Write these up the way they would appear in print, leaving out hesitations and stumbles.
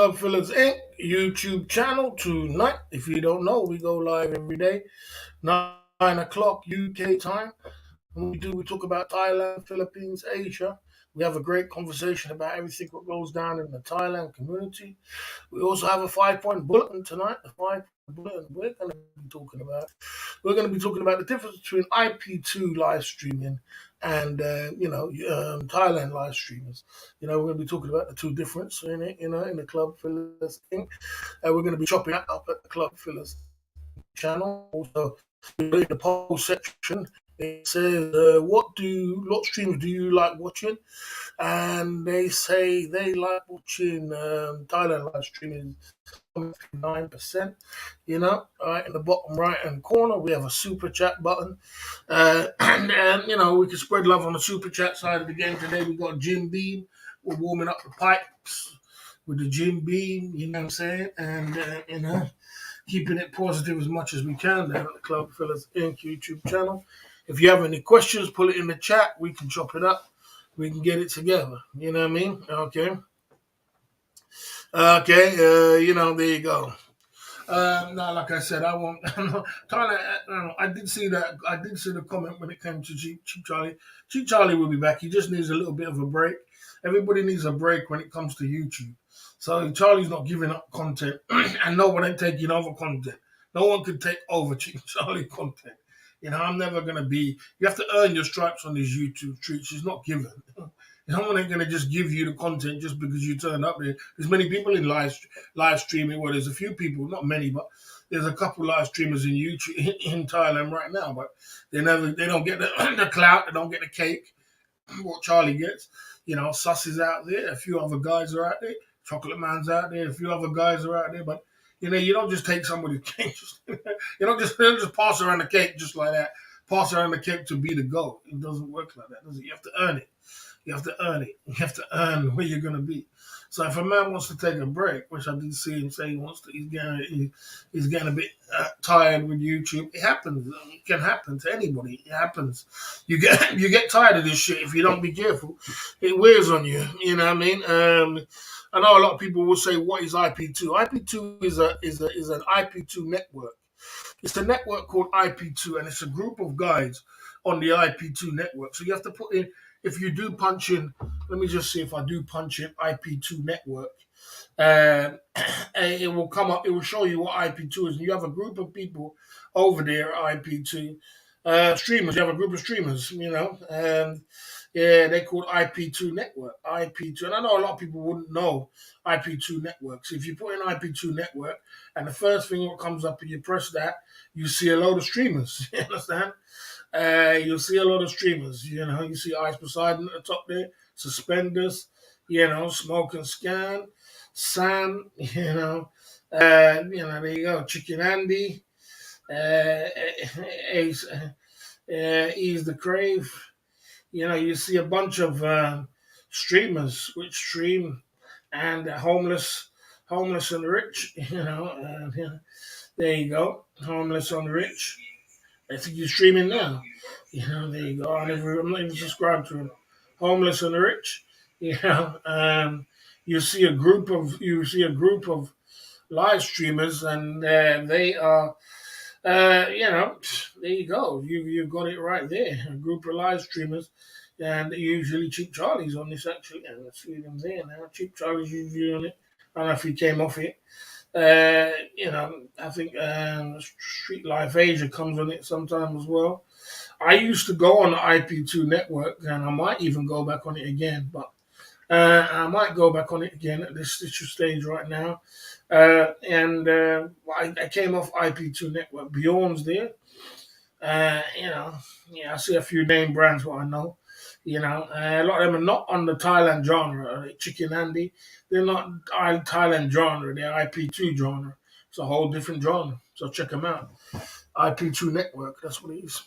Club Fillers Inc. YouTube channel tonight. If you don't know, we go live every day, 9 o'clock UK time. And we talk about Thailand, Philippines, Asia. We have a great conversation about everything that goes down in the Thailand community. We also have a 5 point bulletin tonight. The 5 point bulletin we're going to be talking about the difference between IP2 live streaming and Thailand live streamers. We're going to be talking about the two difference in it. In the Club Fillers Inc. We're going to be chopping that up at the Club Fillers channel. Also, in the poll section, it says, what streamers do you like watching? And they say they like watching Thailand live streaming. 9%, right in the bottom right hand corner, we have a super chat button, and we can spread love on the super chat side of the game. Today we got Jim Beam. We're warming up the pipes with the Jim Beam, you know what I'm saying, and keeping it positive as much as we can there at the Club Fillers Inc. YouTube channel. If you have any questions, put it in the chat. We can chop it up. We can get it together. You know what I mean? Okay. Okay. There you go. No, like I said, I won't. Tyler, I did see that. I did see the comment when it came to Cheap Charlie. Cheap Charlie will be back. He just needs a little bit of a break. Everybody needs a break when it comes to YouTube. So Charlie's not giving up content, and no one ain't taking over content. No one can take over Cheap Charlie content. I'm never gonna be. You have to earn your stripes on these YouTube streets. It's not given. No one ain't gonna just give you the content just because you turn up there. There's many people in live streaming. Well, there's a few people, not many, but there's a couple live streamers in YouTube in Thailand right now. But they don't get the, the clout. They don't get the cake. What Charlie gets, Sus is out there. A few other guys are out there. Chocolate Man's out there. A few other guys are out there. But you don't just take somebody's cake. You don't just pass around the cake just like that. Pass around the cake to be the GOAT. It doesn't work like that, does it? You have to earn it. You have to earn it. You have to earn where you're going to be. So if a man wants to take a break, which I did see him say he wants to, he's getting a bit tired with YouTube. It happens. It can happen to anybody. It happens. You get tired of this shit if you don't be careful. It wears on you. You know what I mean? I know a lot of people will say, "What is IP2?" IP2 is an IP2 network. It's a network called IP2, and it's a group of guys on the IP2 network. So you have to put in. If you do punch in, let me just see if I do punch in IP2 network, and it will come up. It will show you what IP2 is. And you have a group of people over there at IP2 streamers. You have a group of streamers, and yeah, they called IP2 network. IP2, and I know a lot of people wouldn't know IP2 networks. If you put in IP2 network, and the first thing that comes up, and you press that, you see a load of streamers. You understand? You'll see a lot of streamers. You see Ice Poseidon at the top there, Suspenders, Smoke and Scan, Sam, there you go, Chicken Andy, Ace, Ease the Crave. You see a bunch of streamers which stream, and homeless and rich. There you go, homeless and rich. I think he's streaming now. There you go. I'm not even subscribed to him. Homeless and rich. You see a group of live streamers, and they are, there you go. You've got it right there. A group of live streamers, and usually Cheap Charlie's on this actually. And let's see them there now. Cheap Charlie's usually on it. I don't know if he came off it. I think Street Life Asia comes on it sometimes as well. I used to go on the IP2 network, and I might even go back on it again, but I might go back on it again at this stage right now. I came off IP2 network. Bjorn's there. I see a few name brands what I know. A lot of them are not on the Thailand genre. Chicken Andy, they're not Thailand genre. They're IP2 genre. It's a whole different genre. So check them out. IP2 network. That's what it is.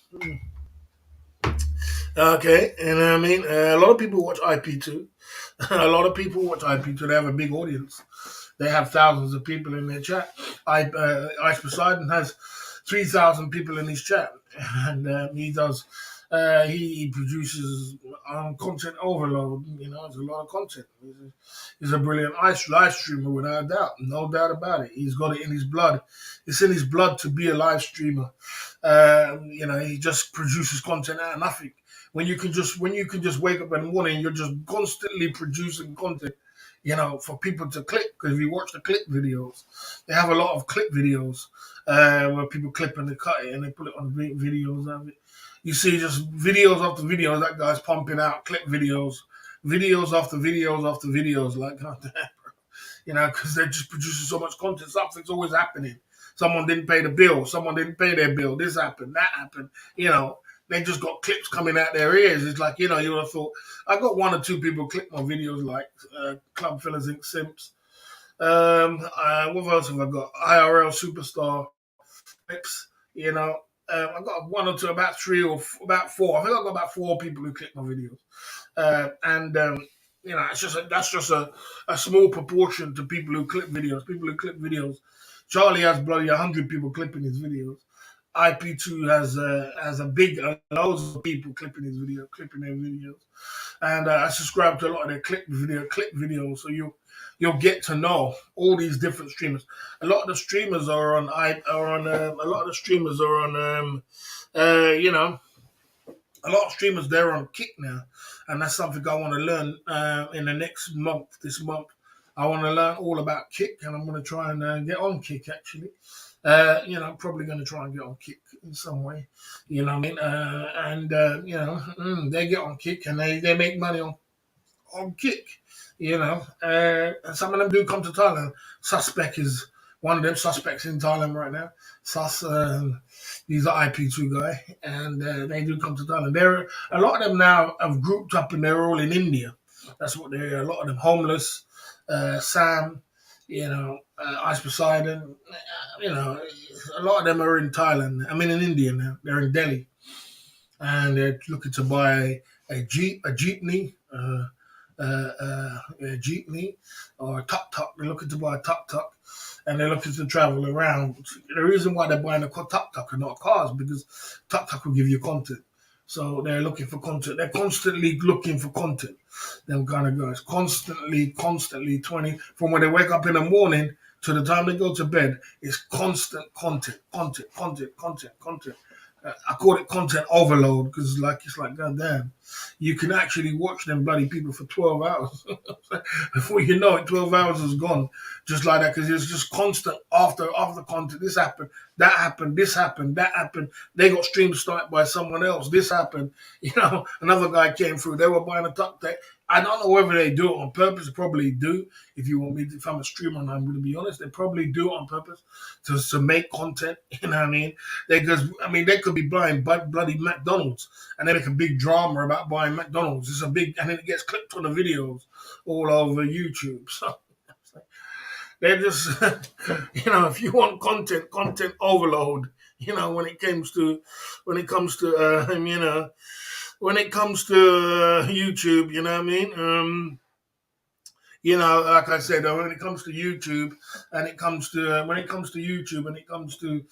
Okay, and I mean, a lot of people watch IP2. A lot of people watch IP2. They have a big audience. They have thousands of people in their chat. Ice Poseidon has 3,000 people in his chat, and he does He produces content overload. You know, it's a lot of content. He's a brilliant live streamer without a doubt, no doubt about it. He's got it in his blood. It's in his blood to be a live streamer. You know, he just produces content out of nothing. When you can just wake up in the morning, you're just constantly producing content. You know, for people to click, because if you watch the clip videos, they have a lot of clip videos where people clip and they cut it and they put it on videos of it. You see just videos after videos, that guy's pumping out clip videos, videos after videos after videos, like, God damn, bro. You know, because they're just producing so much content. Something's always happening. Someone didn't pay the bill. Someone didn't pay their bill. This happened. That happened. You know, they just got clips coming out their ears. It's like, you know, you would have thought. I got one or two people click my videos, like Club Fellas Inc. Simps. What else have I got? IRL Superstar clips. You know, I got one or two, about three or about four. I think I got about four people who click my videos, and you know, that's just a small proportion to people who clip videos. People who clip videos. Charlie has bloody 100 people clipping his videos. IP2 has a big loads of people clipping clipping their videos, and I subscribe to a lot of their clip videos. So you'll get to know all these different streamers. A lot of the streamers are on a lot of the streamers are on you know, a lot of streamers, they're on Kick now, and that's something I want to learn in the next month. This month, I want to learn all about Kick, and I'm going to try and get on Kick actually. You know, I'm probably going to try and get on Kick in some way. You know what I mean? You know, they get on Kick and they make money on Kick. You know, and some of them do come to Thailand. Suspect is one of them suspects in Thailand right now. He's an IP2 guy, and they do come to Thailand. There, a lot of them now have grouped up, and they're all in India. That's what they're. A lot of them homeless. Sam, you know, Ice Poseidon. You know, a lot of them are in Thailand. I mean, in India now. They're in Delhi, and they're looking to buy a jeepney. A jeepney or a tuk-tuk. They're looking to buy a tuk-tuk, and they're looking to travel around. The reason why they're buying a tuk-tuk and not cars, because tuk-tuk will give you content. So they're looking for content. They're constantly looking for content. Them kind of guys, constantly 20 from when they wake up in the morning to the time they go to bed. It's constant content. I call it content overload because it's like goddamn, you can actually watch them bloody people for 12 hours. Before you know it, 12 hours is gone, just like that, because it's just constant after content. This happened, that happened, this happened, that happened. They got streams started by someone else. This happened. You know, another guy came through. They were buying a tuck tech. I don't know whether they do it on purpose. They probably do. If you want me, if I'm a streamer and I'm going to be honest, they probably do it on purpose to make content. You know what I mean? Because I mean, they could be buying bloody McDonald's, and they make a big drama about buying McDonald's. It's a big, and then it gets clipped on the videos all over YouTube. So they're just, you know, if you want content overload. You know, you know, when it comes to YouTube, you know what I mean? You know, like I said, when it comes to YouTube, and it comes to when it comes to YouTube, and it comes to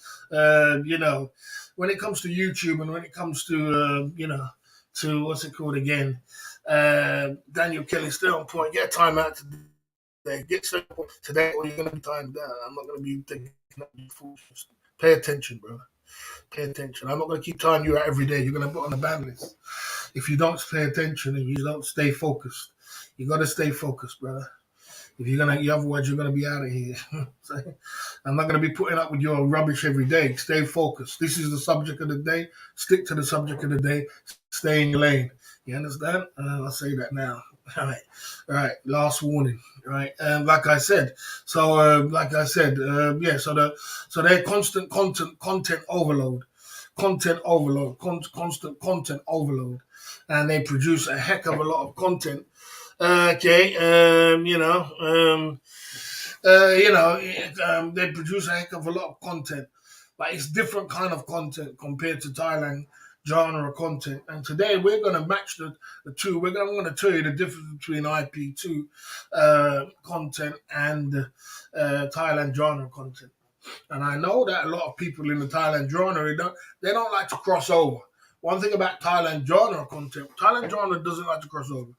you know, when it comes to YouTube, and when it comes to you know, to what's it called again? Daniel Kelly, stay on point. Get time out today. Get some today, or you're gonna be timed down. I'm not gonna be thinking up your foolishness. Pay attention, bro. Pay attention. I'm not gonna keep timing you out every day. You're gonna put on the ban list. If you don't pay attention and you don't stay focused, you gotta stay focused, brother. If you're gonna, otherwise you're gonna be out of here. So, I'm not gonna be putting up with your rubbish every day. Stay focused. This is the subject of the day. Stick to the subject of the day. Stay in your lane. You understand? I'll say that now. All right, all right. Last warning. Right, like I said. So, yeah. So they're constant content overload, constant content overload, and they produce a heck of a lot of content. Okay, they produce a heck of a lot of content, but it's different kind of content compared to Thailand genre content. And today we're going to match the two. I'm going to tell you the difference between IP2 content and Thailand genre content. And I know that a lot of people in the Thailand genre, they don't like to cross over. one thing about Thailand genre content, Thailand genre doesn't like to cross over.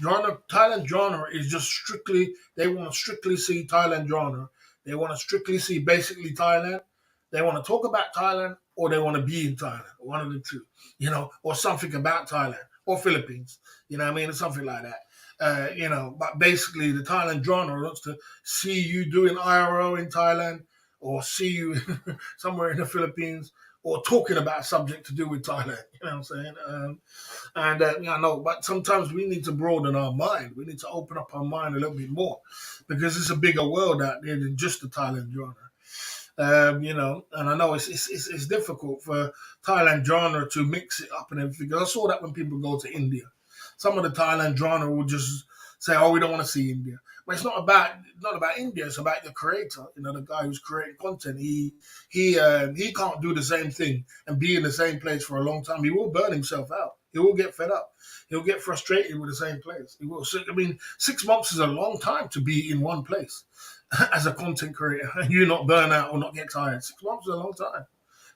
Thailand genre is just strictly, they want to strictly see Thailand genre. They want to strictly see basically Thailand. They want to talk about Thailand or they want to be in Thailand, one of the two, or something about Thailand or Philippines, what I mean, or something like that. But basically the Thailand genre wants to see you doing IRO in Thailand or see you somewhere in the Philippines or talking about a subject to do with Thailand. You know what I'm saying? I know, but sometimes we need to broaden our mind. We need to open up our mind a little bit more because it's a bigger world out there than just the Thailand genre. And I know it's difficult for Thailand genre to mix it up and everything. I saw that when people go to India. Some of the Thailand genre will just say, "Oh, we don't want to see India." But it's not about India. It's about the creator. The guy who's creating content. He can't do the same thing and be in the same place for a long time. He will burn himself out. He will get fed up. He'll get frustrated with the same place. He will. I mean, 6 months is a long time to be in one place as a content creator and you not burn out or not get tired. 6 months is a long time.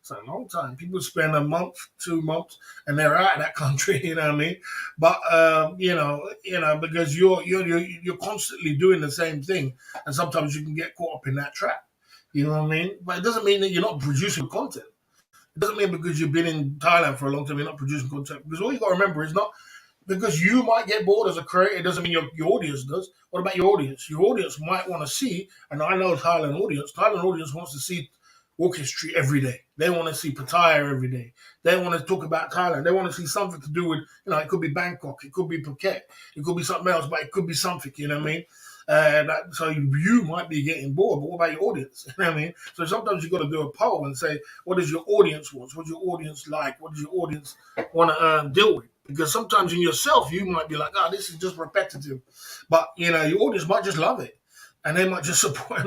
It's a long time. People spend a month, 2 months, and they're out of that country. You know what I mean? But because you're constantly doing the same thing, and sometimes you can get caught up in that trap. You know what I mean? But it doesn't mean that you're not producing content. It doesn't mean because you've been in Thailand for a long time you're not producing content. Because all you got to remember is not because you might get bored as a creator, it doesn't mean your audience does. What about your audience? Your audience might want to see, and I know Thailand audience wants to see Walking Street every day. They want to see Pattaya every day. They want to talk about Thailand. They want to see something to do with, it could be Bangkok, it could be Phuket, it could be something else, but it could be something, you know what I mean? So you might be getting bored, but what about your audience? You know what I mean? So sometimes you've got to do a poll and say, what does your audience want? What does your audience like? What does your audience want to deal with? Because sometimes in yourself, you might be like, this is just repetitive. But, your audience might just love it. And they might just support.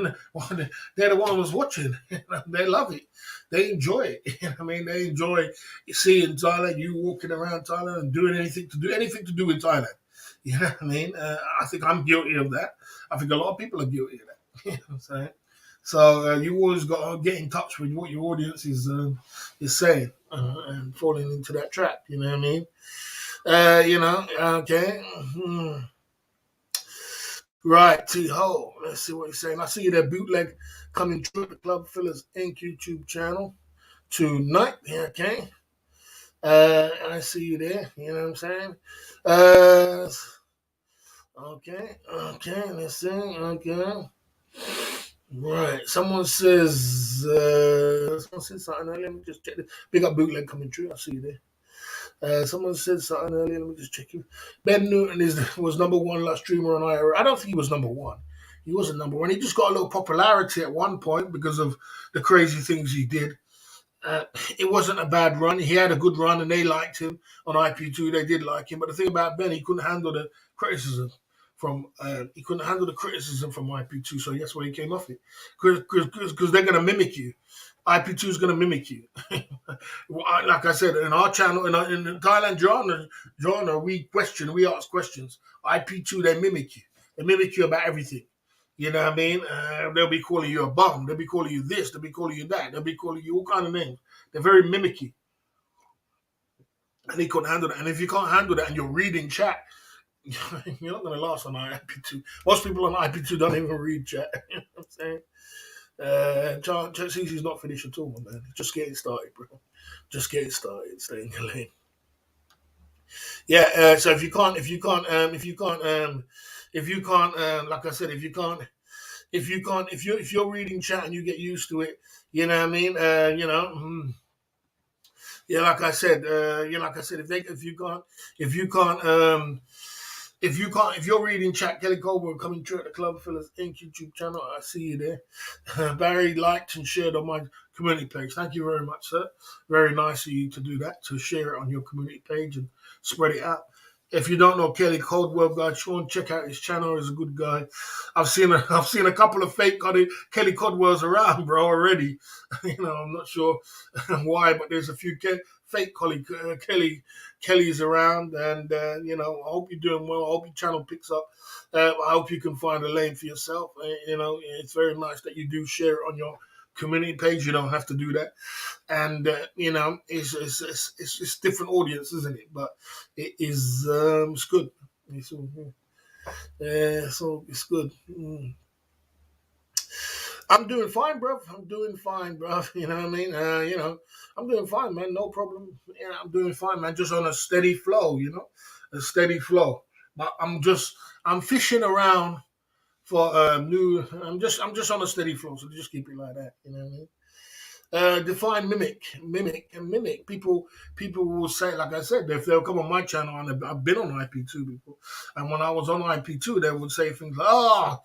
They're the one who's watching. They love it. They enjoy it. You know what I mean? They enjoy seeing Thailand, you walking around Thailand and doing anything to do with Thailand. You know what I mean? I think I'm guilty of that. I think a lot of people are guilty of that. You know what I'm saying? So you always got to get in touch with what your audience is saying and falling into that trap. You know what I mean? Okay. Right, T-Ho. Let's see what he's saying. I see you there, bootleg coming through the Club Fillers Inc. YouTube channel tonight. Okay. I see you there. You know what I'm saying? Okay, let's see. Okay. Right. Someone says something. Let me just check this. Big up bootleg coming through. I see you there. Someone said something earlier. Let me just check you. Ben Newton was number one live streamer on IRA. I don't think he was number one. He wasn't number one. He just got a little popularity at one point because of the crazy things he did. It wasn't a bad run. He had a good run, and they liked him on IP2. They did like him. But the thing about Ben, he couldn't handle the criticism from IP2. So that's why he came off it. Because they're going to mimic you. IP2 is going to mimic you. Like I said, in our channel, in the Thailand genre, we ask questions. IP2, they mimic you. They mimic you about everything. You know what I mean? They'll be calling you a bum. They'll be calling you this. They'll be calling you that. They'll be calling you all kind of names. They're very mimicky. And he couldn't handle that. And if you can't handle that and you're reading chat, you're not going to last on IP2. Most people on IP2 don't even read chat. You know what I'm saying? CC's not finished at all, man. Just getting started, bro. Just getting started. Stay in your lane. Yeah. So if you're reading chat and you get used to it, you know what I mean? Yeah, like I said, if you're reading chat, Kelly Colburn coming through at the Club Fillers Inc. YouTube channel, I see you there. Barry liked and shared on my community page. Thank you very much, sir. Very nice of you to do that, to share it on your community page and spread it out. If you don't know Kelly Caldwell, guys, Sean, check out his channel. He's a good guy. I've seen a couple of fake Kelly Caldwells around, bro, already. I'm not sure why, but there's a few fake Kellys around, and I hope you're doing well. I hope your channel picks up. I hope you can find a lane for yourself. It's very nice that you do share it on your community page. You don't have to do that, and it's different audience, isn't it? But it is it's good. It's all, so it's good. I'm doing fine, bro. I'm doing fine, bro. You know what I mean? I'm doing fine, man. No problem. Yeah, I'm doing fine, man. Just on a steady flow, a steady flow. But I'm fishing around for new. I'm just on a steady flow, so just keep it like that. You know what I mean? Define mimic. People will say, like I said, if they'll come on my channel, and I've been on IP2 before, and when I was on IP2, they would say things like, "Oh,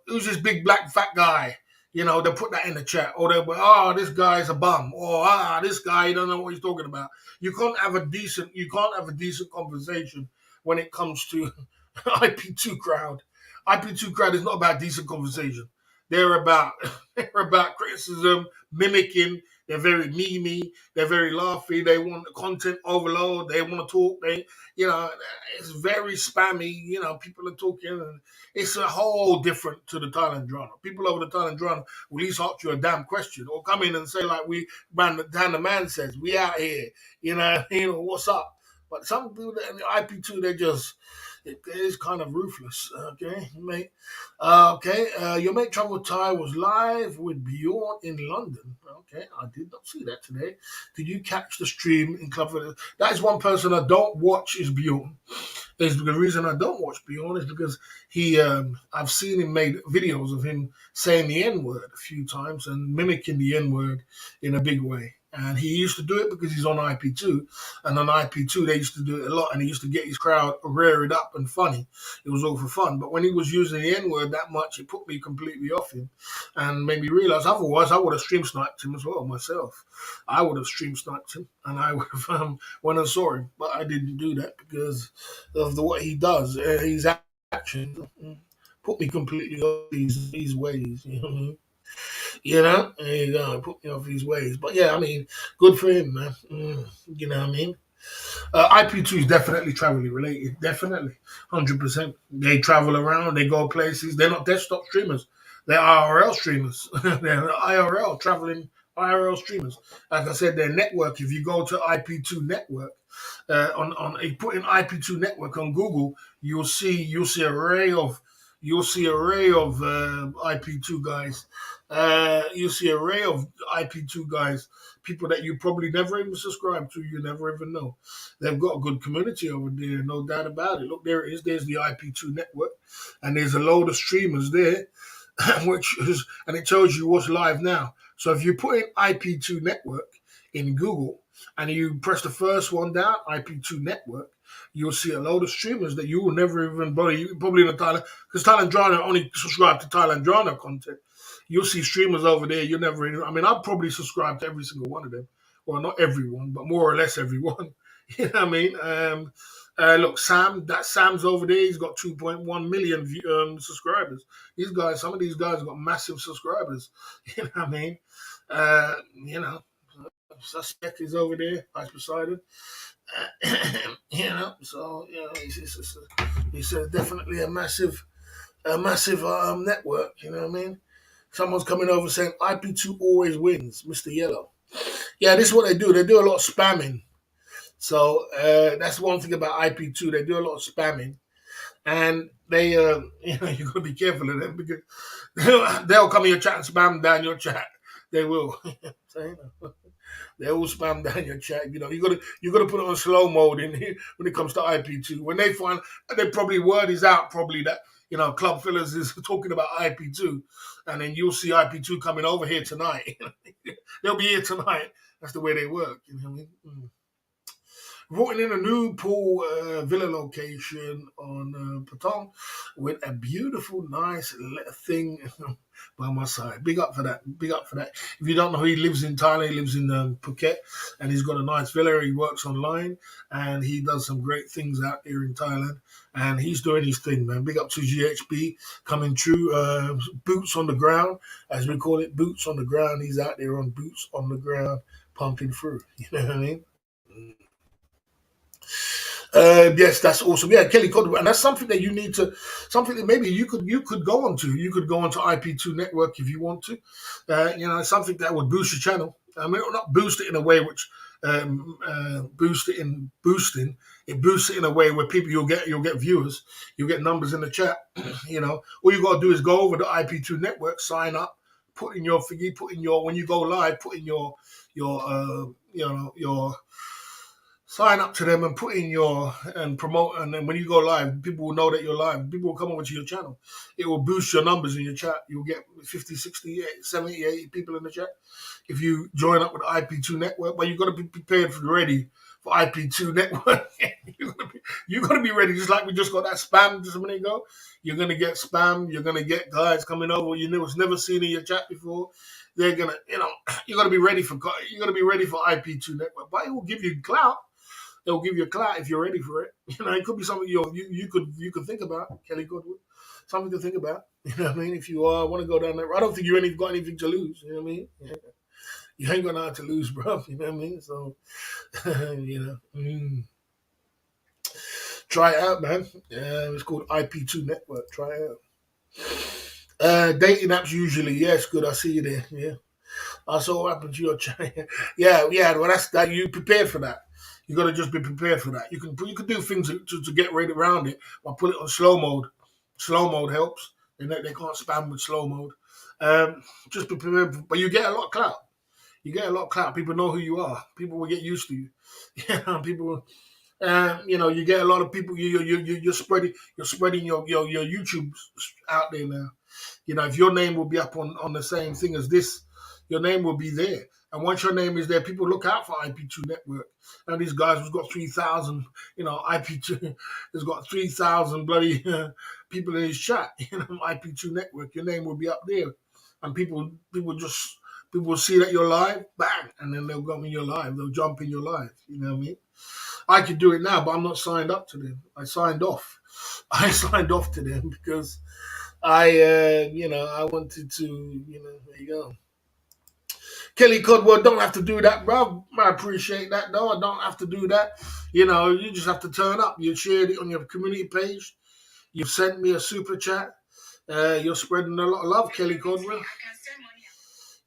who's this big black fat guy?" They'll put that in the chat, or they'll be, "Oh, this guy's a bum," or this guy, you don't know what he's talking about. You can't have a decent conversation when it comes to IP2 crowd. IP2 crowd is not about decent conversation. They're about they're about criticism, mimicking. They're very memey. They're very laughy. They want content overload. They want to talk. You know, it's very spammy. People are talking, and it's a whole different to the Thailand drama. People over the Thailand drama will at least ask you a damn question or come in and say like Dan the man says, we out here. What's up? But some people in the IP2, it is kind of ruthless. Okay, mate. Okay, your mate Travel Thai was live with Bjorn in London. Okay, I did not see that today. Did you catch the stream in Club? That is one person I don't watch is Bjorn. The reason I don't watch Bjorn is because I've seen him made videos of him saying the N word a few times and mimicking the N word in a big way. And he used to do it because he's on IP2. And on IP2, they used to do it a lot. And he used to get his crowd reared up and funny. It was all for fun. But when he was using the N word that much, it put me completely off him and made me realize otherwise I would have stream sniped him as well myself. I would have stream sniped him and I would have went and saw him. But I didn't do that because of what he does. His actions put me completely off these ways. You know what I mean? There you go. Put me off his ways. But yeah, I mean, good for him, man. You know what I mean? IP2 is definitely traveling related. Definitely. 100%. They travel around, they go places. They're not desktop streamers. They're IRL streamers. They're IRL, traveling IRL streamers. Like I said, their network, if you go to IP2 network, you put in IP2 network on Google, you'll see array of IP2 guys. You'll see array of IP2 guys, people that you probably never even subscribe to, you never even know. They've got a good community over there, no doubt about it. Look, there it is. There's the IP2 network, and there's a load of streamers there, and it tells you what's live now. So if you put in IP2 network in Google and you press the first one down, IP2 network, you'll see a load of streamers that you will never even bother. You probably in the Thailand, because Thailand Drana only subscribe to Thailand Drana content. You'll see streamers over there. You never. I mean, I'll probably subscribe to every single one of them. Well, not everyone, but more or less everyone. You know what I mean? Look, Sam's over there. He's got 2.1 million subscribers. Some of these guys have got massive subscribers. You know what I mean? Uh, you know, Suspect is over there, Ice Poseidon. So it's definitely a massive network. You know what I mean? Someone's coming over saying IP2 always wins, Mr. Yellow. Yeah, this is what they do. They do a lot of spamming. So that's one thing about IP2. They do a lot of spamming, and they, you got to be careful of them because they'll come in your chat and spam down your chat. They will. They all spam down your chat. You gotta put it on slow mode when it comes to IP2. When they find they probably word is out probably that Club Fillers is talking about IP2, and then you'll see IP2 coming over here tonight. They'll be here tonight. That's the way they work. You know what I mean? Brought in a new pool villa location on Patong with a beautiful, nice thing by my side. Big up for that. Big up for that. If you don't know, he lives in Thailand. He lives in Phuket, and he's got a nice villa. He works online, and he does some great things out here in Thailand. And he's doing his thing, man. Big up to GHB coming through. Boots on the ground, as we call it. Boots on the ground. He's out there on boots on the ground, pumping through. You know what I mean? Yes, that's awesome. Yeah, Kelly Codwell, and that's something that you need to, something that maybe you could go on to. You could go onto IP2 network if you want to. Something that would boost your channel. I mean, not boost it in a way which boost it in boosting. It boosts it in a way where people you'll get viewers, you'll get numbers in the chat. All you got to do is go over the IP2 network, sign up, put in your thingy, put in your when you go live, put in your sign up to them and put in your and promote, and then when you go live, people will know that you're live. People will come over to your channel. It will boost your numbers in your chat. You'll get 50, 60, 70, 80 people in the chat if you join up with the IP2 network. But you've got to be prepared for ready for IP2 network. You're gonna be ready, just like we just got that spam just a minute ago. You're gonna get spam. You're gonna get guys coming over was never seen in your chat before. They're gonna, you're gonna be ready for IP2 network, but it will give you clout. They'll give you a clout if you're ready for it. It could be something you could think about, Kelly Goodwood. Something to think about. You know what I mean? If you want to go down there, I don't think you ain't got anything to lose. You know what I mean? Yeah. You ain't got nothing to lose, bro. You know what I mean? So, try it out, man. It's called IP2 Network. Try it out. Dating apps usually, yes, good. I see you there. Yeah. I saw what happened to your chat. yeah. Well, that's that. You prepared for that. You got to just be prepared for that. You can do things to get right around it. I put it on slow mode. Slow mode helps. They can't spam with slow mode. Just be prepared, but you get a lot of clout. You get a lot of clout. People know who you are. People will get used to you. People. You get a lot of people. You're spreading your YouTube out there now. If your name will be up on the same thing as this, your name will be there. And once your name is there, people look out for IP2 Network. And these guys who's got 3,000, IP2 has got 3,000 bloody people in his chat. IP2 Network, your name will be up there. And people will see that you're live, bang, and then they'll come in your live. They'll jump in your live. You know what I mean? I could do it now, but I'm not signed up to them. I signed off. I signed off to them because I wanted to, there you go. Kelly Codwell, don't have to do that, bro. I appreciate that, though. I don't have to do that. You just have to turn up. You shared it on your community page. You've sent me a super chat. You're spreading a lot of love, Kelly Codwell.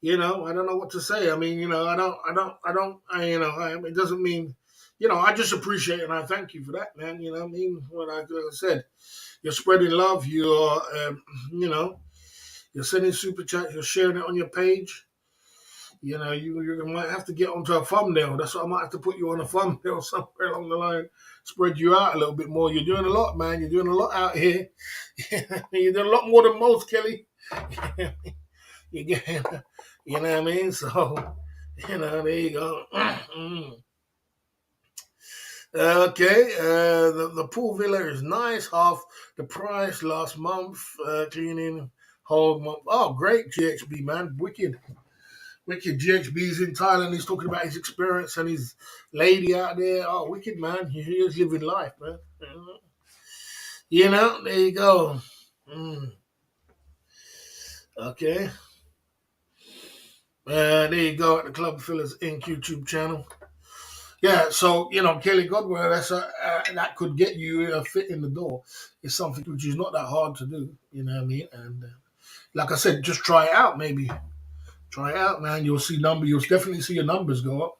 I don't know what to say. I mean, it doesn't mean, I just appreciate it and I thank you for that, man. You know what I mean? Like I said, you're spreading love. You're sending super chats. You're sharing it on your page. You might have to get onto a thumbnail. That's what I might have to put you on a thumbnail somewhere along the line. Spread you out a little bit more. You're doing a lot, man. You're doing a lot out here. You're doing a lot more than most, Kelly. You get, you know what I mean? So, there you go. Okay, the pool villa is nice, half the price last month. Cleaning whole month. Oh, great, GXB man, wicked. Wicked GXB's in Thailand. He's talking about his experience and his lady out there. Oh, wicked man. He is living life, man. There you go. Okay. There you go at the Club Fillers Inc. YouTube channel. Yeah, so Kelly Godwell, that could get you a fit in the door. It's something which is not that hard to do. You know what I mean? And like I said, just try it out. Maybe try it out, man. You'll definitely see your numbers go up.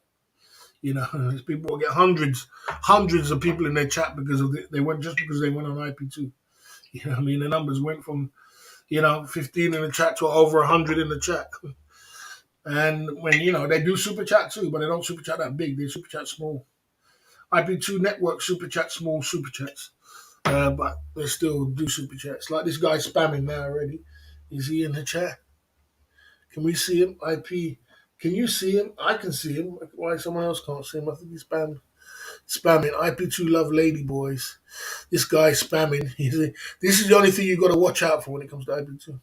People will get hundreds of people in their chat because they went on IP2. You know what I mean? The numbers went from 15 in the chat to over 100 in the chat. And when they do super chat too, but they don't super chat that big. They super chat small. IP2 network super chat small super chats, but they still do super chats. Like this guy spamming now already. Is he in the chat? Can we see him? IP. Can you see him? I can see him. Why someone else can't see him? I think he's spamming. IP2 love lady boys. This guy spamming. This is the only thing you got to watch out for when it comes to IP2.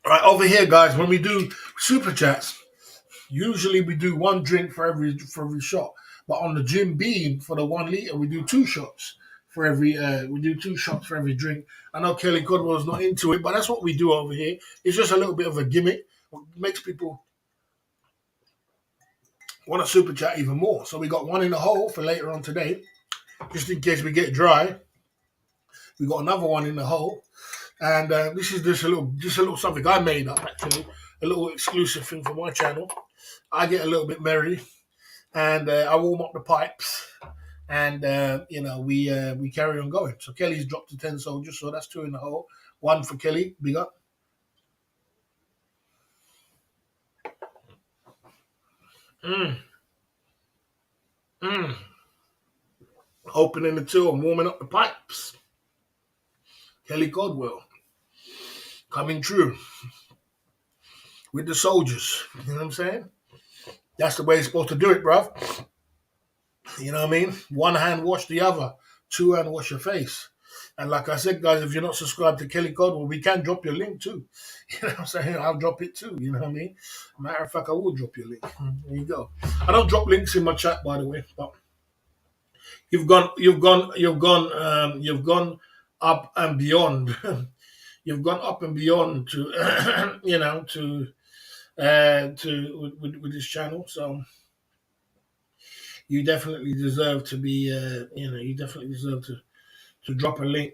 All right, over here, guys. When we do super chats, usually we do one drink for every shot. But on the Jim Beam for the 1 liter, we do 2 shots for every. We do 2 shots for every drink. I know Kelly Codwell's not into it, but that's what we do over here. It's just a little bit of a gimmick. Makes people want to super chat even more. So we got one in the hole for later on today, just in case we get dry. We got another one in the hole, and this is just a little something I made up actually, a little exclusive thing for my channel. I get a little bit merry, and I warm up the pipes, and we carry on going. So Kelly's dropped to 10 soldiers, so that's two in the hole. One for Kelly, big up. Mm, mm. Opening the two and warming up the pipes. Kelly Godwell coming through with the soldiers. You know what I'm saying? That's the way it's supposed to do it, bruv. You know what I mean? One hand wash the other, two hand wash your face. And like I said, guys, if you're not subscribed to Kelly Godwell, we can drop your link too. You know what I'm saying? I'll drop it too. You know what I mean? Matter of fact, I will drop your link. There you go. I don't drop links in my chat, by the way, but you've gone up and beyond. You've gone up and beyond to, with this channel. So you definitely deserve to be, you definitely deserve to drop a link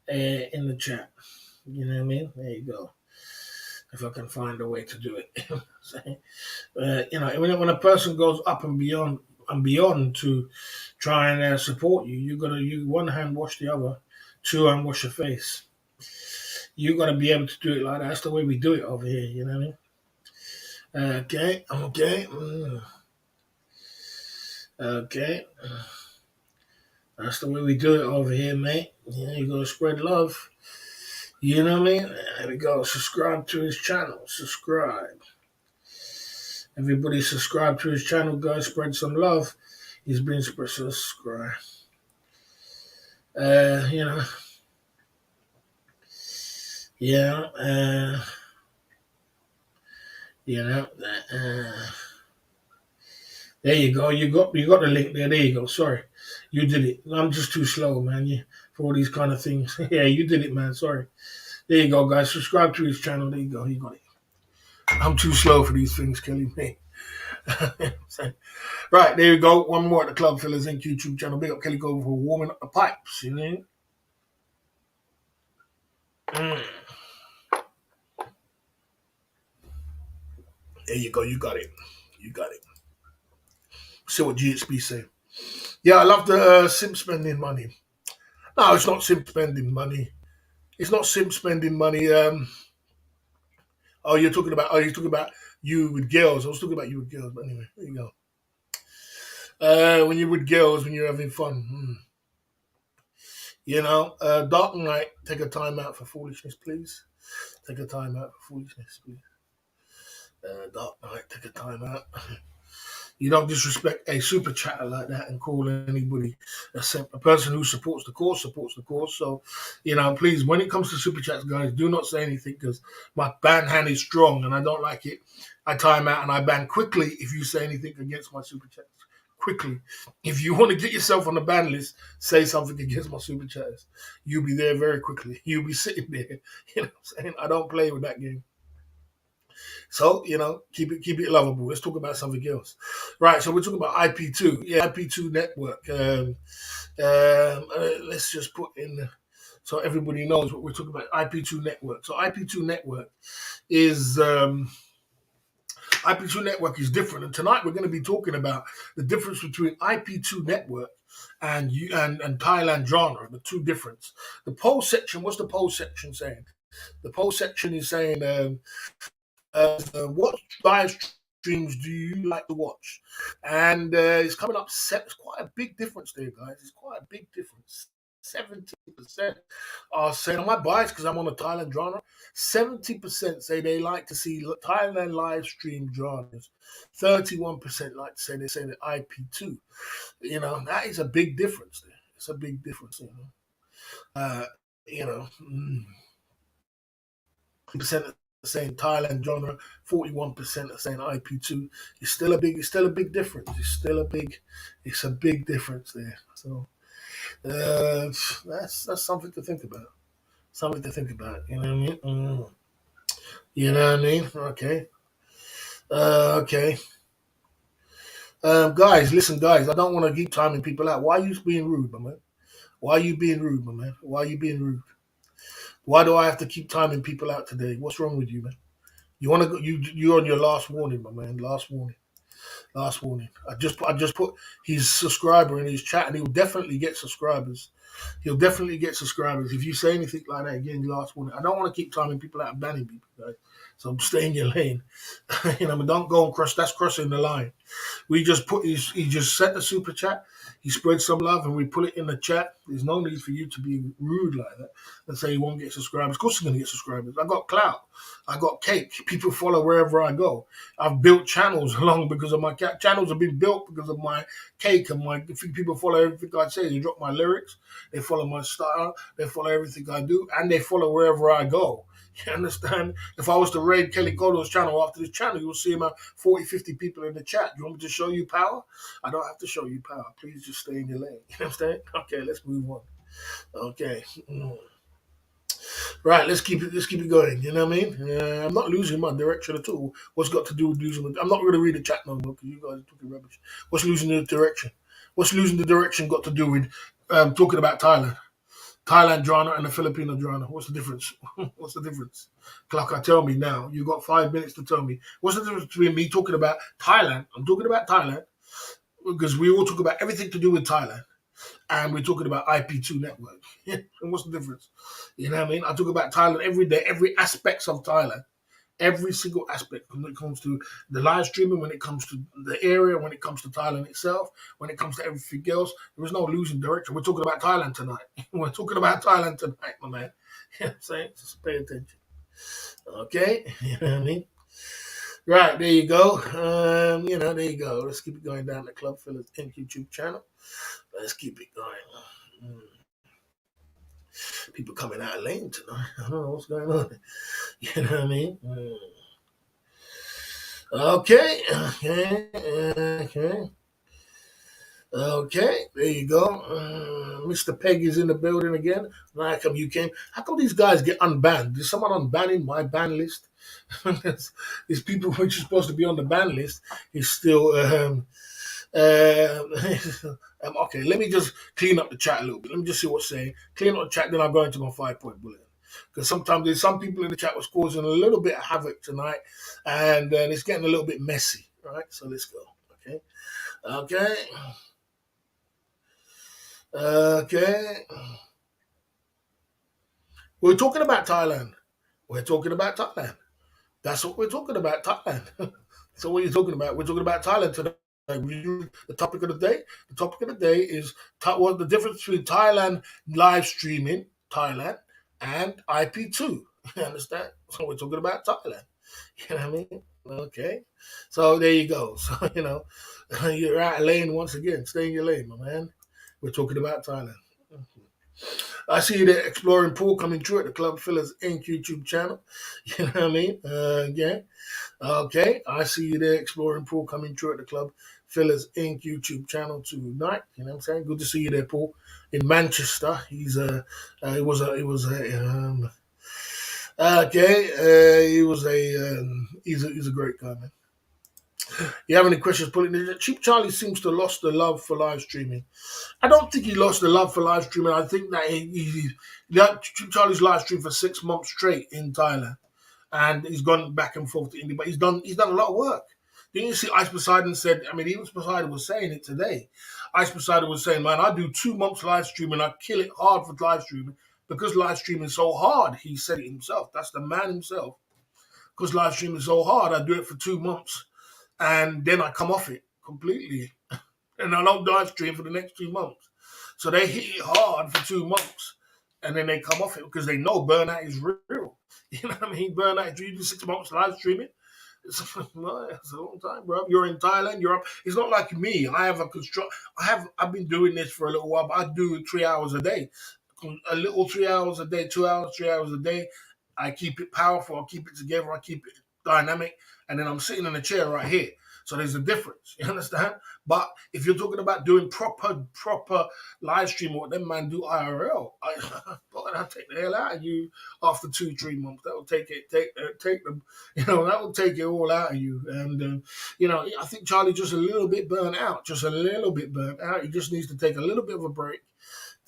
in the chat. You know what I mean? There you go. If I can find a way to do it. When a person goes up and beyond to try and support you, you one hand wash the other, two hand wash your face. You got to be able to do it like that. That's the way we do it over here. You know what I mean? Okay. Okay. That's the way we do it over here, mate. You got to spread love. You know what I mean? There we go. Subscribe to his channel. Subscribe. Everybody subscribe to his channel, guys. Spread some love. He's been subscribed. You know. Yeah. There you go. You got the link there. There you go. Sorry, you did it. I'm just too slow, man. For all these kind of things. Yeah, you did it, man. Sorry. There you go, guys. Subscribe to his channel. There you go. You got it. I'm too slow for these things, Kelly. Me. Right, there you go. One more at the Club Fillers Inc. YouTube channel. Big up Kelly Go for warming up the pipes. You know. There you go. You got it. You got it. See what GHB say. Yeah, I love the simp spending money. No, it's not simp spending money. It's not simp spending money. You're talking about you with girls. I was talking about you with girls, but anyway, there you go. When you're with girls, when you're having fun. Dark Knight, take a time out for foolishness, please. Take a time out for foolishness, please. Dark Knight, take a time out. You don't disrespect a super chatter like that and call anybody a person who supports the cause. So, please, when it comes to super chats, guys, do not say anything because my ban hand is strong and I don't like it. I time out and I ban quickly if you say anything against my super chats. Quickly. If you want to get yourself on the ban list, say something against my super chatters. You'll be there very quickly. You'll be sitting there. You know what I'm saying? I don't play with that game. So, keep it lovable. Let's talk about something else. Right, so we're talking about IP2. Yeah, IP2 network. Let's just put in, so everybody knows what we're talking about, IP2 network. So IP2 network is IP2 network is different. And tonight we're going to be talking about the difference between IP2 network and Thailand genre, the two difference. The poll section, what's the poll section saying? The poll section is saying, what live streams do you like to watch? And it's coming up. It's quite a big difference there, guys. It's quite a big difference. 70% are saying, am I biased because I'm on a Thailand genre? 70% say they like to see Thailand live stream genres. 31% like to say that IP2. That is a big difference there. It's a big difference, percent saying Thailand genre, 41% are saying IP2. It's still a big difference. It's a big difference there. So that's something to think about. Something to think about. You know what I mean? You know what I mean? Okay. Okay. Guys, listen, guys. I don't want to keep timing people out. Why are you being rude, my man? Why are you being rude, my man? Why are you being rude? Why do I have to keep timing people out today? What's wrong with you, man? You want to go? You're on your last warning, my man. Last warning. Last warning. I just put his subscriber in his chat, and he'll definitely get subscribers. He'll definitely get subscribers. If you say anything like that again, last warning. I don't want to keep timing people out and banning people, guys. So stay in your lane. Don't go and cross. That's crossing the line. We just put he just sent a super chat. He spread some love, and we put it in the chat. There's no need for you to be rude like that and say you won't get subscribers. Of course, you're gonna get subscribers. I got clout. I got cake. People follow wherever I go. I've built channels along because of my channels have been built because of my cake and my people follow everything I say. They drop my lyrics. They follow my style. They follow everything I do, and they follow wherever I go. You understand? If I was to raid Kelly Cotto's channel after this channel, you'll see about 40, 50 people in the chat. You want me to show you power? I don't have to show you power. Please just stay in your lane. You know what I'm saying? Okay, let's move on. Okay. Right, let's keep it going. You know what I mean? I'm not losing my direction at all. What's got to do with losing? I'm not going to read the chat no more because you guys are talking rubbish. What's losing the direction? What's losing the direction got to do with talking about Thailand? Thailand drama and the Filipino drama. What's the difference? What's the difference? Clarka, tell me now. You got 5 minutes to tell me. What's the difference between me talking about Thailand? I'm talking about Thailand because we all talk about everything to do with Thailand, and we're talking about IP2 network. And what's the difference? You know what I mean? I talk about Thailand every day, every aspect of Thailand. Every single aspect when it comes to the live streaming, when it comes to the area, when it comes to Thailand itself, when it comes to everything else, there is no losing direction. We're talking about Thailand tonight. We're talking about Thailand tonight, my man. You know what I'm saying? Just pay attention. Okay? You know what I mean? Right, there you go. There you go. Let's keep it going down the Club Fillers Inc. YouTube channel. Let's keep it going. People coming out lame tonight. I don't know what's going on. You know what I mean? Okay, okay. There you go. Mr. Peg is in the building again. How come you came? How come these guys get unbanned? Is someone unbanning my ban list? These people which are supposed to be on the ban list is still. Okay, let me just clean up the chat a little bit. Let me just see what's saying. Clean up the chat, then I'll go into my 5 point bullet. Because sometimes there's some people in the chat was causing a little bit of havoc tonight, and it's getting a little bit messy. All right, so let's go. Okay. Okay. We're talking about Thailand. We're talking about Thailand. That's what we're talking about, Thailand. So what are you talking about? We're talking about Thailand today. The topic of the day. The topic of the day is what the difference between Thailand live streaming, Thailand, and IP2. You understand? So we're talking about Thailand. You know what I mean? Okay. So there you go. So you're out of lane once again. Stay in your lane, my man. We're talking about Thailand. I see you there exploring pool coming through at the Club Fillers Inc. YouTube channel. You know what I mean? Yeah. Okay. I see you there exploring pool coming through at the Club Fillers Inc. YouTube channel tonight. You know what I'm saying? Good to see you there, Paul. In Manchester. He's it was okay. He's a great guy, man. You have any questions? Put it in the Cheap Charlie seems to have lost the love for live streaming. I don't think he lost the love for live streaming. I think that Cheap Charlie's live streamed for 6 months straight in Thailand, and he's gone back and forth to India. But he's done a lot of work. Didn't you see Ice Poseidon said? I mean, even Poseidon was saying it today. Ice Poseidon was saying, "Man, I do 2 months live streaming. I kill it hard for live streaming because live streaming is so hard." He said it himself. That's the man himself. Because live streaming is so hard, I do it for 2 months, and then I come off it completely, and I don't live stream for the next 2 months. So they hit it hard for 2 months, and then they come off it because they know burnout is real. You know what I mean? Burnout is usually 6 months live streaming. It's a long time, bro. You're in Thailand. You're up. It's not like me. I have a construct. I've been doing this for a little while, but I do 3 hours a day, a little 3 hours a day, 2 hours, 3 hours a day. I keep it powerful. I keep it together. I keep it dynamic, and then I'm sitting in a chair right here. So there's a difference. You understand? But if you're talking about doing proper live stream, what them man do IRL, boy, that'll take the hell out of you after 2 3 months. That will take them. That will take it all out of you. And I think Charlie just a little bit burnt out, just a little bit burnt out. He just needs to take a little bit of a break,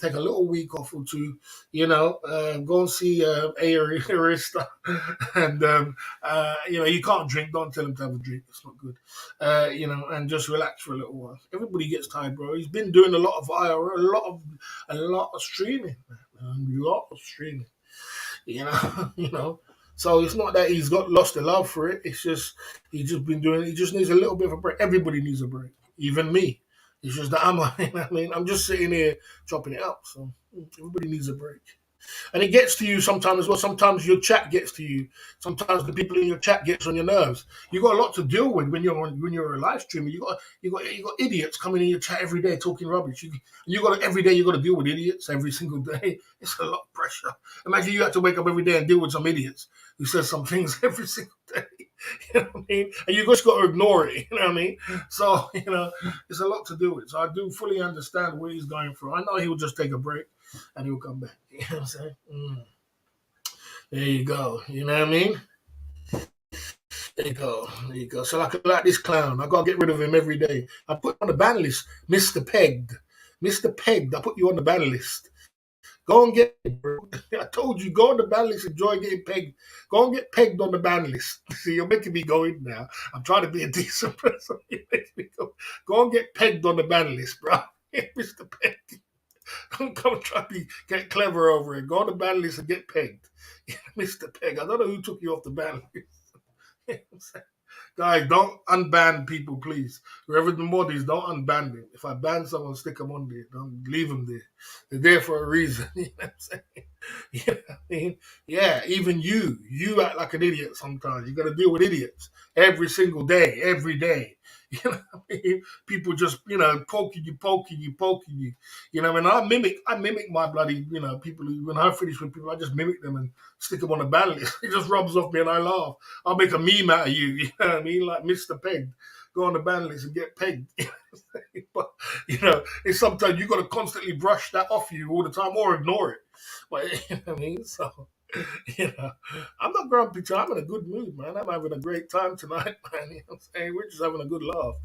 take a little week off or two, go and see Arista. And, you can't drink. Don't tell him to have a drink. It's not good. And just relax for a little while. Everybody gets tired, bro. He's been doing a lot of IRL, a lot of streaming, man. A lot of streaming, you know, So it's not that he's got lost the love for it. It's just he's just been doing. He just needs a little bit of a break. Everybody needs a break, even me. It's just that I'm just sitting here chopping it up. So everybody needs a break. And it gets to you sometimes as well. Sometimes your chat gets to you. Sometimes the people in your chat gets on your nerves. You got a lot to deal with when you're a live streamer. You got idiots coming in your chat every day talking rubbish. Every day you got to deal with idiots every single day. It's a lot of pressure. Imagine you have to wake up every day and deal with some idiots who says some things every single day. You know what I mean? And you just got to ignore it. You know what I mean? So it's a lot to do with. So I do fully understand what he's going through. I know he will just take a break and he'll come back. You know what I'm saying? There you go. You know what I mean? There you go. There you go. So like this clown, I gotta get rid of him every day. I put on the ban list, Mr. Pegged. Mr. Pegged, I put you on the ban list. Go and get it, bro. I told you, go on the ban list, enjoy getting pegged. Go and get pegged on the ban list. See, you're making me go in now. I'm trying to be a decent person. You make me go and get pegged on the ban list, bro. Mr. Peg. Don't come try to get clever over it. Go on the ban list and get pegged. Mr. Peg. I don't know who took you off the ban list. Guys, don't unban people, please. Whoever the mod is, don't unban them. If I ban someone, stick them on there. Don't leave them there. They're there for a reason. You know what I'm saying? You know what I mean? Yeah, even you act like an idiot sometimes. You got to deal with idiots every single day, every day. You know what I mean? People just, poking you. You know, and I mimic my bloody, people who, when I finish with people, I just mimic them and stick them on a ban list. It just rubs off me and I laugh. I'll make a meme out of you, you know what I mean? Like Mr. Peg. Go on the ban list and get pegged. But, it's sometimes you got to constantly brush that off you all the time or ignore it. But, you know what I mean? So, I'm not grumpy, I'm in a good mood, man. I'm having a great time tonight, man. You know what I'm saying? We're just having a good laugh.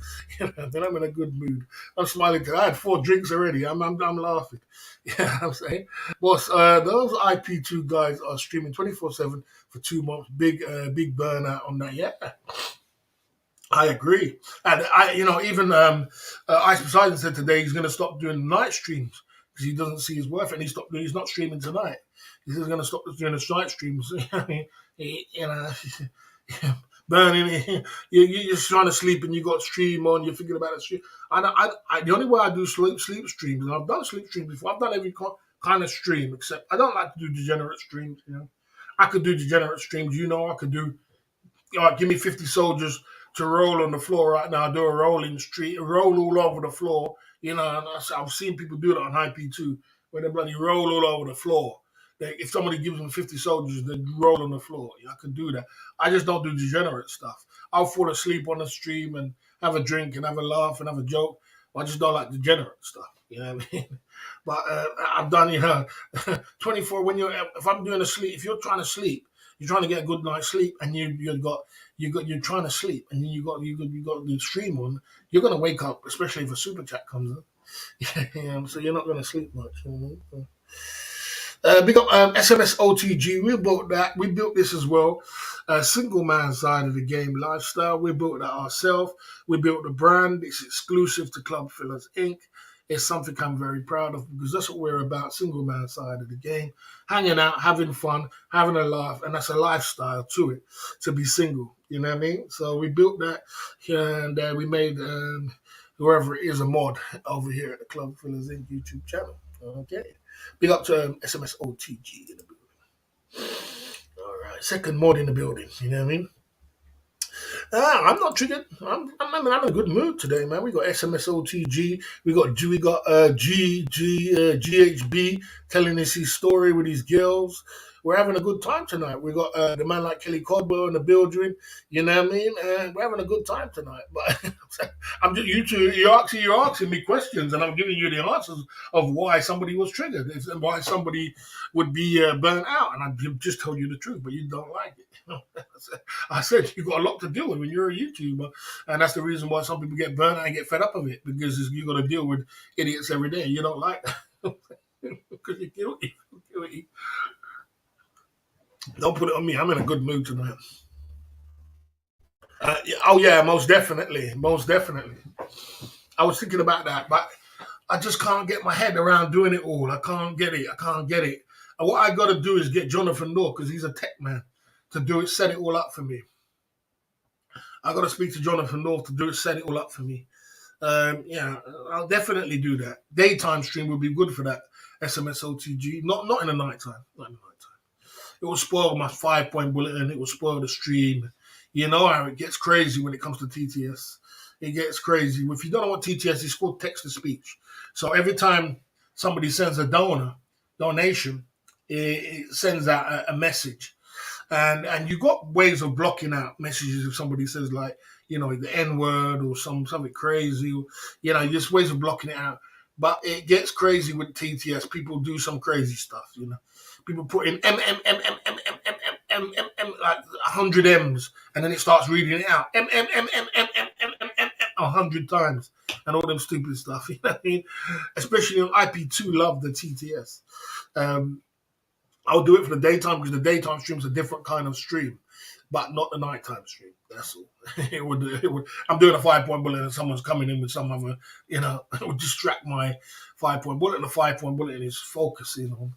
Then I'm in a good mood. I'm smiling. I had 4 drinks already. I'm laughing. You know what I'm saying? Boss, those IP2 guys are streaming 24/7 for 2 months. Big burnout on that. Yeah. I agree, and even Ice Poseidon said today he's going to stop doing night streams because he doesn't see his worth, and he's not streaming tonight. He's going to stop doing the night streams. Burning. You're just trying to sleep, and you got stream on. You're thinking about a stream. The only way I do sleep streams, and I've done sleep streams before. I've done every kind of stream, except I don't like to do degenerate streams. I could do degenerate streams. I could do. Give me 50 soldiers to roll on the floor right now, do a rolling street, roll all over the floor. And I've seen people do that on IP2, where they bloody roll all over the floor. If somebody gives them 50 soldiers, they roll on the floor. I could do that. I just don't do degenerate stuff. I'll fall asleep on the stream and have a drink and have a laugh and have a joke. I just don't like degenerate stuff. You know what I mean? But I've done, 24 if I'm doing a sleep, if you're trying to sleep, you're trying to get a good night's sleep, and you're trying to sleep, and then you got the stream on. You're gonna wake up, especially if a super chat comes in. So you're not gonna sleep much. Big up SMS OTG. We built that. We built this as well. Single man side of the game lifestyle. We built that ourselves. We built the brand. It's exclusive to Club Fillers Inc. It's something I'm very proud of because that's what we're about, single man side of the game. Hanging out, having fun, having a laugh, and that's a lifestyle to it, to be single. You know what I mean? So we built that and we made whoever it is a mod over here at the Club Fillers Inc. YouTube channel. Okay. Big up to SMS OTG in the building. All right. Second mod in the building. You know what I mean? I'm not triggered. I'm in a good mood today, man. We got SMS OTG. We got GHB telling us his story with his girls. we're having a good time tonight. We got the man like Kelly Codwell in the building. You know what I mean? And we're having a good time tonight. But I'm just you two. You're asking me questions, and I'm giving you the answers of why somebody was triggered and why somebody would be burnt out. And I just told you the truth, but you don't like it. I said you got a lot to deal with when you're a YouTuber, and that's the reason why some people get burnt out and get fed up of it because you got to deal with idiots every day. You don't like that because you're guilty. You're guilty. Don't put it on me. I'm in a good mood tonight. Oh yeah, most definitely, most definitely. I was thinking about that, but I just can't get my head around doing it all. I can't get it. I can't get it. And what I got to do is get Jonathan North because he's a tech man to do it, set it all up for me. I got to speak to Jonathan North to do it, set it all up for me. Yeah, I'll definitely do that. Daytime stream would be good for that SMS OTG. Not in the nighttime. Not in the nighttime. It will spoil my 5 point bulletin. It will spoil the stream. You know how it gets crazy when it comes to TTS. It gets crazy. If you don't know what TTS is, it's called text to speech. So every time somebody sends a donation, it sends out a message. And you got ways of blocking out messages if somebody says like, the N word or something crazy, just ways of blocking it out. But it gets crazy with TTS. People do some crazy stuff, People put in like 100 M's, and then it starts reading it out 100 times, and all them stupid stuff. You know what I mean? Especially on IP2, love the TTS. I'll do it for the daytime because the daytime stream's a different kind of stream, but not the nighttime stream. That's all. It would. I'm doing a 5 point bullet and someone's coming in with some other, it would distract my 5 point bullet. And the 5 point bullet is focusing on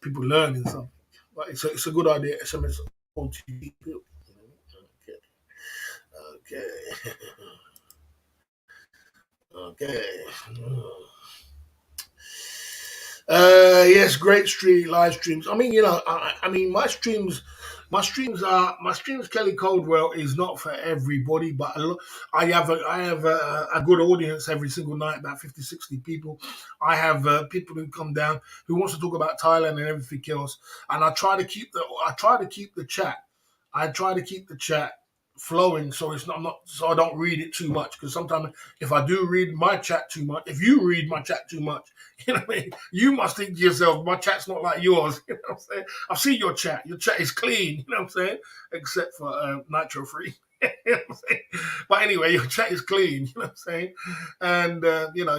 people learning something. But it's a good idea. SMS OTG. Okay. Okay. Okay. Yes, great live streams. I mean, I mean, my streams. Kelly Coldwell is not for everybody, but I have a good audience every single night, about 50, 60 people. I have people who come down who wants to talk about Thailand and everything else, and I try to keep the chat. I try to keep the chat flowing so it's not so I don't read it too much because sometimes if I do read my chat too much, if you read my chat too much, what I mean, you must think to yourself, my chat's not like yours. You know what I'm saying? I've seen your chat. Your chat is clean. You know what I'm saying? Except for nitro free. You know what I'm saying? But anyway, your chat is clean. You know what I'm saying? And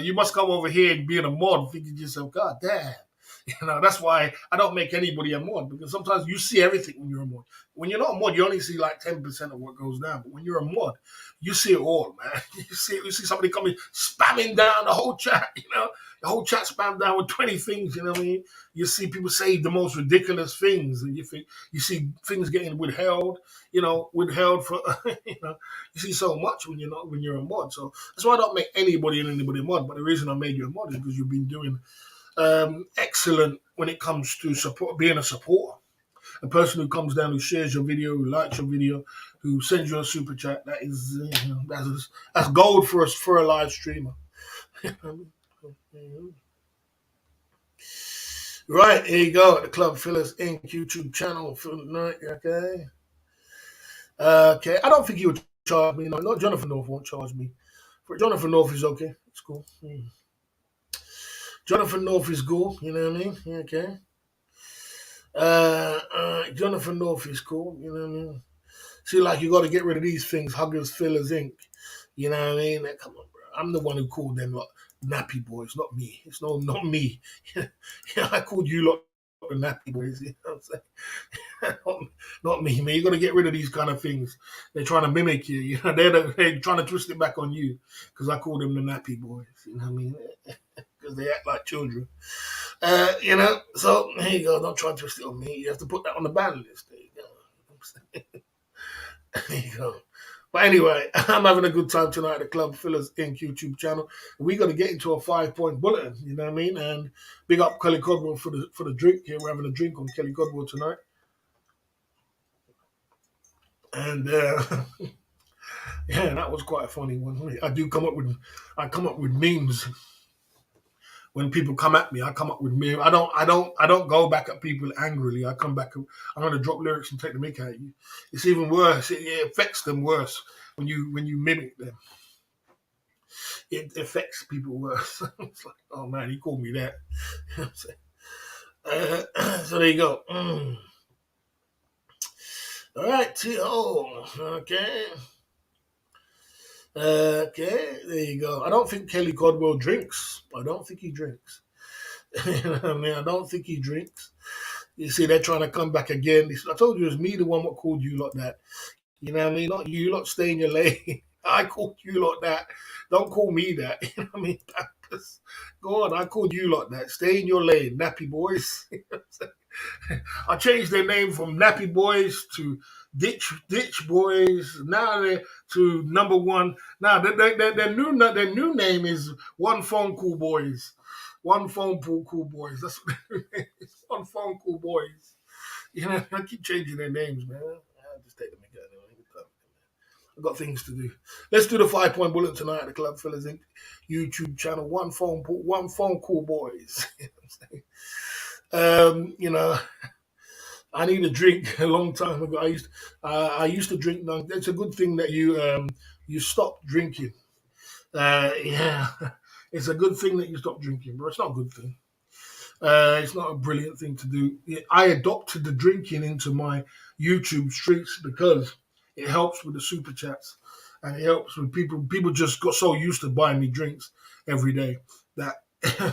you must come over here and be in a mod thinking to yourself, God damn. That's why I don't make anybody a mod because sometimes you see everything when you're a mod. When you're not a mod, you only see like 10% of what goes down. But when you're a mod, you see it all, man. You see somebody coming spamming down the whole chat, the whole chat spammed down with 20 things, you know what I mean? You see people say the most ridiculous things, and you see things getting withheld, withheld for you see so much when you're a mod. So that's why I don't make anybody a mod. But the reason I made you a mod is because you've been doing excellent when it comes to being a supporter. A person who comes down, who shares your video, who likes your video, who sends you a super chat, that's gold for us for a live streamer. Right, here you go. The Club Fillers Inc. YouTube channel for the night. Okay. Okay. I don't think he would charge me. No, Jonathan North won't charge me. For Jonathan North is okay. It's cool. Jonathan North is cool. You know what I mean? Okay. Jonathan North is cool. You know what I mean? See, like you got to get rid of these things. Huggers, Fillers Inc. You know what I mean? Come on, bro. I'm the one who called them like nappy boys, not me. It's not me. I called you lot the nappy boys. You know what I'm saying? Not me, man. You got to get rid of these kind of things. They're trying to mimic you. They're trying to twist it back on you because I called them the nappy boys. You know what I mean? Because they act like children. So there you go. Don't try to twist it on me. You have to put that on the ban list. There you go. There you go. But anyway, I'm having a good time tonight at the Club Fillers Inc. YouTube channel. We got to get into a 5-point bulletin, you know what I mean? And big up Kelly Codwell for the drink here. We're having a drink on Kelly Codwell tonight. And yeah, that was quite a funny one. I come up with memes when people come at me, I come up with me. I don't go back at people angrily. I come back. I'm going to drop lyrics and take the mick out of you. It's even worse. It affects them worse when you mimic them. It affects people worse. It's like, oh man, he called me that. So there you go. All right, T.O. Okay. Okay, there you go. I don't think Kelly Codwell drinks. I don't think he drinks. You know what I mean? I don't think he drinks. You see, they're trying to come back again. I told you it was me, the one what called you like that. You know what I mean? Not you, lot stay in your lane. I called you like that. Don't call me that. You know what I mean? Go on, I called you like that. Stay in your lane, nappy boys. I changed their name from Nappy Boys to Ditch Boys. Now they're to number one. Now their new name is One Phone Call Boys. One Phone Call Boys. That's what their name is. One Phone Call Boys. You know, I keep changing their names, man. I'll just take them again. I've got things to do. Let's do the 5-point bullet tonight at the Club Fellas Inc. YouTube channel. One phone call boys. You know, I need a drink a long time ago. I used to drink. It's a good thing that you stop drinking. Yeah, it's a good thing that you stop drinking, bro. It's not a good thing. It's not a brilliant thing to do. I adopted the drinking into my YouTube streets because it helps with the super chats and it helps with people. People just got so used to buying me drinks every day that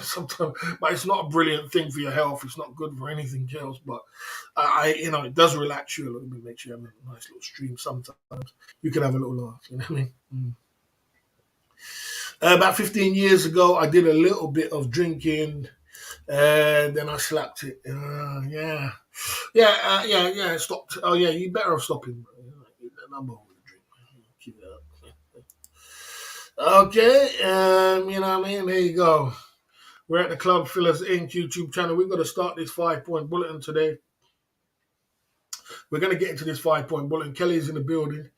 sometimes, but it's not a brilliant thing for your health. It's not good for anything else. But it does relax you a little bit, makes you have a nice little stream. Sometimes you can have a little laugh. You know what I mean? About 15 years ago, I did a little bit of drinking. And then I slapped it. Yeah. Stopped. Oh yeah, you better have stopped him. I'm over the drink. Keep it up. Okay, you know what I mean. There you go. We're at the Club Fillers Inc. YouTube channel. We're going to start this 5-point bulletin today. We're going to get into this 5-point bulletin. Kelly's in the building.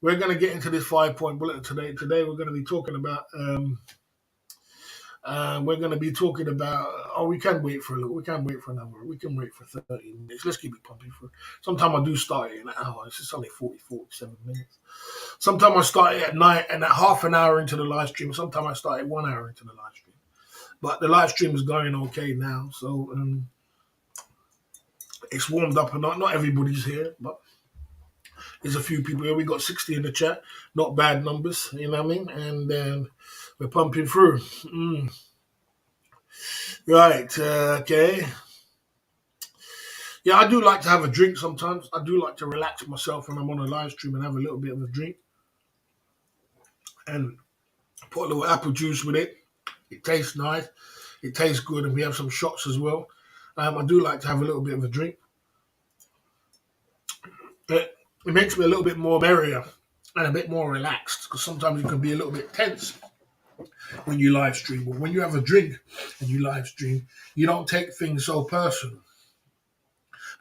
We're going to get into this 5-point bulletin today. Today we're going to be talking about. We're going to be talking about. Oh, we can wait for a little. We can wait for another. We can wait for 30 minutes. Let's keep it pumping for. Sometimes I do start it in an hour. It's just only 47 minutes. Sometimes I start it at night and at half an hour into the live stream. Sometimes I start it 1 hour into the live stream. But the live stream is going okay now, so it's warmed up and not everybody's here, but there's a few people here. We got 60 in the chat. Not bad numbers, you know what I mean? And we're pumping through. Right, okay. Yeah, I do like to have a drink sometimes. I do like to relax myself when I'm on a live stream and have a little bit of a drink. And put a little apple juice with it. It tastes nice. It tastes good. And we have some shots as well. I do like to have a little bit of a drink. It makes me a little bit more merrier and a bit more relaxed because sometimes you can be a little bit tense when you live stream. But when you have a drink and you live stream, you don't take things so personal.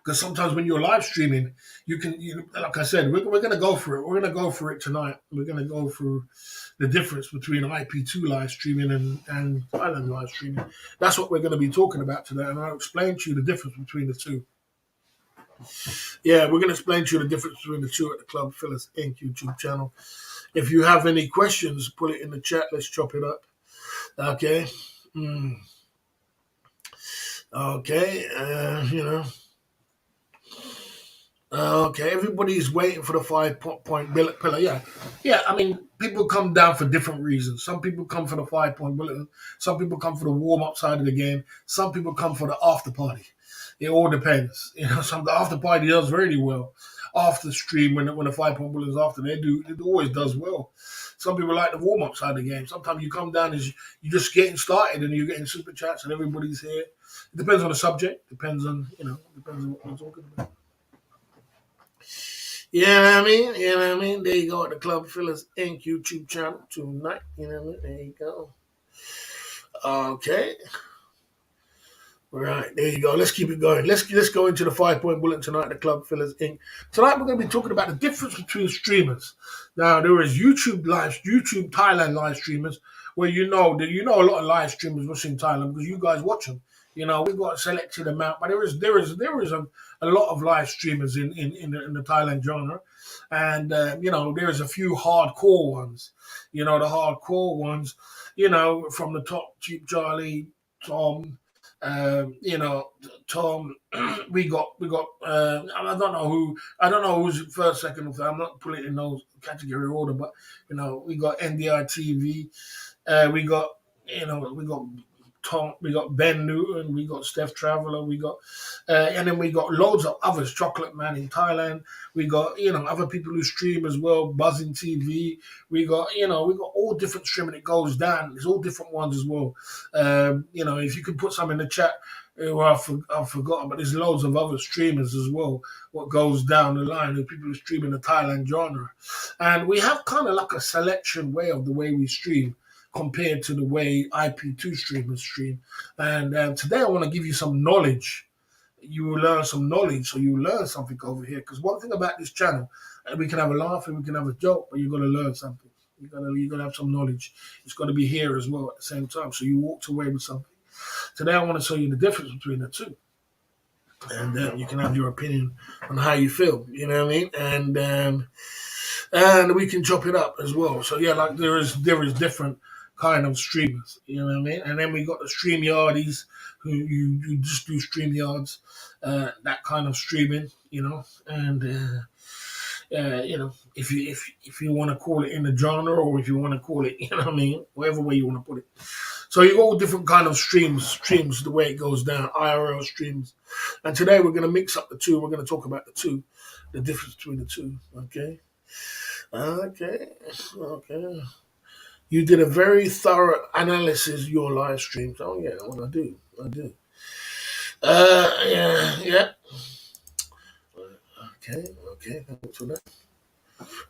Because sometimes when you're live streaming, like I said, we're going to go for it. We're going to go for it tonight. We're going to go through the difference between IP2 live streaming and Thailand live streaming. That's what we're going to be talking about today. And I'll explain to you the difference between the two. Yeah, we're going to explain to you the difference between the two at the Club Phyllis Inc. YouTube channel. If you have any questions, put it in the chat. Let's chop it up. Okay. Okay. Okay, everybody's waiting for the 5-point pillar. Yeah. I mean, people come down for different reasons. Some people come for the 5-point bulletin. Some people come for the warm-up side of the game. Some people come for the after party. It all depends. The after party does really well. After stream, when the 5-point bulletin is after, it always does well. Some people like the warm-up side of the game. Sometimes you come down as you're just getting started and you're getting super chats and everybody's here. It depends on the subject. Depends on what we're talking about. You know what I mean? There you go at the Club Phyllis Inc. YouTube channel tonight. You know what I mean? There you go. Okay. Right, there you go. Let's keep it going. Let's go into the 5 point bullet tonight. The Club Fillers Inc. Tonight we're going to be talking about the difference between streamers. Now there is YouTube Thailand live streamers where you know a lot of live streamers watching Thailand because you guys watch them. We've got a selected amount, but there is a lot of live streamers in the Thailand genre, and there's a few hardcore ones. The hardcore ones. From the top, Cheap Charlie, Tom. You know, Tom, we got. I don't know who's first, second, or third. I'm not putting it in those category order, but we got NDI TV. We got Tom, we got Ben Newton, we got Steph Traveller, and then we got loads of others. Chocolate Man in Thailand. We got other people who stream as well. Buzzing TV. We got all different streaming. It goes down. There's all different ones as well. If you could put some in the chat. I've forgotten, but there's loads of other streamers as well. What goes down the line? There's people who stream in the Thailand genre, and we have kind of like a selection way of the way we stream compared to the way IP2 streamers stream. And today I want to give you some knowledge. You will learn some knowledge, so you will learn something over here. Because one thing about this channel, we can have a laugh and we can have a joke, but you're going to learn something. You're gonna have some knowledge. It's going to be here as well at the same time. So you walked away with something. Today I want to show you the difference between the two, and you can have your opinion on how you feel. You know what I mean? And we can chop it up as well. So yeah, like there is different kind of streamers. You know what I mean? And then we got the StreamYardies who you just do StreamYards, that kind of streaming. And if you want to call it in the genre or if you want to call it, whatever way you want to put it. So you got all different kind of streams, the way it goes down, IRL streams. And today we're going to mix up the two. We're going to talk about the difference between the two. Okay. You did a very thorough analysis of your live streams. Oh yeah, well I do. Yeah. Okay. Thanks for that.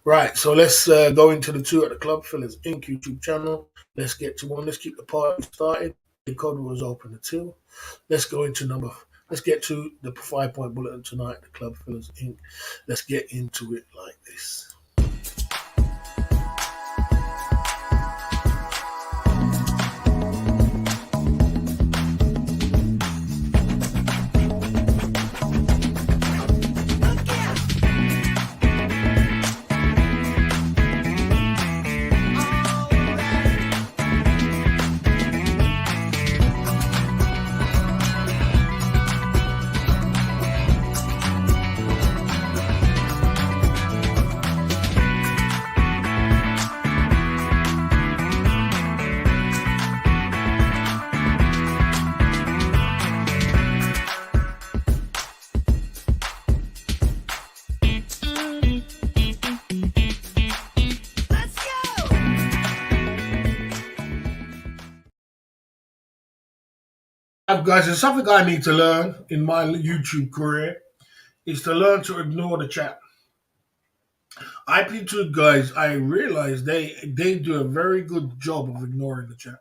Right, so let's go into the two at the Club Fillers Inc. YouTube channel. Let's get to one. Let's keep the party started. The code was open the two. Let's go into Let's get to the 5 point bulletin tonight. The Club Fillers Inc. Let's get into it like this. Guys, there's something I need to learn in my YouTube career is to learn to ignore the chat. IP2 guys, I realize they do a very good job of ignoring the chat.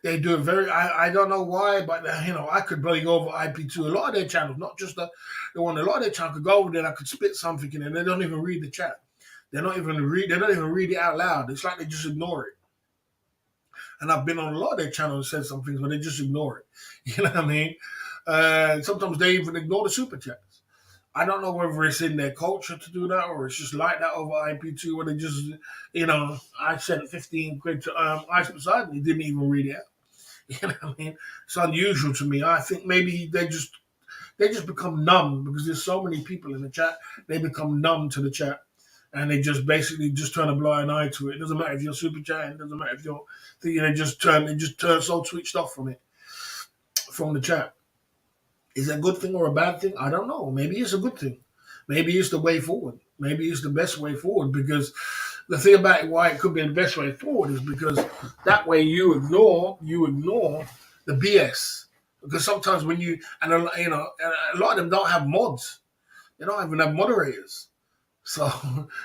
They do it I don't know why, but I could bring over IP2. A lot of their channels, not just the one, a lot of their channels could go over there and I could spit something in and they don't even read the chat. They don't even read it out loud. It's like they just ignore it. And I've been on a lot of their channels and said some things, but they just ignore it. You know what I mean? Sometimes they even ignore the super chats. I don't know whether it's in their culture to do that or it's just like that over IP2 where they just, I sent 15 quid to Ice Beside and he didn't even read it out. You know what I mean? It's unusual to me. I think maybe they just become numb because there's so many people in the chat. They become numb to the chat. And they just basically just turn a blind eye to it. It doesn't matter if you're super chatting. It doesn't matter if you're thinking. They just turn so switched off from the chat. Is that a good thing or a bad thing? I don't know. Maybe it's a good thing. Maybe it's the way forward. Maybe it's the best way forward because the thing about it, why it could be the best way forward is because that way you ignore the BS. Because sometimes when a lot of them don't have mods. They don't even have moderators. So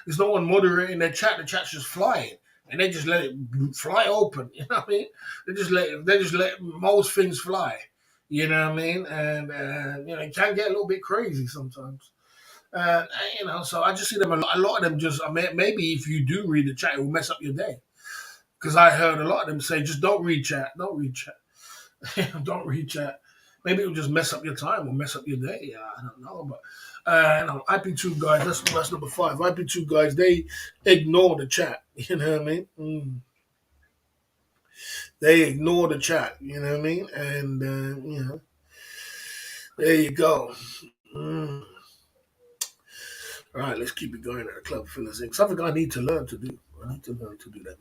there's no one moderating their chat. The chat's just flying, and they just let it fly open. You know what I mean? They just let most things fly. You know what I mean? And it can get a little bit crazy sometimes. Uh, so I just see them a lot of them just. I mean, maybe if you do read the chat, it will mess up your day. Because I heard a lot of them say, just don't read chat, don't read chat, don't read chat. Maybe it'll just mess up your time or mess up your day. I don't know, but IP2 guys, that's number 5. IP2 guys, they ignore the chat. You know what I mean? They ignore the chat. You know what I mean? And there you go. Mm. All right, let's keep it going at the club fillers. Something I need to learn to do. I need to learn to do that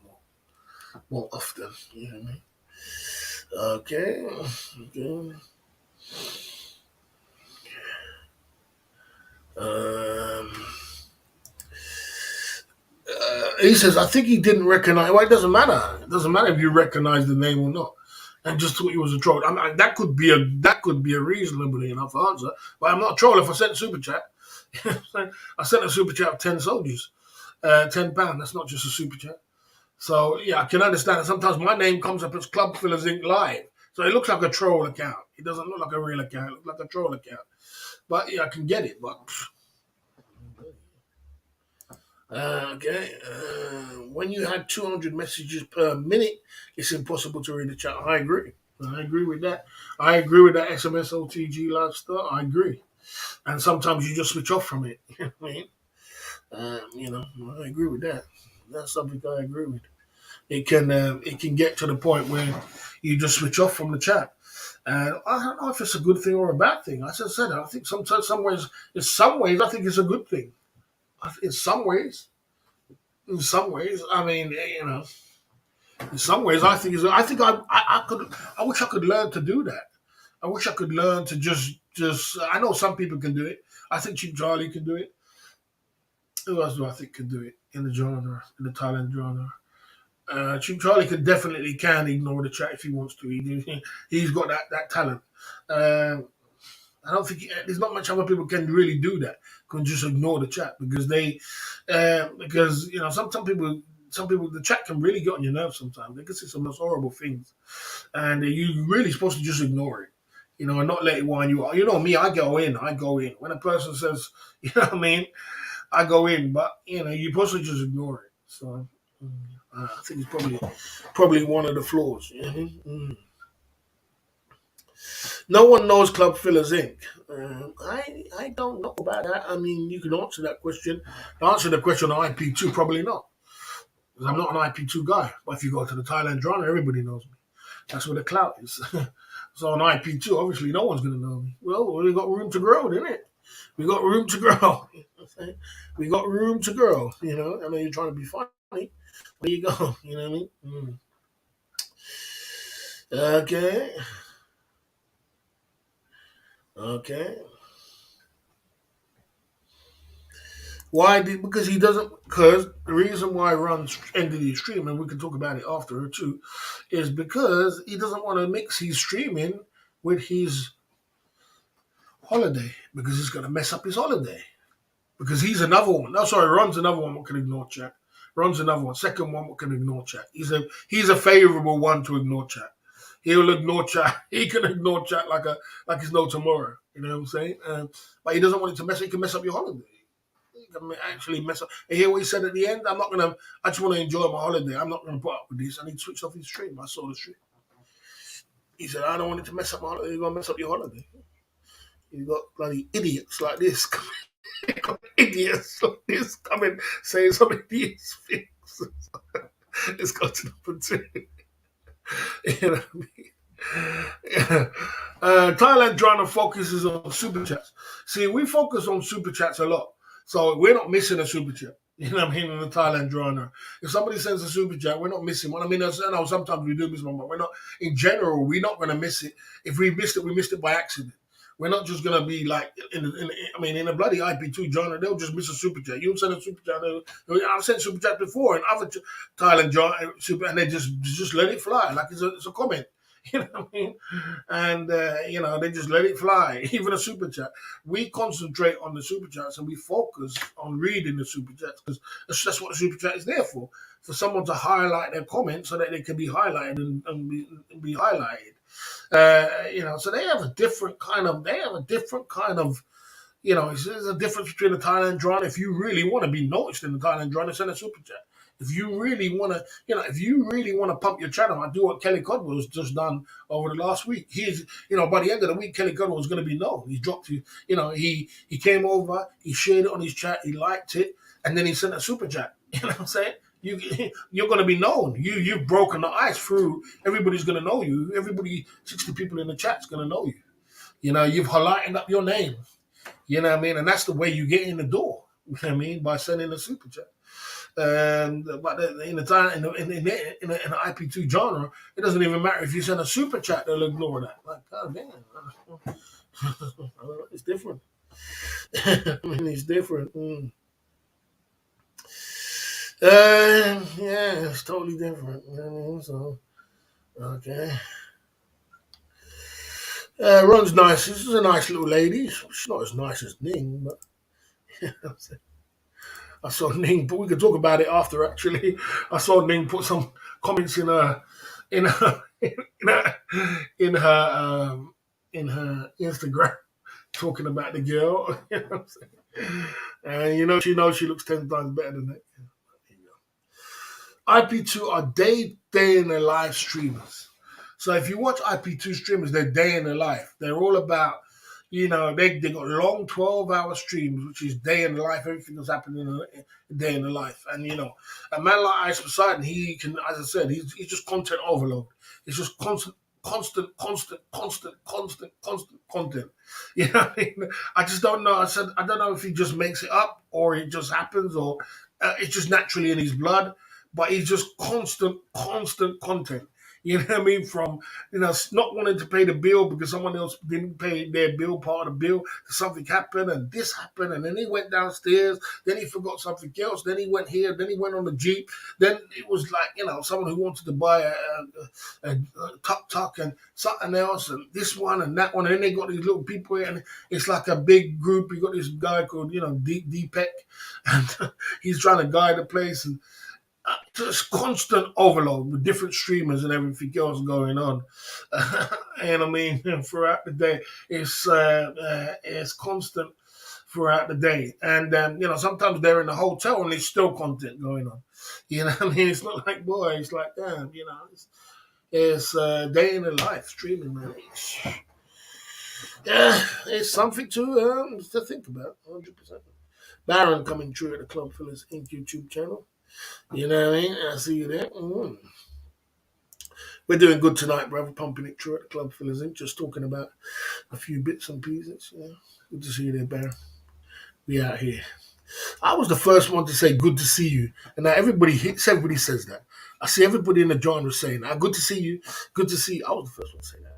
more often. You know what I mean? Okay. Okay. Um, he says, I think he didn't recognize. Well, it doesn't matter. It doesn't matter if you recognize the name or not. And just thought he was a troll. I mean, that could be a reasonable enough answer. But I'm not a troll if I sent a super chat. I sent a super chat of 10 soldiers, £10. That's not just a super chat. So yeah, I can understand that sometimes my name comes up as Club Fillers Inc. Live. So it looks like a troll account. It doesn't look like a real account. It looks like a troll account. But yeah, I can get it. But okay. When you had 200 messages per minute, it's impossible to read the chat. I agree. I agree with that. I agree with that SMS OTG lifestyle. I agree. And sometimes you just switch off from it. You know what I mean? I agree with that. That's something I agree with. It can get to the point where you just switch off from the chat. And I don't know if it's a good thing or a bad thing. As I said, I think sometimes, some ways, I think it's a good thing. In some ways, I mean, in some ways, I think I could. I wish I could learn to do that. I wish I could learn to just. I know some people can do it. I think Cheap Charlie can do it. Who else do I think can do it in the genre, in the Thailand genre? Cheap Charlie can ignore the chat if he wants to. He's got that talent. Um, I don't think there's not much other people can really do that. Can just ignore the chat because some people the chat can really get on your nerves sometimes. They can say some most horrible things, and you really supposed to just ignore it. And not let it wind you up. You know me, I go in. When a person says, you know what I mean, I go in, but you're supposed to just ignore it. So I think it's probably one of the flaws. No one knows Club Fillers Inc. I don't know about that. I mean, you can answer that question. Answer the question on IP2, probably not. Because I'm not an IP2 guy. But if you go to the Thailand drama, everybody knows me. That's where the clout is. So on IP2, obviously, no one's going to know me. Well, we got room to grow, didn't it? We got room to grow. We got room to grow. I know you're trying to be funny. There you go. You know what I mean? Okay. Okay. Why did because he doesn't because the reason why Ron ended his stream, and we can talk about it after too, is because he doesn't want to mix his streaming with his holiday because he's gonna mess up his holiday. Because he's another one. No, sorry, Ron's another one that can ignore chat. Ron's another one. Second one that can ignore chat. He's a favorable one to ignore chat. He'll ignore chat. He can ignore chat like it's no tomorrow. You know what I'm saying? But he doesn't want it to mess. He can mess up your holiday. He can actually mess up. And hear what he said at the end. I just want to enjoy my holiday. I'm not gonna put up with this. And he switched off his stream. I saw the stream. He said, I don't want it to mess up my holiday. You're gonna mess up your holiday. You got bloody idiots like this. Idiots like this coming saying some idiots things. Let's go to number 2. You know what I mean? Thailand drama focuses on super chats. See, we focus on super chats a lot, so we're not missing a super chat. You know what I mean? In the Thailand drama, if somebody sends a super chat, we're not missing one. I mean, I know sometimes we do miss one, but we're not. In general, we're not going to miss it. If we missed it, we missed it by accident. We're not just gonna be like in a bloody IP2 genre, they'll just miss a super chat. You'll send a super chat. I've sent super chat before in other Thailand genre super, and they just let it fly like it's a comment. You know what I mean? And they just let it fly. Even a super chat, we concentrate on the super chats and we focus on reading the super chats because that's what the super chat is there for someone to highlight their comment so that they can be highlighted and be highlighted. So they have a different kind of. They have a different kind of. There's a difference between the Thailand drawn. If you really want to be noticed in the Thailand drawn, it's in a super chat. If you really want to, if you really want to pump your channel, I do what Kelly Codwell's just done over the last week. He's, by the end of the week, Kelly Codwell was going to be known. He dropped you, he came over, he shared it on his chat, he liked it, and then he sent a super chat. You know what I'm saying? You're going to be known. You've broken the ice through. Everybody's going to know you. Everybody, 60 people in the chat's going to know you. You've highlighted up your name. You know what I mean? And that's the way you get in the door. You know what I mean? By sending a super chat. But in the time in the IP2 genre, it doesn't even matter if you send a super chat; they'll ignore that. Like, God damn, it's different. I mean, it's different. Yeah, it's totally different. You know what I mean? So, okay. Ron's nice. She's a nice little lady. She's not as nice as Ning, but I saw Ning. But we could talk about it after. Actually, I saw Ning put some comments in her in her Instagram talking about the girl. You know what I'm saying? And she knows she looks 10 times better than that. IP2 are day in their live streamers. So if you watch IP2 streamers, they're day in their life. They're all about, they got long 12-hour streams, which is day in the life, everything that's happening in a day in the life. And, a man like Ice Poseidon, he can, as I said, he's just content overload. It's just constant content. You know what I mean? I just don't know. I don't know if he just makes it up or it just happens or it's just naturally in his blood, but he's just constant content. You know what I mean? From, not wanting to pay the bill because someone else didn't pay their bill, part of the bill, something happened and this happened, and then he went downstairs, then he forgot something else, then he went here, then he went on the Jeep, then it was like, someone who wanted to buy a tuk-tuk and something else, and this one and that one, and then they got these little people here, and it's like a big group. You got this guy called, Deepak, and he's trying to guide the place, and just constant overload with different streamers and everything else going on. And I mean, throughout the day, it's constant throughout the day. And, sometimes they're in the hotel and there's still content going on. You know what I mean? It's not like, boy, it's like, damn, it's day in the life streaming, man. It's something to think about, 100%. Baron coming through at the Club Fillers Inc. YouTube channel. You know what I mean? I see you there. We're doing good tonight, brother. Pumping it through at the Club Fillers Inc. Just talking about a few bits and pieces. Yeah. Good to see you there, Baron. We out here. I was the first one to say good to see you. And now everybody says that. I see everybody in the genre saying that. Good to see you. Good to see you. I was the first one to say that.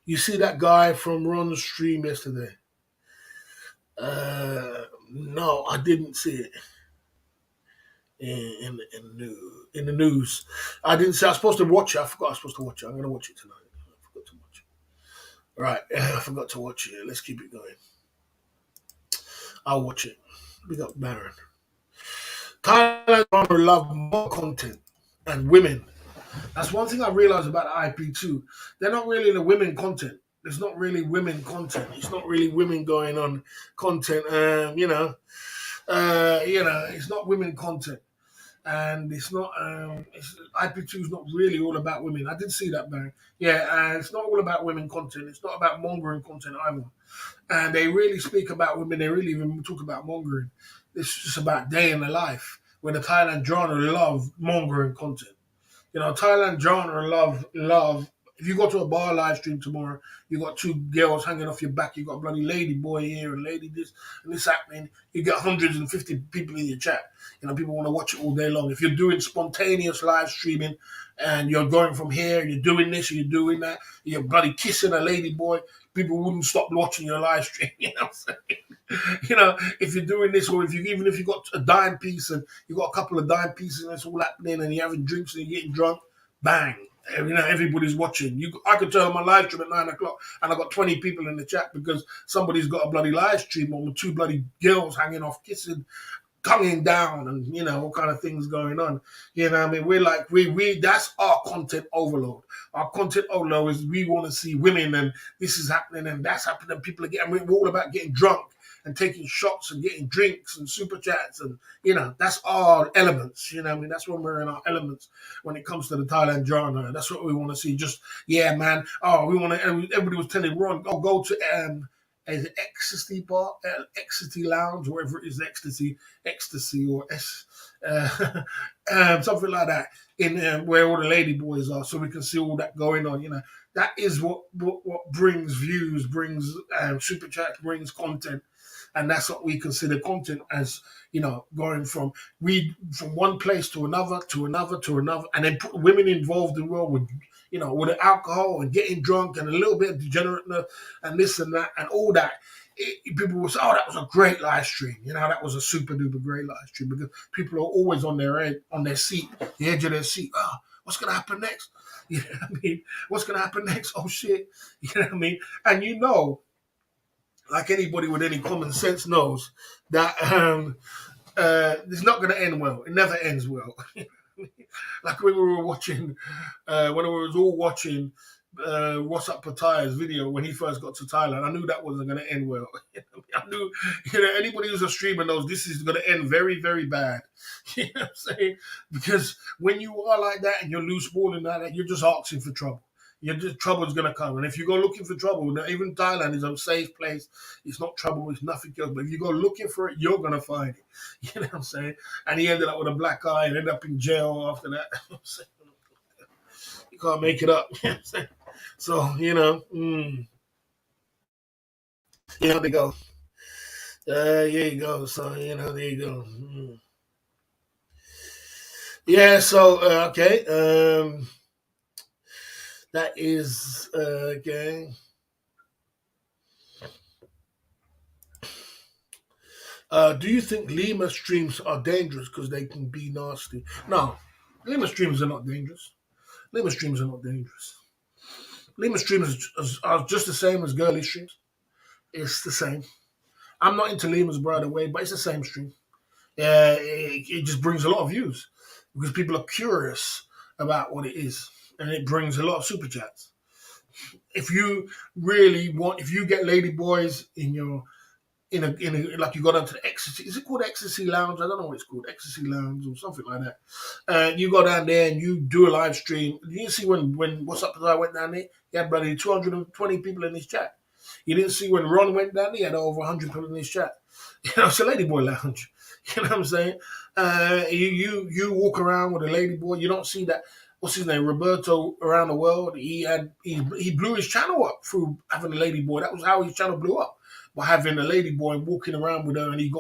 You see that guy from Ron's stream yesterday? No, I didn't see it in the news. I didn't see. I was supposed to watch it. I forgot I was supposed to watch it. I'm going to watch it tonight. I forgot to watch it. Right, I forgot to watch it. Let's keep it going. I'll watch it. We got Baron. Thailand love more content and women. That's one thing I realized about the IP2. They're not really the women content. There's not really women content. It's not really women going on content. It's not women content, and it's not. IP2 is not really all about women. I did see that, Barry. Yeah, it's not all about women content. It's not about mongering content either. And they really speak about women. They really even talk about mongering. It's just about day in the life, where the Thailand genre love mongering content. Thailand genre love. If you go to a bar live stream tomorrow, you got two girls hanging off your back. You got a bloody lady boy here and lady this and this happening. You get 150 people in your chat. People want to watch it all day long. If you're doing spontaneous live streaming and you're going from here, you're doing this, you're doing that, you're bloody kissing a lady boy, people wouldn't stop watching your live stream. You know what I'm saying? If you're doing this, or even if you got a dime piece and you got a couple of dime pieces and it's all happening and you're having drinks and you're getting drunk, bang. Everybody's watching. I could turn on my live stream at 9 o'clock, and I got 20 people in the chat because somebody's got a bloody live stream on with two bloody girls hanging off, kissing, tonguing down, and all kind of things going on. What I mean? We're like we that's our content overload. Our content overload is we want to see women, and this is happening and that's happening. And people are getting, we're all about getting drunk and taking shots and getting drinks and super chats, and that's our elements. That's when we're in our elements when it comes to the Thailand genre. That's what we want to see. Just man. Oh, we want to. Everybody was telling Ron, oh, go to is it Ecstasy Bar, Ecstasy Lounge, whatever it is, Ecstasy or something like that, in where all the lady boys are, so we can see all that going on. That is what brings views, brings super chat, brings content, and that's what we consider content as. Going from one place to another, and then put women involved in well with the alcohol and getting drunk and a little bit of degenerateness and this and that and all that. People will say, "Oh, that was a great live stream." That was a super duper great live stream because people are always on their seat, the edge of their seat. Oh, what's gonna happen next? You know what I mean? What's gonna happen next? Oh shit! You know what I mean? And like anybody with any common sense knows that it's not going to end well. It never ends well. Like when we were watching, when we was all watching What's Up Pattaya's video when he first got to Thailand, I knew that wasn't going to end well. I knew, anybody who's a streamer knows this is going to end very, very bad. You know what I'm saying? Because when you are like that and you're loose balling like that, you're just asking for trouble. Trouble's gonna come, and if you go looking for trouble, now even Thailand is a safe place. It's not trouble. It's nothing else. But if you go looking for it, you're gonna find it. You know what I'm saying? And he ended up with a black eye and ended up in jail after that. You can't make it up. You know what I'm saying? So there you go. There you go. So there you go. Yeah. So okay. That is okay. Do you think Lima streams are dangerous because they can be nasty? No, Lima streams are not dangerous. Lima streams are not dangerous. Lima streams are just the same as girly streams. It's the same. I'm not into Lima's Bride Away, but it's the same stream. It just brings a lot of views because people are curious about what it is, and it brings a lot of super chats. If you if you get lady boys in your like you go down to the Ecstasy. Is it called Ecstasy Lounge? I don't know what it's called, Ecstasy Lounge or something like that. You go down there and you do a live stream. You see when What's Up as I went down there, he had probably 220 people in his chat. You didn't see when Ron went down there, he had over 100 people in his chat. It's a ladyboy lounge. You know what I'm saying? You walk around with a ladyboy. You don't see that. What's his name? Roberto around the world. He blew his channel up through having a ladyboy. That was how his channel blew up, by having a ladyboy walking around with her, and he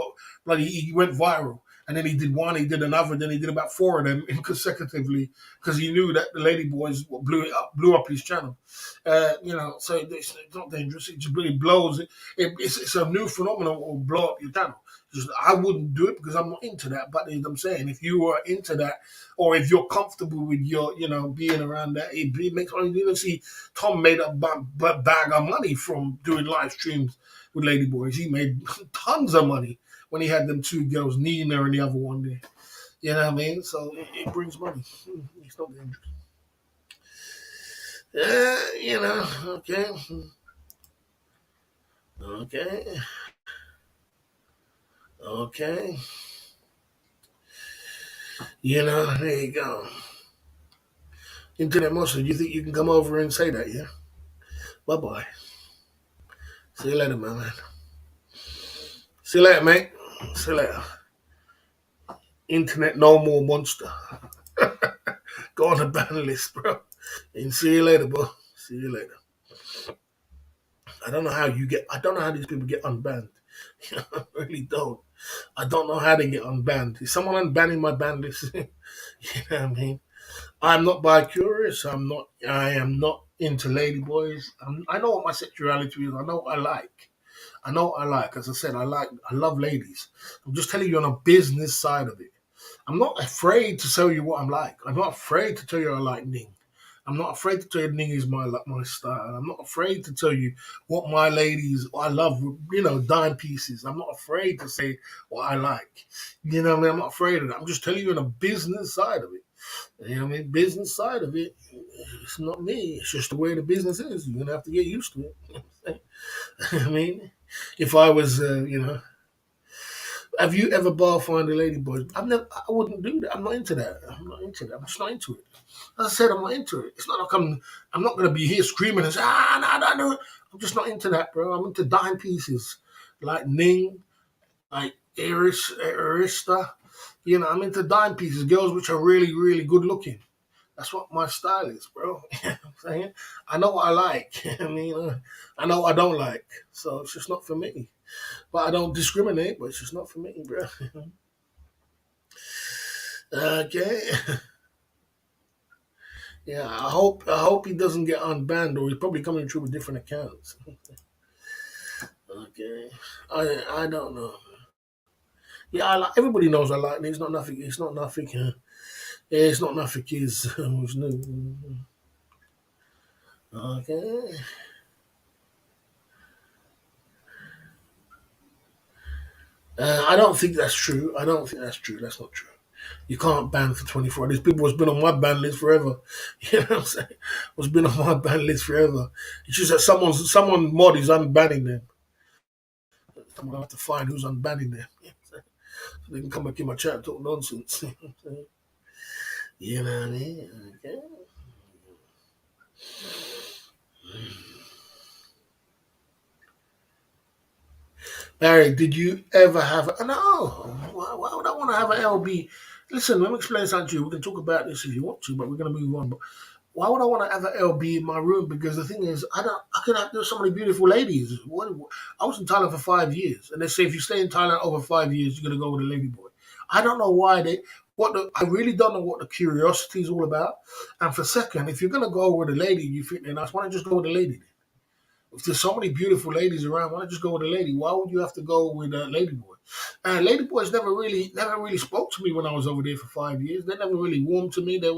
went viral. And then he did one, he did another, then he did about four of them consecutively because he knew that the ladyboys blew up his channel. So it's not dangerous. It just really blows it. It's a new phenomenon that will blow up your channel. I wouldn't do it because I'm not into that. But I'm saying, if you are into that, or if you're comfortable with your, being around that, it makes. You didn't see Tom made a bag of money from doing live streams with ladyboys. He made tons of money when he had them two girls, Nina and the other one there. You know what I mean? So it brings money. It's not dangerous. Okay. Okay. Okay. There you go. Internet Monster, you think you can come over and say that, yeah? Bye-bye. See you later, my man. See you later, mate. See you later. Internet no more monster. Go on the ban list, bro. And see you later, bro. See you later. I don't know how these people get unbanned. I really don't. I don't know how they get unbanned. Is someone unbanning my ban list? You know what I mean? I'm not bi-curious. I am not into ladyboys. I know what my sexuality is. I know what I like. As I said, I love ladies. I'm just telling you on a business side of it. I'm not afraid to tell you what I'm like. I'm not afraid to tell you I like Ning. I'm not afraid to tell you Ning is my style. I'm not afraid to tell you what my ladies I love. Dime pieces. I'm not afraid to say what I like. I'm not afraid of that. I'm just telling you on a business side of it. Business side of it. It's not me. It's just the way the business is. You're gonna have to get used to it. I mean, if I was, have you ever bar find a lady boy? I wouldn't do that. I'm not into that. I'm not into that. I'm just not into it. As I said, I'm not into it. It's not like I'm not gonna be here screaming and say, no, no. I'm just not into that, bro. I'm into dime pieces, like Ning, like Arista. I'm into dime pieces, girls which are really, really good looking. That's what my style is, bro. You know what I'm saying? I know what I like. I know what I don't like. So it's just not for me. But I don't discriminate, but it's just not for me, bro. Okay. Yeah, I hope he doesn't get unbanned, or he's probably coming through with different accounts. Okay. I don't know. Yeah, everybody knows I like him. It's not nothing. It's not nothing. Yeah, it's not nothing. Kids who's new. Okay. I don't think that's true. I don't think that's true. That's not true. You can't ban for 24. There's people who's been on my ban list forever. You know what I'm saying? Who's been on my ban list forever. It's just that someone mod is unbanning them. Someone have to find who's unbanning them. So they can come back in my chat and talk nonsense. You know what I mean? Okay. Barry, did you ever have no? Why would I want to have an LB? Listen, let me explain something to you. We can talk about this if you want to, but we're gonna move on. But why would I want to have an LB in my room? Because the thing is, I can have there's so many beautiful ladies. I was in Thailand for 5 years, and they say if you stay in Thailand over 5 years, you're gonna go with a lady boy. I don't know why I really don't know what the curiosity is all about. And for second, if you're gonna go with a lady, you think they're nice. Why don't you just go with a lady? If there's so many beautiful ladies around, why not just go with a lady? Why would you have to go with a lady boy? And lady boys never really spoke to me when I was over there for 5 years. They never really warmed to me. They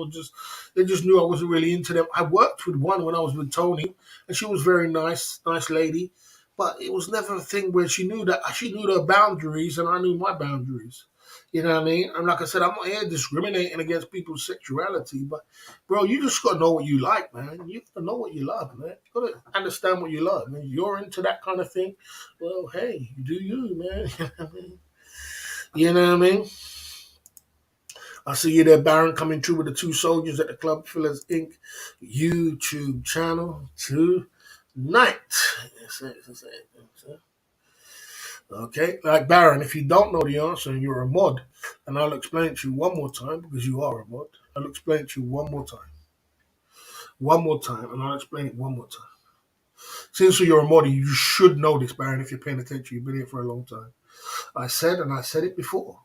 just knew I wasn't really into them. I worked with one when I was with Tony, and she was very nice lady. But it was never a thing where she knew her boundaries and I knew my boundaries. You know what I mean? And like I said, I'm not here discriminating against people's sexuality, but bro, you just gotta know what you like, man. You gotta know what you love, man. You gotta understand what you love. Man, you're into that kind of thing. Well, hey, you do you, man. You know what I mean? I see you there, Baron, coming through with the two soldiers at the Club Fillers Inc. YouTube channel tonight. Okay, like Baron, if you don't know the answer and you're a mod, and I'll explain it to you one more time because you are a mod. I'll explain it to you one more time, and I'll explain it one more time. Since you're a mod, you should know this, Baron, if you're paying attention. You've been here for a long time. I said it before,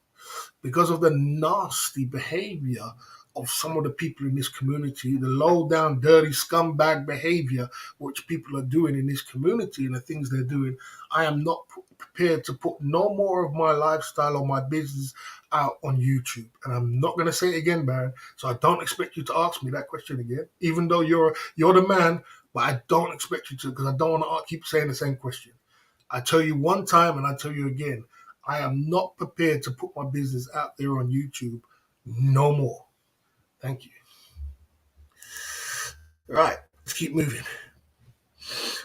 because of the nasty behavior of some of the people in this community, the low down, dirty scumbag behavior which people are doing in this community and the things they're doing, I am not prepared to put no more of my lifestyle or my business out on YouTube. And I'm not going to say it again, Baron. So I don't expect you to ask me that question again, even though you're the man. But I don't expect you to, because I don't want to keep saying the same question. I tell you one time and I tell you again, I am not prepared to put my business out there on YouTube no more. Thank you. Right, let's keep moving.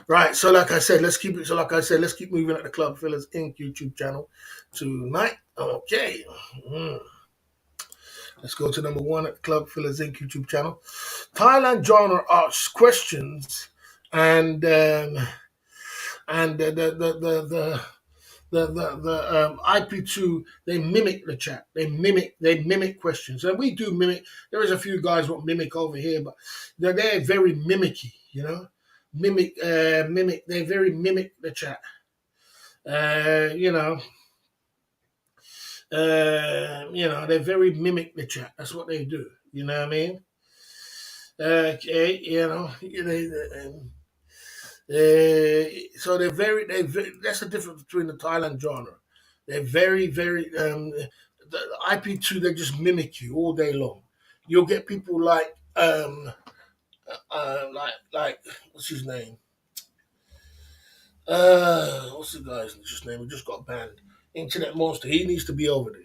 Right, so like I said, let's keep moving at the Club Fillers Inc. YouTube channel tonight. Okay. Let's go to number one at the Club Fillers Inc. YouTube channel. Thailand genre asks questions and the IP2, they mimic the chat. They mimic questions. And we do mimic. There is a few guys who mimic over here, but they're very mimicky, Mimic, they very mimic the chat. They very mimic the chat. That's what they do. You know what I mean? Okay, so that's the difference between the Thailand genre. They're very, very, the IP2, they just mimic you all day long. You'll get people like, Like what's his name? What's the guy's just name? He just got banned. Internet monster. He needs to be over there.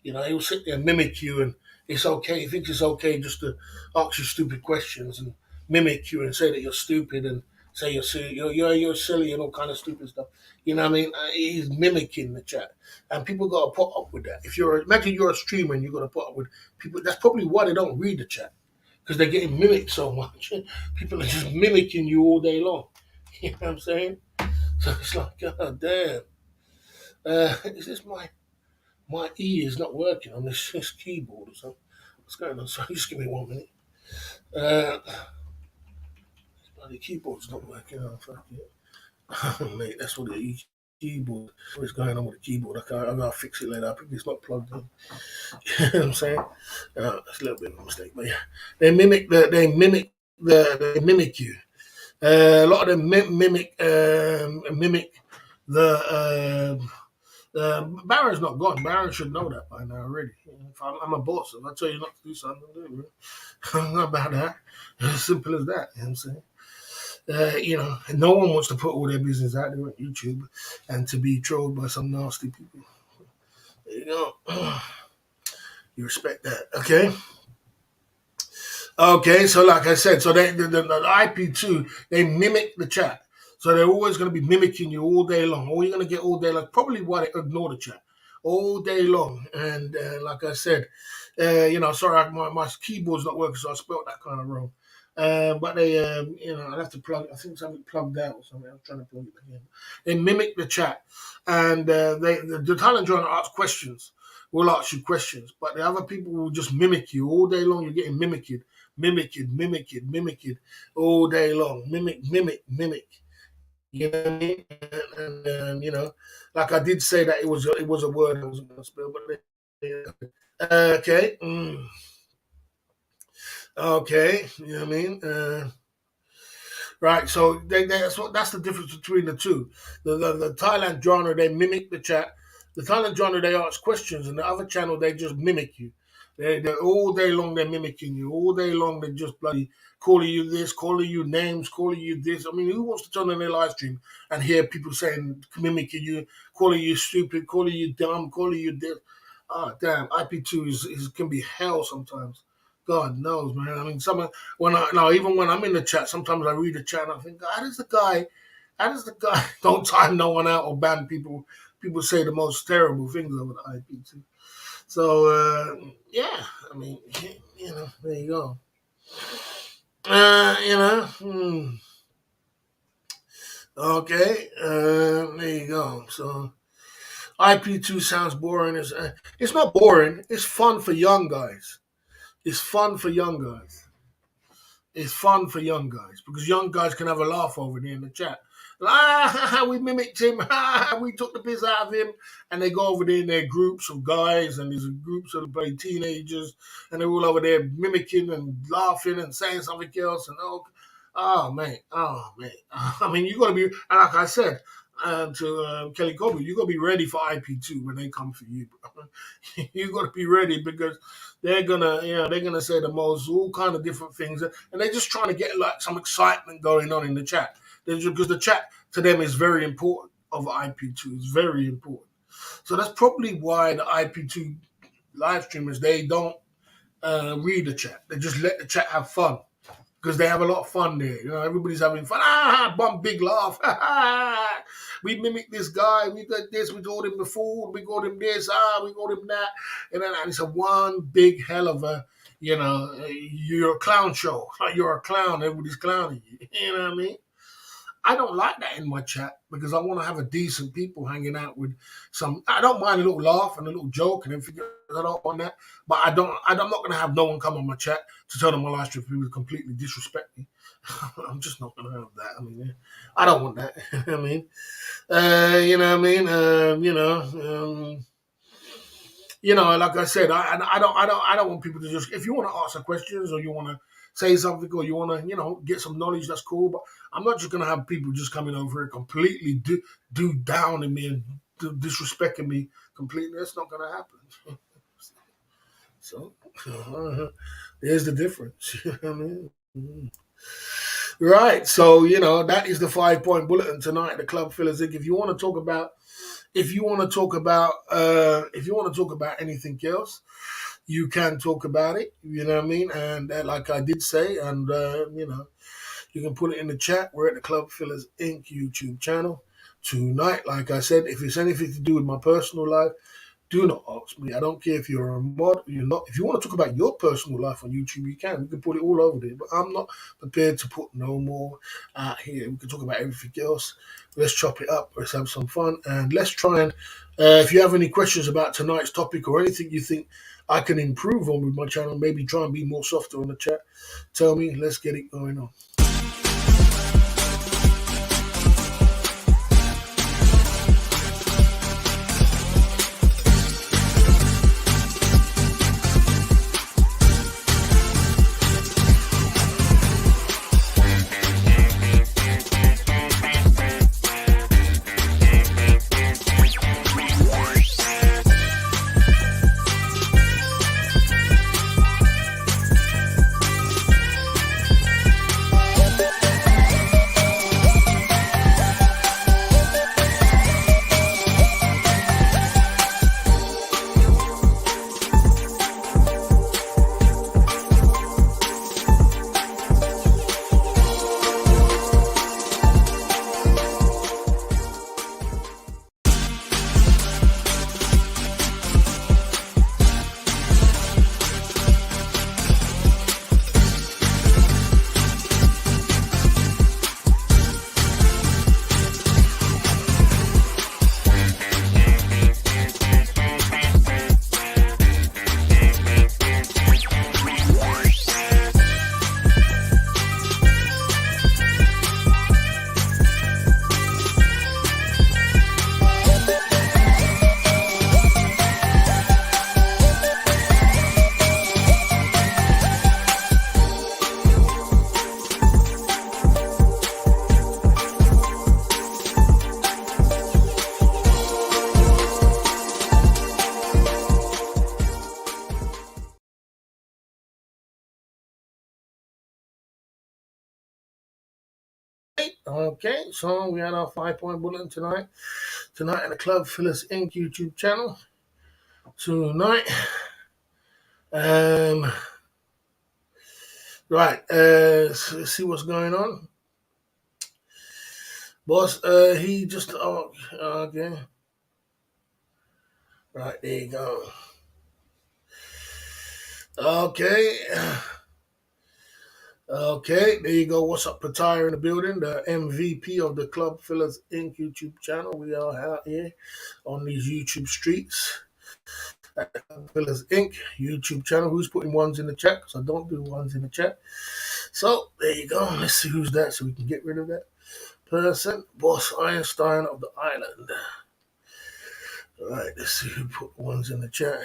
You know, he'll sit there and mimic you, and it's okay. He thinks it's okay just to ask you stupid questions and mimic you and say that you're stupid and say you're silly, you're silly and all kind of stupid stuff. You know what I mean? He's mimicking the chat, and people got to put up with that. If you're imagine you're a streamer and you got to put up with people, that's probably why they don't read the chat because they're getting mimicked so much. People are just mimicking you all day long. You know what I'm saying? So it's like, God damn. Is this my E is not working on this keyboard or something? What's going on? Sorry, just give me 1 minute. Uh, the keyboard's not working. Oh, fuck it. Oh, mate, that's what the keyboard. What's going on with the keyboard? I gotta fix it later. I think it's not plugged in. You know what I'm saying? That's a little bit of a mistake, but yeah, they mimic you. A lot of them mimic the. Barron's not gone. Barron should know that by now already. If I'm a boss. If I tell you not to do something, do it. I'm not about that. As simple as that. You know what I'm saying? No one wants to put all their business out there on YouTube and to be trolled by some nasty people. You know, you respect that, okay? Okay, so like I said, so the IP2 they mimic the chat, so they're always going to be mimicking you all day long. All you're going to get all day long, probably why they ignore the chat all day long. And like I said, sorry, my keyboard's not working, so I spelled that kind of wrong. But they, I have to plug. I think something plugged out or something. I'm trying to plug it back in. They mimic the chat, and the talent trying to ask questions will ask you questions, but the other people will just mimic you all day long. You're getting mimicked all day long. Mimic. You know what I mean? And like I did say that it was a word I wasn't going to spell, but okay, okay. You know what I mean? Right, so that's the difference between the two. The Thailand genre they mimic the chat. The Thailand genre they ask questions, and the other channel they just mimic you. They're all day long they're mimicking you. All day long they're just bloody calling you this, calling you names, calling you this. I mean, who wants to turn on their live stream and hear people saying mimicking you, calling you stupid, calling you dumb, calling you this? Ah, damn, IP2 is can be hell sometimes. God knows, man. I mean, even when I'm in the chat, sometimes I read the chat and I think, how does the guy don't time no one out or ban people? People say the most terrible things over the IP2. So yeah, I mean, there you go. Okay, there you go. So IP2 sounds boring. It's not boring. It's fun for young guys. It's fun for young guys. It's fun for young guys because young guys can have a laugh over there in the chat. We mimicked him. We took the piss out of him. And they go over there in their groups of guys and there's groups of bloody teenagers and they're all over there mimicking and laughing and saying something else. And oh, man. I mean, you got to be, and like I said, to Kelly Kobe, you got to be ready for IP2 when they come for you. You got to be ready because they're gonna say the most all kind of different things, and they're just trying to get like some excitement going on in the chat. Because the chat to them is very important. Of IP2 is very important. So that's probably why the IP2 live streamers they don't read the chat. They just let the chat have fun because they have a lot of fun there. Everybody's having fun. Bump, big laugh. We mimic this guy. We did this. We called him the fool. We called him this. We called him that. And then it's a one big hell of a, you're a clown show. Like you're a clown. Everybody's clowning you. You know what I mean? I don't like that in my chat because I want to have a decent people hanging out with some. I don't mind a little laugh and a little joke and everything. I don't want that, but I'm not going to have no one come on my chat to tell them my live stream people completely disrespect me. I'm just not going to have that. I mean, I don't want that. I mean, you know what I mean? Like I said, I don't want people to just. If you want to ask some questions or you want to say something or you want to, get some knowledge, that's cool. But I'm not just gonna have people just coming over here completely do down in me and disrespecting me completely. That's not gonna happen. So there's the difference. You know what I mean? Right. So, that is the 5 point bulletin tonight, the Club Fillers Inc. If you want to talk about anything else, you can talk about it. You know what I mean? And like I did say, and you can put it in the chat. We're at the Club Fillers Inc. YouTube channel tonight. Like I said, if it's anything to do with my personal life, do not ask me. I don't care if you're a mod or you're not. If you want to talk about your personal life on YouTube, you can. We can put it all over there. But I'm not prepared to put no more out here. We can talk about everything else. Let's chop it up. Let's have some fun. And let's try and, if you have any questions about tonight's topic or anything you think I can improve on with my channel, maybe try and be more softer on the chat, tell me. Let's get it going on. Okay, so we had our 5 point bulletin tonight at the Club Fillers Inc. YouTube channel. Tonight, right, let's see what's going on. Boss, he just, okay. Right, there you go. Okay. Okay, there you go. What's up, Pattaya in the building, the MVP of the Club Fillers Inc. YouTube channel. We are out here on these YouTube streets. Club Fillers Inc. YouTube channel. Who's putting ones in the chat? Because I don't do ones in the chat. So, there you go. Let's see who's that so we can get rid of that person. Boss Einstein of the island. All right, let's see who put ones in the chat.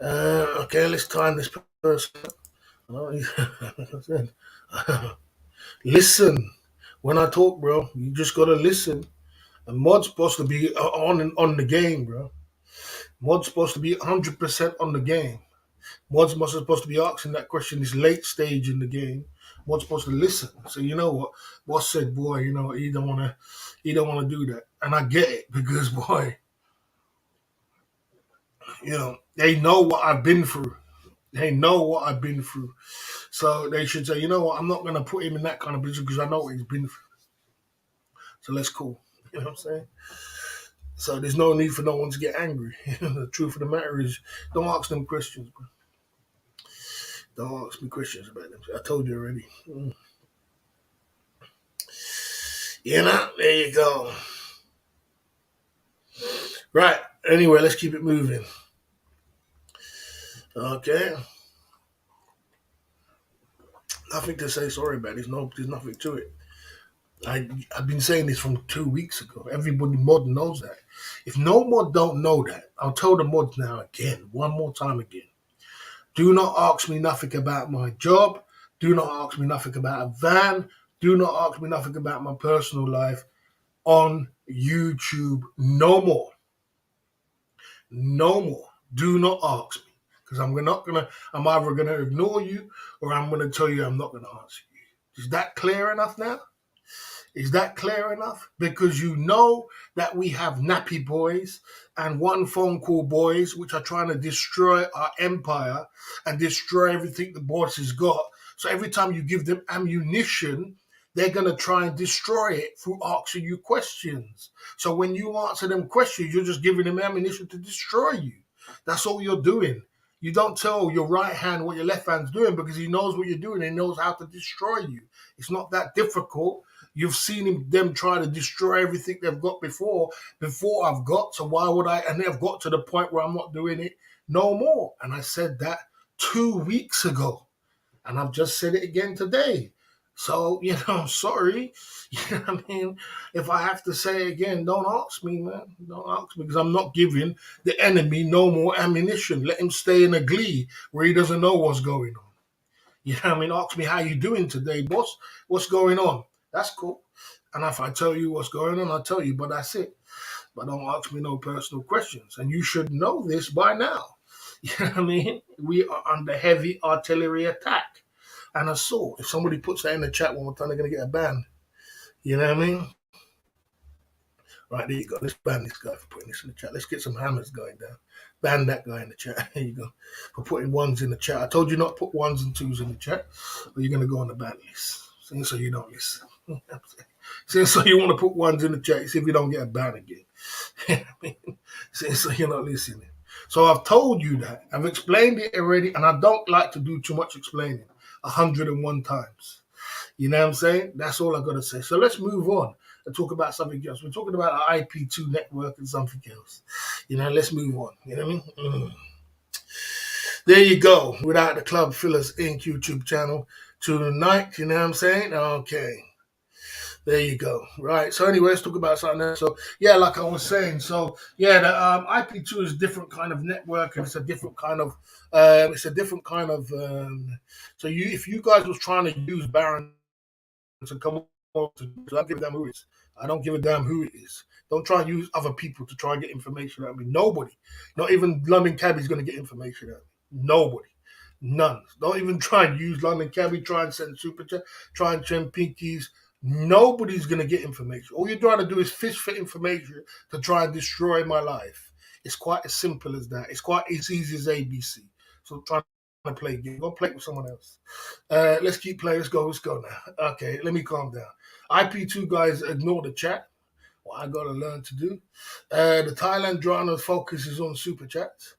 Okay, let's time this person. Like I said, listen when I talk, bro. You just gotta listen. And Mod's supposed to be on the game, bro. Mod's supposed to be 100% on the game. Mod's supposed to be asking that question this late stage in the game. Mod's supposed to listen. So you know what? Boss said, boy, he don't wanna do that. And I get it because boy, they know what I've been through. They know what I've been through. So they should say, you know what, I'm not going to put him in that kind of position because I know what he's been through. So that's cool. You know what I'm saying? So there's no need for no one to get angry. The truth of the matter is, don't ask them questions, bro. Don't ask me questions about them. I told you already. There you go. Right. Anyway, let's keep it moving. Okay. Nothing to say sorry about. There's nothing to it. I've been saying this from 2 weeks ago. Everybody mod knows that. If no mod don't know that, I'll tell the mods now again, one more time again. Do not ask me nothing about my job. Do not ask me nothing about a van. Do not ask me nothing about my personal life on YouTube. No more. No more. Do not ask me. because I'm either gonna ignore you or I'm gonna tell you I'm not gonna answer you. Is that clear enough now? Is that clear enough? Because you know that we have nappy boys and one phone call boys, which are trying to destroy our empire and destroy everything the boss has got. So every time you give them ammunition, they're going to try and destroy it through asking you questions. So when you answer them questions, you're just giving them ammunition to destroy you. That's all you're doing. You don't tell your right hand what your left hand's doing because he knows what you're doing. He knows how to destroy you. It's not that difficult. You've seen them try to destroy everything they've got before I've got. So why would I? And they've got to the point where I'm not doing it no more. And I said that 2 weeks ago. And I've just said it again today. So, I'm sorry. You know what I mean? If I have to say it again, don't ask me, man. Don't ask me because I'm not giving the enemy no more ammunition. Let him stay in a glee where he doesn't know what's going on. You know what I mean? Ask me how you doing today, boss. What's going on? That's cool. And if I tell you what's going on, I'll tell you, but that's it. But don't ask me no personal questions. And you should know this by now. You know what I mean? We are under heavy artillery attack and assault. If somebody puts that in the chat one more time, they're going to get a ban. You know what I mean? Right, there you go. Let's ban this guy for putting this in the chat. Let's get some hammers going down. Ban that guy in the chat. There you go. For putting ones in the chat. I told you not to put ones and twos in the chat, or you're going to go on the ban list. So you don't listen. So you want to put ones in the chat, see if you don't get a ban again. So you're not listening. So I've told you that. I've explained it already, and I don't like to do too much explaining 101 times. You know what I'm saying? That's all I've got to say. So let's move on and talk about something else. We're talking about our IP2 network and something else. Let's move on. You know what I mean? There you go. Without the Club Fillers Inc. YouTube channel tonight. You know what I'm saying? Okay. There you go. Right. So anyway, let's talk about something else. So yeah, like I was saying. So yeah, the IP2 is a different kind of network, and it's a different kind of. So if you guys was trying to use Baron to come on, I don't give a damn who it is. I don't give a damn who it is. Don't try and use other people to try and get information out of me. Nobody, not even London Cabbie's going to get information out of me. Nobody. None. Don't even try and use London Cabbie. Try and send super chat. Try and send pinkies. Nobody's going to get information. All you're trying to do is fish for information to try and destroy my life. It's quite as simple as that. It's quite as easy as ABC. So try to play a game. Go play with someone else. Let's keep playing. Let's go now. Okay, let me calm down. IP2 guys, ignore the chat. What I got to learn to do. The Thailand drama focuses on super chats.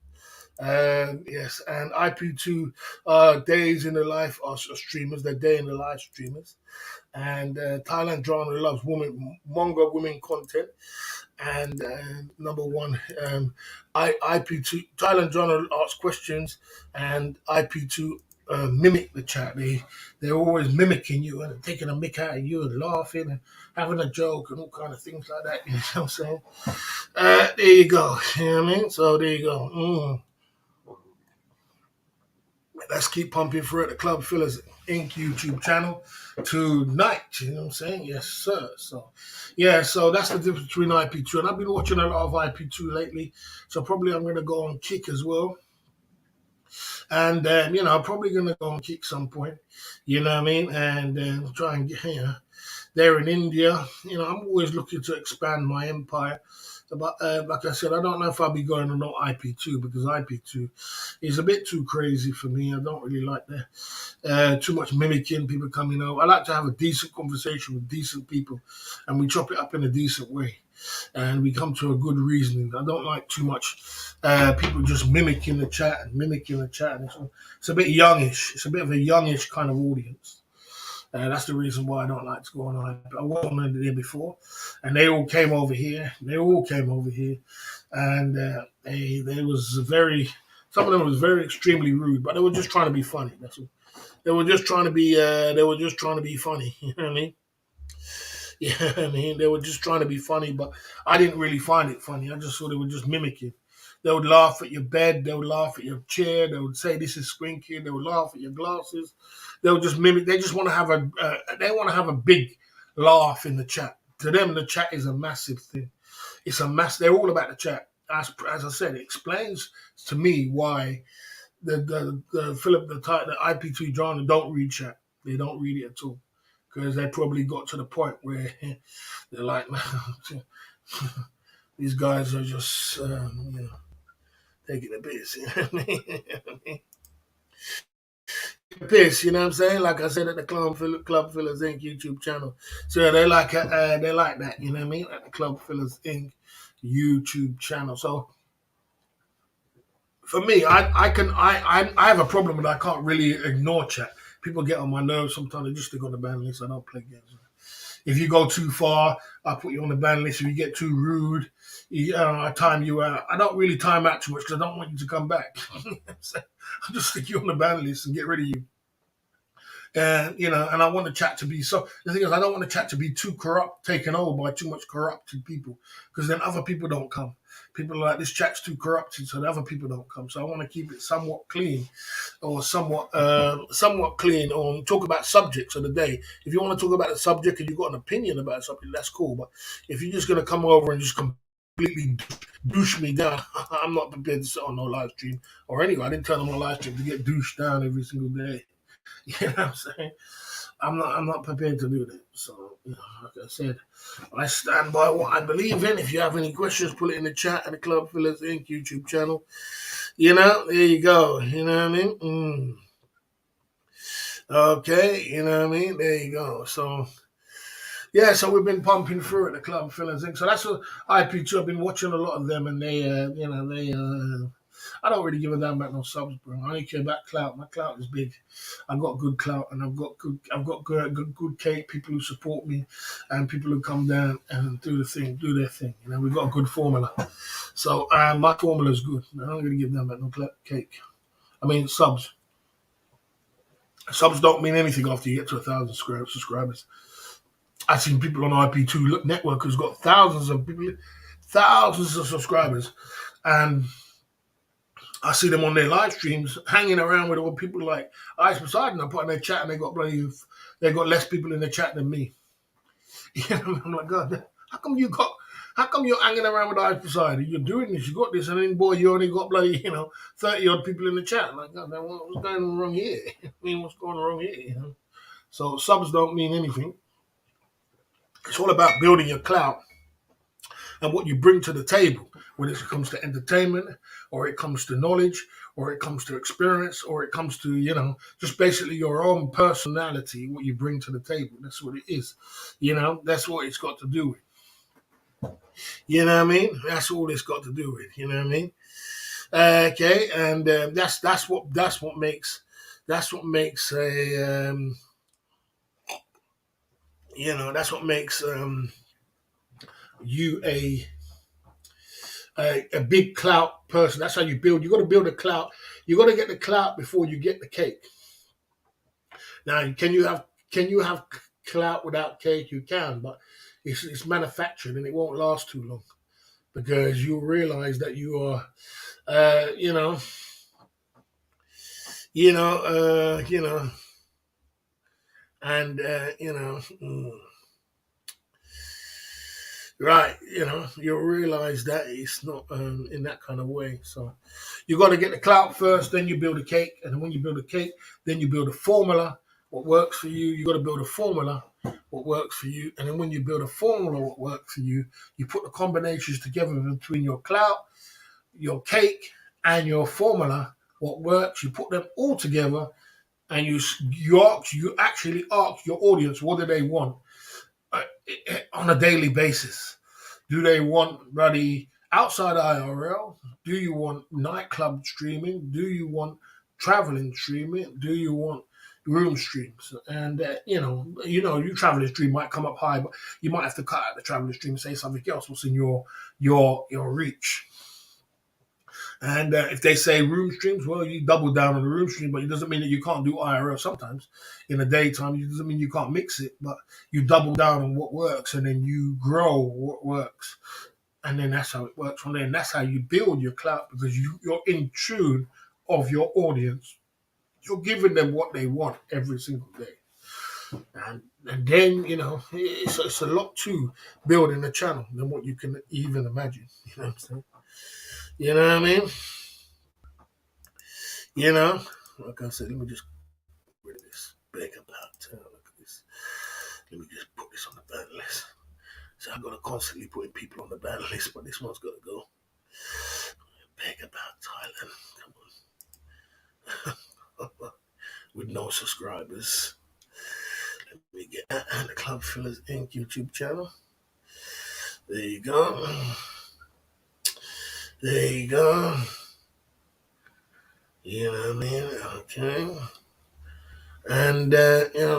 Yes, and IP2 days in the life of streamers. They're day in the life streamers. And Thailand drama loves manga women content. And number one, IP2 Thailand drama asks questions, and IP2 mimic the chat. They're always mimicking you and taking a mick out of you and laughing and having a joke and all kind of things like that. You know what I'm saying? There you go. You know what I mean? So there you go. Let's keep pumping through at the Club Fillers Inc. YouTube channel tonight. You know what I'm saying? Yes, sir. So, yeah, so that's the difference between IP2. And I've been watching a lot of IP2 lately. So probably I'm going to go on Kick as well. And, I'm probably going to go on Kick some point. You know what I mean? And try and get, there in India. I'm always looking to expand my empire. But like I said, I don't know if I'll be going or not IP2 because IP2 is a bit too crazy for me. I don't really like that. Too much mimicking, people coming over. I like to have a decent conversation with decent people and we chop it up in a decent way. And we come to a good reasoning. I don't like too much people just mimicking the chat. It's a bit youngish. It's a bit of a youngish kind of audience. That's the reason why I don't like to go on. I wasn't on there before, and they all came over here. And they was some of them was very extremely rude, but they were just trying to be funny. That's all. They were just trying to be. Funny. You know what I mean? Yeah, I mean, they were just trying to be funny, but I didn't really find it funny. I just thought they were just mimicking. They would laugh at your bed. They would laugh at your chair. They would say, "This is Squinky." They would laugh at your glasses. They would just mimic. They just want to have a big laugh in the chat. To them, the chat is a massive thing. They're all about the chat. As I said, it explains to me why the Philip the IP2 John don't read chat. They don't read it at all because they probably got to the point where they're like, these guys are just taking a piss. You know what I mean? Piss, you know what I'm saying? Like I said at the Club Fillers Inc. YouTube channel. So they like that, you know what I mean? At the Club Fillers Inc. YouTube channel. So for me, I have a problem with I can't really ignore chat. People get on my nerves sometimes. They just stick on the ban list. I don't play games. If you go too far, I put you on the ban list. If you get too rude, I time you out. I don't really time out too much because I don't want you to come back. I just stick you on the ban list and get rid of you. And and I want the chat to be so. The thing is, I don't want the chat to be too corrupt, taken over by too much corrupted people, because then other people don't come. People are like, this chat's too corrupted, so the other people don't come. So I want to keep it somewhat clean, or somewhat clean, or talk about subjects of the day. If you want to talk about a subject and you've got an opinion about something, that's cool. But if you're just gonna come over and just completely douche me down, I'm not prepared to sit on no live stream or anyway. I didn't turn on my live stream to get douched down every single day. You know what I'm saying? I'm not prepared to do that. So, like I said, I stand by what I believe in. If you have any questions, put it in the chat at the Club Fillers Inc. YouTube channel. There you go. You know what I mean? Okay, you know what I mean? There you go. So, yeah, so we've been pumping through at the Club Fillers Inc. So that's what IP2. I've been watching a lot of them, and I don't really give a damn about no subs, bro. I only care about clout. My clout is big. I've got good clout, and I've got good cake. People who support me, and people who come down and do their thing. We've got a good formula. So my formula is good. I don't really give a damn about no cake. I mean subs. Subs don't mean anything after you get to 1,000 subscribers. I've seen people on IP2 network who's got thousands of subscribers, and I see them on their live streams hanging around with all people like Ice Poseidon. I put in their chat and they got less people in the chat than me. I'm like, God, how come you're hanging around with Ice Poseidon? You're doing this, you got this, and then boy, you only got 30 odd people in the chat. I'm like, God, man, what's going wrong here? What's going wrong here? So subs don't mean anything. It's all about building your clout and what you bring to the table, whether it comes to entertainment, or it comes to knowledge, or it comes to experience, or it comes to, just basically your own personality, what you bring to the table. That's what it is. That's what it's got to do with. You know what I mean? That's all it's got to do with. You know what I mean? Okay, and that's what makes a that's what makes you a big clout person. That's how you build. You got to build a clout. You got to get the clout before you get the cake. Now, can you have clout without cake? You can, but it's manufactured and it won't last too long because you'll realize that you are, and right, you'll realize that it's not in that kind of way. So you got to get the clout first, then you build a cake, and then when you build a cake, then you build a formula. What works for you, you got to build a formula. What works for you, and then when you build a formula, what works for you, you put the combinations together between your clout, your cake, and your formula. What works, you put them all together, and you actually ask your audience what do they want on a daily basis. Do they want bloody outside IRL? Do you want nightclub streaming? Do you want traveling streaming? Do you want room streams? And your traveling stream might come up high, but you might have to cut out the traveling stream and say something else. What's in your reach? And if they say room streams, well, you double down on the room stream, but it doesn't mean that you can't do IRL sometimes in the daytime. It doesn't mean you can't mix it, but you double down on what works and then you grow what works. And then that's how it works from there. And that's how you build your clout because you're in tune of your audience. You're giving them what they want every single day. And then, it's a lot to building a channel than what you can even imagine. You know what I'm saying? You know what I mean? You know, like I said, let me just get rid of this bag about town. Look at this. Let me just put this on the ban list. So I gotta constantly putting people on the ban list, but this one's gotta go. Bag about Thailand. Come on. With no subscribers. Let me get that and the Club Fillers Inc. YouTube channel. There you go. There you go. You know what I mean? Okay. And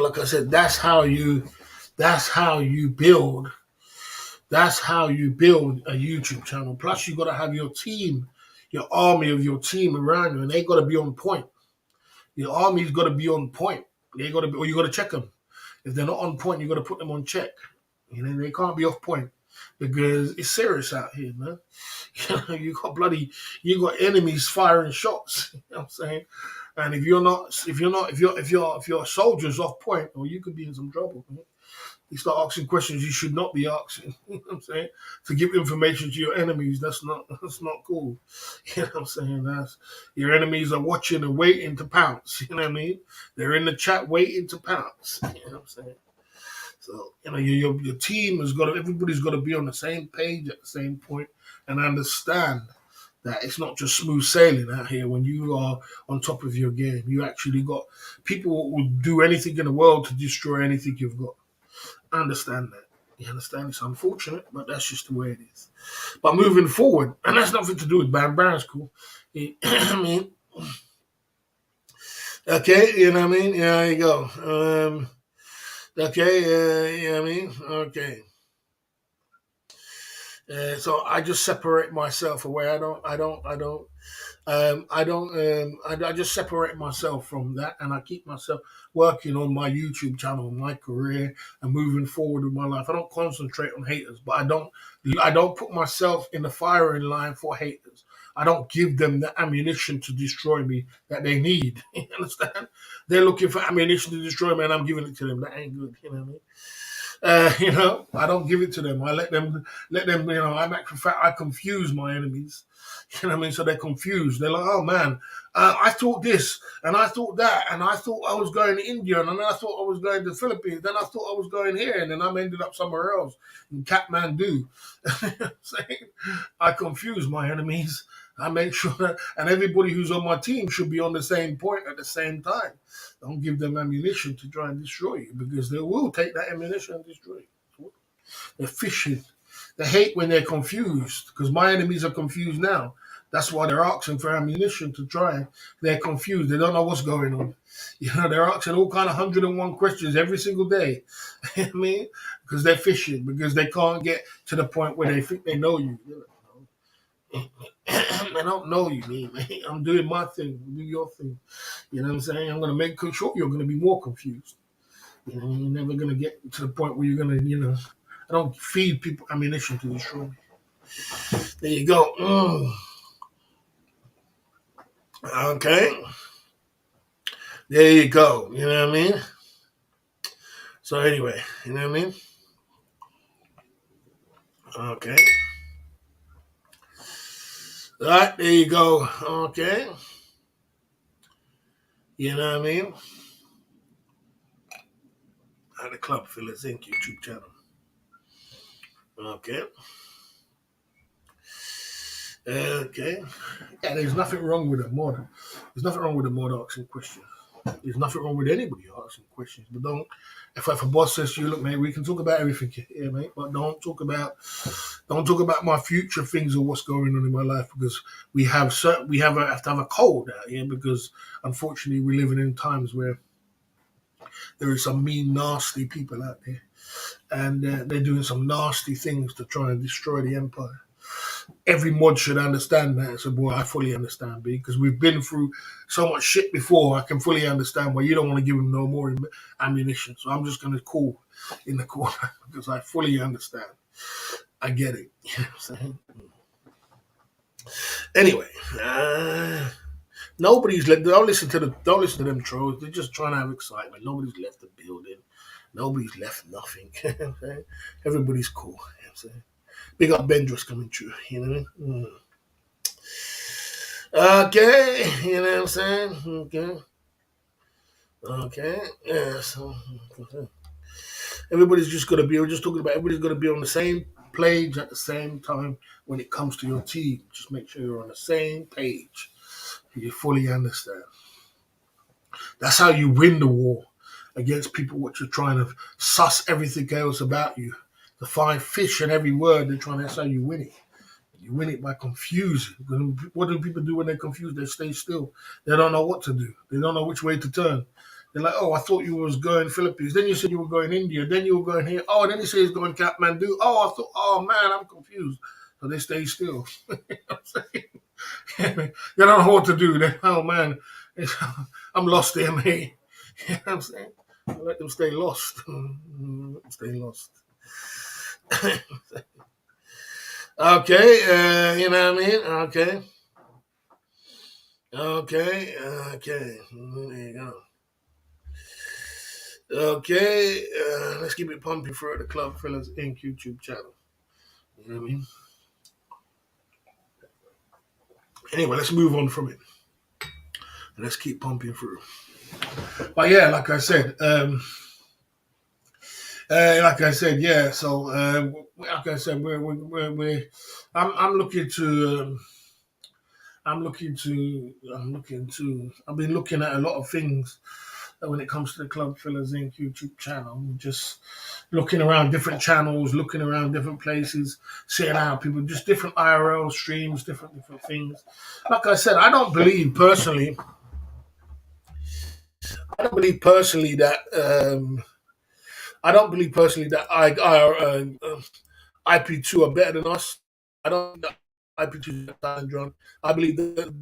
like I said, that's how you build. That's how you build a YouTube channel. Plus, you got to have your team, your army of your team around you, and they got to be on point. Your army's got to be on point. They got to be, or you got to check them. If they're not on point, you got to put them on check. You know, they can't be off point because it's serious out here, man. You got enemies firing shots. You know what I'm saying? And if your soldier's off point, or you could be in some trouble. Man. You start asking questions you should not be asking. You know what I'm saying? To give information to your enemies, that's not cool. You know what I'm saying? That's your enemies are watching and waiting to pounce. You know what I mean? They're in the chat waiting to pounce. You know what I'm saying? So, your team has got to, everybody's got to be on the same page at the same point and understand that it's not just smooth sailing out here when you are on top of your game. You actually got people will do anything in the world to destroy anything you've got. I understand that. You understand? It's unfortunate, but that's just the way it is. But moving forward, and that's nothing to do with Bam Bam's cool. I mean, okay, you know what I mean? Yeah, there you go. Okay, you know what I mean? Okay. So I just separate myself away. I just separate myself from that, and I keep myself working on my YouTube channel, my career, and moving forward with my life. I don't concentrate on haters, but I don't put myself in the firing line for haters. I don't give them the ammunition to destroy me that they need. You understand? They're looking for ammunition to destroy me, and I'm giving it to them. That ain't good. You know what I mean? I don't give it to them. I let them, I'm actually fact, I confuse my enemies. You know what I mean? So they're confused. They're like, oh man, I thought this and I thought that and I thought I was going to India and then I thought I was going to the Philippines. Then I thought I was going here and then I ended up somewhere else in Kathmandu. You know what I'm saying? I confuse my enemies. I make sure that, and everybody who's on my team should be on the same point at the same time. Don't give them ammunition to try and destroy you because they will take that ammunition and destroy you. They're fishing. They hate when they're confused because my enemies are confused now. That's why they're asking for ammunition to try. They're confused. They don't know what's going on. They're asking all kind of 101 questions every single day. You know what I mean? Because they're fishing, because they can't get to the point where they think they know you. I don't know you, man. I'm doing my thing. Do your thing. You know what I'm saying? I'm going to make sure you're going to be more confused. You're never going to get to the point where you're going to, I don't feed people ammunition to destroy me. There you go. Okay. There you go. You know what I mean? So anyway, you know what I mean? Okay. All right, there you go. Okay. You know what I mean? At the Club Fillers Inc. YouTube channel. Okay. Okay. Yeah, there's nothing wrong with a mod. There's nothing wrong with a mod asking questions. There's nothing wrong with anybody asking questions. But don't, if a boss says to you, look, mate, we can talk about everything here, mate, but don't talk about my future things or what's going on in my life because we have to have a code out here because unfortunately we're living in times where there is some mean, nasty people out there, and they're doing some nasty things to try and destroy the empire. Every mod should understand that. So, boy, I fully understand, B, because we've been through so much shit before. I can fully understand why you don't want to give them no more ammunition. So I'm just going to call in the corner because I fully understand. I get it. You know what I'm saying? Anyway, nobody's left. Don't listen to them trolls. They're just trying to have excitement. Nobody's left the building. Nobody's left nothing. You know what I'm saying? Everybody's cool. You know what I'm saying? Big up Bendros coming through. You know what I mean? Okay, you know what I'm saying? Okay. Okay. Yeah, so okay. Everybody's just gonna be we're just talking about everybody's gonna be on the same page at the same time when it comes to your team. Just make sure you're on the same page. You fully understand. That's how you win the war against people what you're trying to suss everything else about you. To find fish in every word they're trying. That's how you win it. You win it by confusing. What do people do when they're confused? They stay still. They don't know what to do. They don't know which way to turn. They're like, oh, I thought you was going Philippines. Then you said you were going India. Then you were going here. Oh, then you say he's going Kathmandu. Oh, I thought, oh man, I'm confused. So they stay still. You know what I'm saying? They don't know what to do. They, oh man, I'm lost there, mate. You know what I'm saying? Let them stay lost. Let them stay lost. Okay, you know what I mean? Okay. Okay, okay. There you go. Okay, let's keep it pumping for the Club Fellas Inc. YouTube channel. You know what I mean? Anyway, let's move on from it. Let's keep pumping through. But yeah, like I said, yeah. So, like I said, I'm looking to, I've been looking at a lot of things when it comes to the Club Fillers Inc. YouTube channel. Just looking around different channels, looking around different places, seeing how people just different IRL streams, different things. Like I said, I don't believe personally that I don't believe personally that IP2 are better than us. I don't think that IP2 is better than John. I believe that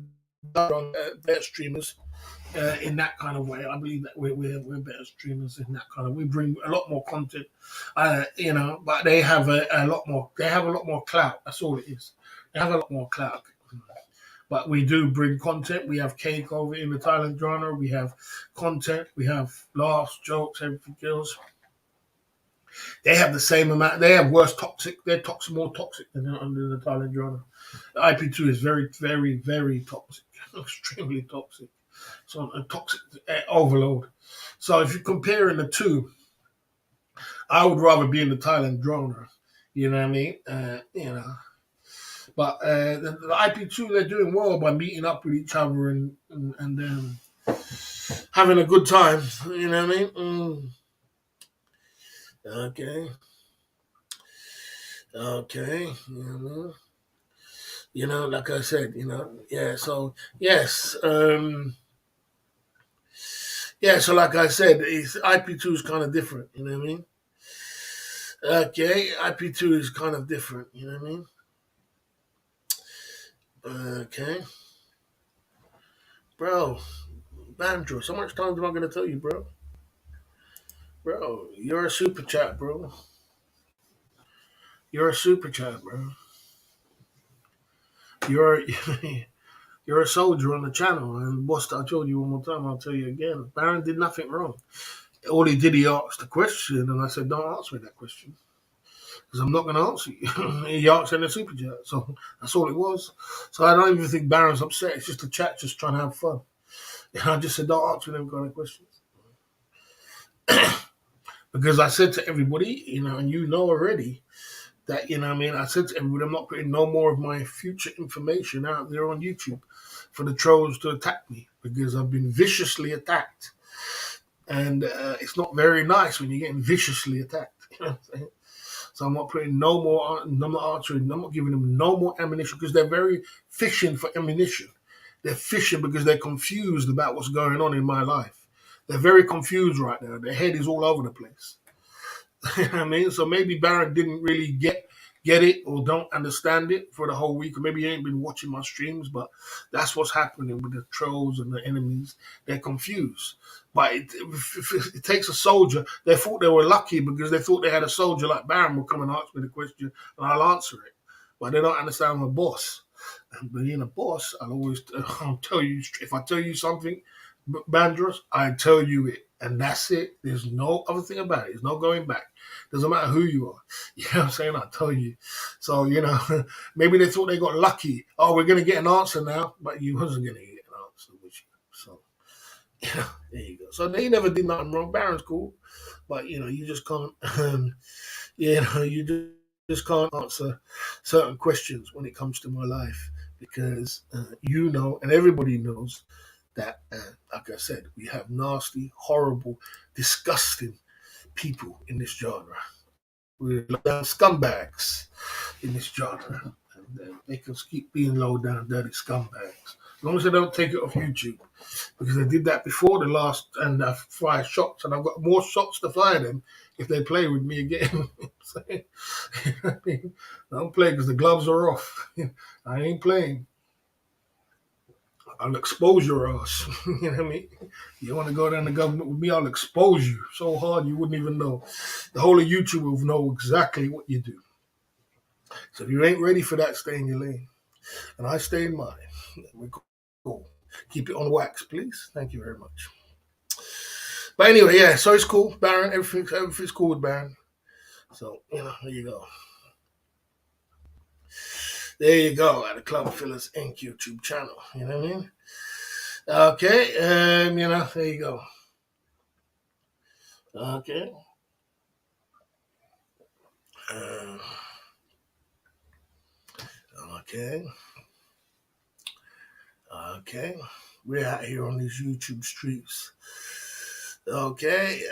they're streamers in that kind of way. I believe that we're better streamers in that kind of. We bring a lot more content, but they have a lot more. They have a lot more clout. That's all it is. They have a lot more clout. But we do bring content. We have cake over in the Thailand genre. We have content. We have laughs, jokes, everything else. They have the same amount. They have worse toxic. They're more toxic than under the Thailand genre. The IP2 is very, very, very toxic, extremely toxic. So a toxic overload. So if you're comparing the two, I would rather be in the Thailand genre. You know what I mean? But the IP2 they're doing well by meeting up with each other and having a good time. You know what I mean? Okay. Okay. Like I said, yeah. So yes, yeah. So like I said, IP2 is kind of different. You know what I mean? Okay, IP2 is kind of different. You know what I mean? Okay, bro, Bandro. So much time am I gonna tell you, bro? Bro, you're a super chat, bro. You're a super chat, bro. You're you're a soldier on the channel. And boss, I told you one more time. I'll tell you again. Baron did nothing wrong. All he did, he asked a question, and I said, "Don't answer me that question, because I'm not going to answer you." He asked in a super chat, so that's all it was. So I don't even think Baron's upset. It's just a chat, just trying to have fun. And I just said, "Don't answer them kind of questions," because I said to everybody, and you know already that I mean, I said to everybody, I'm not putting no more of my future information out there on YouTube for the trolls to attack me because I've been viciously attacked. And it's not very nice when you're getting viciously attacked. You know what I'm saying? So I'm not putting no more. I'm not answering. I'm not giving them no more ammunition because they're very fishing for ammunition. They're fishing because they're confused about what's going on in my life. They're very confused right now. Their head is all over the place. You know what I mean? So maybe Barrett didn't really get it or don't understand it for the whole week, or maybe he ain't been watching my streams, but that's what's happening with the trolls and the enemies. They're confused. But it takes a soldier. They thought they were lucky because they thought they had a soldier like Baron will come and ask me the question and I'll answer it. But they don't understand I'm a boss. And being a boss, I'll tell you, if I tell you something, Bandros, I tell you it. And that's it. There's no other thing about it. There's no going back. Doesn't matter who you are. You know what I'm saying? I tell you. So, maybe they thought they got lucky. Oh, we're going to get an answer now. But you wasn't going to get an answer, was you? So, there you go. So they never did nothing wrong. Baron's cool. But, you just can't, you just can't answer certain questions when it comes to my life because and everybody knows that, like I said, we have nasty, horrible, disgusting people in this genre. We're low down scumbags in this genre. And they can keep being low down, dirty scumbags. As long as they don't take it off YouTube. Because they did that before the last, and I've fired shots, and I've got more shots to fire them if they play with me again. Don't play because the gloves are off. I ain't playing. I'll expose your ass. You know what I mean? You want to go down the government with me, I'll expose you so hard you wouldn't even know. The whole of YouTube will know exactly what you do. So if you ain't ready for that, stay in your lane. And I stay in mine. We're cool. Keep it on wax, please. Thank you very much. But anyway, yeah, so it's cool. Baron, everything's cool with Baron. So, there you go. There you go, at the Club Fillers Inc. YouTube channel. You know what I mean? Okay, there you go. Okay. Okay. Okay. We're out here on these YouTube streets. Okay.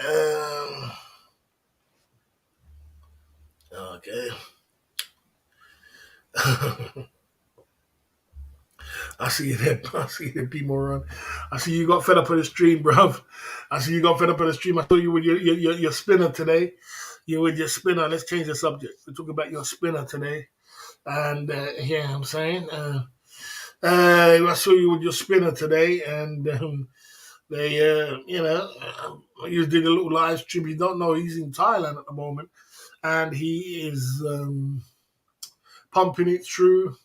Okay. I see you there. I see you there, P Moron. I see you got fed up with the stream, bruv. I see you got fed up with the stream. I saw you with your spinner today. You with your spinner. Let's change the subject. We're talking about your spinner today. And I'm saying, I saw you with your spinner today, and they, you did a little live stream. You don't know he's in Thailand at the moment, and he is pumping it through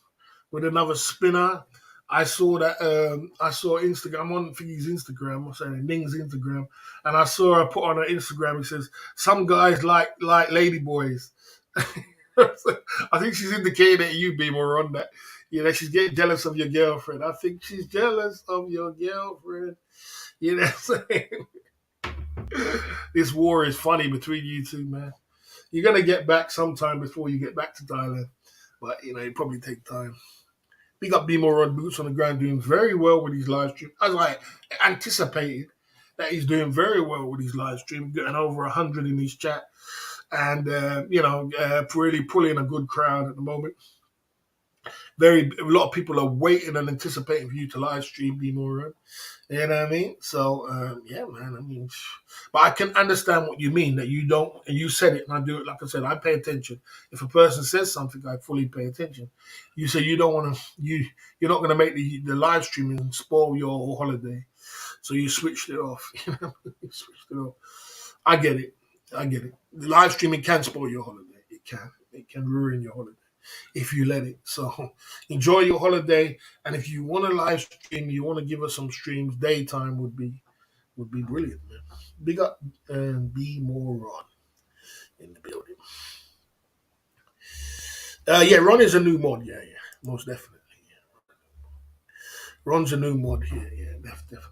with another spinner. I saw that. I saw Instagram. I'm on Figgy's Instagram. I'm saying Ning's Instagram, and I saw her put on her Instagram. It says some guys like lady boys. I think she's indicating that you be more on that. She's getting jealous of your girlfriend. I think she's jealous of your girlfriend. You know what I'm saying? This war is funny between you two, man. You're gonna get back sometime before you get back to Thailand, but it probably take time. Big up B more on boots on the ground, doing very well with his live stream. As I anticipated that he's doing very well with his live stream, getting over 100 in his chat, and really pulling a good crowd at the moment. A lot of people are waiting and anticipating for you to live stream B more. You know what I mean? So, man. I mean, but I can understand what you mean, that you don't, and you said it, and I do it. Like I said, I pay attention. If a person says something, I fully pay attention. You say you don't want to, you're not going to make the live streaming and spoil your whole holiday. So you switched it off. You switched it off. I get it. The live streaming can spoil your holiday. It can ruin your holiday if you let it. So enjoy your holiday, and if you want to live stream, you want to give us some streams, daytime would be brilliant, man. Big up and be more Ron in the building. Ron is a new mod, most definitely. Yeah. Ron's a new mod here, definitely.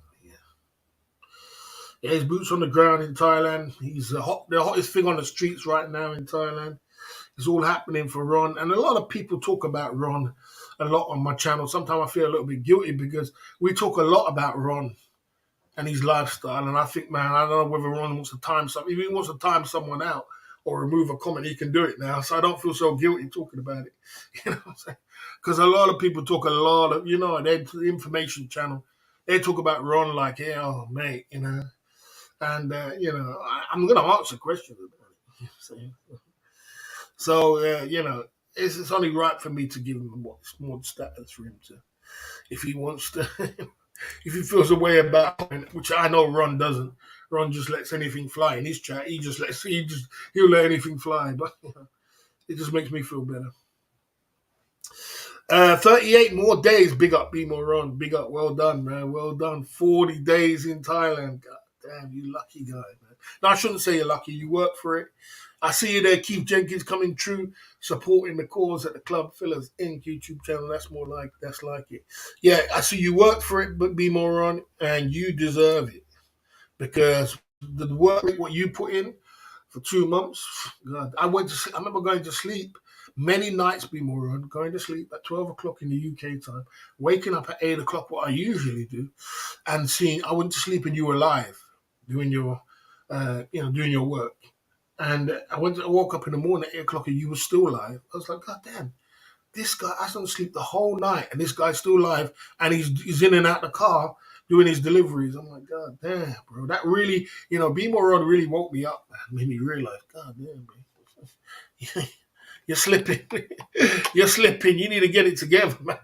Yeah, his boots on the ground in Thailand. He's the hottest thing on the streets right now in Thailand. It's all happening for Ron. And a lot of people talk about Ron a lot on my channel. Sometimes I feel a little bit guilty because we talk a lot about Ron and his lifestyle. And I think, man, I don't know whether Ron wants to time something. If he wants to time someone out or remove a comment, he can do it now. So I don't feel so guilty talking about it. You know what I'm saying? Because a lot of people talk a lot of, their information channel. They talk about Ron like, oh, mate, And, I'm going to answer questions about it. So, it's only right for me to give him more status for him to, if he wants to, if he feels a way about it, which I know Ron doesn't. Ron just lets anything fly in his chat. He'll let anything fly, but it just makes me feel better. 38 more days. Big up, be more on. Big up. Well done, man. Well done. 40 days in Thailand. God damn, you lucky guy, man. No, I shouldn't say you're lucky. You work for it. I see you there, Keith Jenkins, coming true, supporting the cause at the Club Fillers Inc. YouTube channel. That's like it. Yeah, I see you work for it, but be more on, and you deserve it because the work rate what you put in for 2 months. God, I remember going to sleep many nights. Be more on going to sleep at 12 o'clock in the UK time, waking up at 8 o'clock, what I usually do, and seeing I went to sleep and you were live doing your, doing your work. And I woke up in the morning at 8 o'clock and you were still alive. I was like, God damn, this guy, I don't sleep the whole night and this guy's still alive and he's in and out the car doing his deliveries. I'm like, God damn, bro. That really, Be More On really woke me up, man. Made me realize, God damn, man. You're slipping. You're slipping. You need to get it together, man.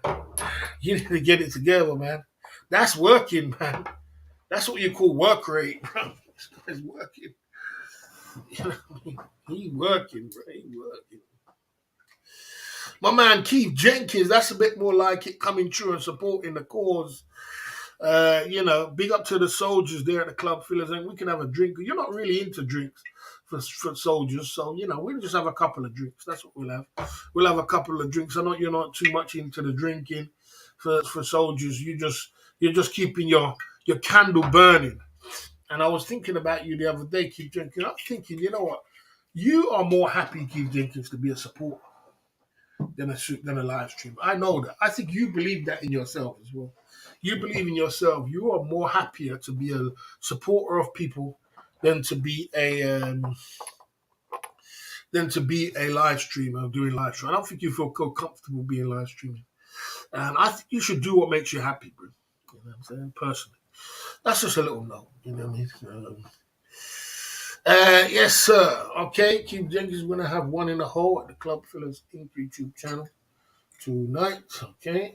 You need to get it together, man. That's working, man. That's what you call work rate, bro. This guy's working. He working, bro. He working. My man Keith Jenkins, that's a bit more like it, coming true and supporting the cause. Big up to the soldiers there at the Club Fillers, and we can have a drink. You're not really into drinks for soldiers, so we'll just have a couple of drinks. That's what we'll have. We'll have a couple of drinks. I know you're not too much into the drinking for soldiers. You're just keeping your candle burning. And I was thinking about you the other day, Keith Jenkins. I'm thinking, you know what? You are more happy, Keith Jenkins, to be a supporter than a live stream. I know that. I think you believe that in yourself as well. You believe in yourself. You are more happier to be a supporter of people than to be a live streamer doing live stream. I don't think you feel comfortable being live streaming, and I think you should do what makes you happy, bro. You know what I'm saying? Personally, that's just a little note. You know what I mean? Yes, sir. Okay, Keith Jenkins is going to have one in the hole at the Club Fillers Inc. YouTube channel tonight. Okay,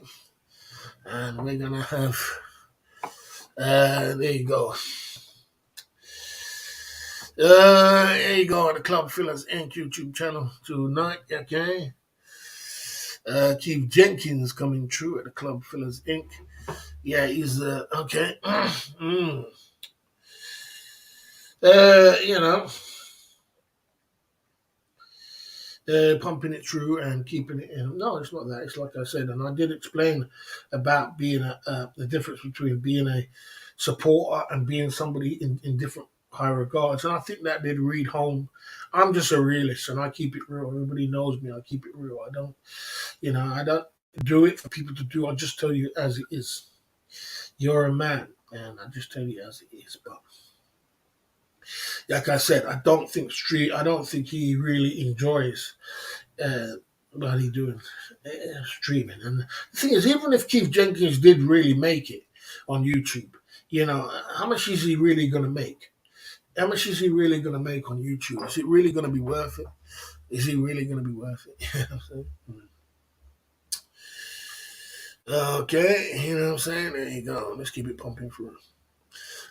and we're gonna have. There you go. There you go. The Club Fillers Inc. YouTube channel tonight. Okay. Keith Jenkins coming true at the Club Fillers Inc. Yeah, he's okay. You know. Pumping it through and keeping it in. No, it's not that. It's like I said, and I did explain about being the difference between being a supporter and being somebody in different high regards. And I think that did read home. I'm just a realist, and I keep it real. Everybody knows me. I keep it real. I don't do it for people to do. I just tell you as it is. You're a man, and I just tell you as it is. But like I said, I don't think he really enjoys what he doing streaming. And the thing is, even if Keith Jenkins did really make it on YouTube, how much is he really going to make? How much is he really going to make on YouTube? Is it really going to be worth it? Is he really going to be worth it? You know what I'm saying? Okay, you know what I'm saying? There you go. Let's keep it pumping through.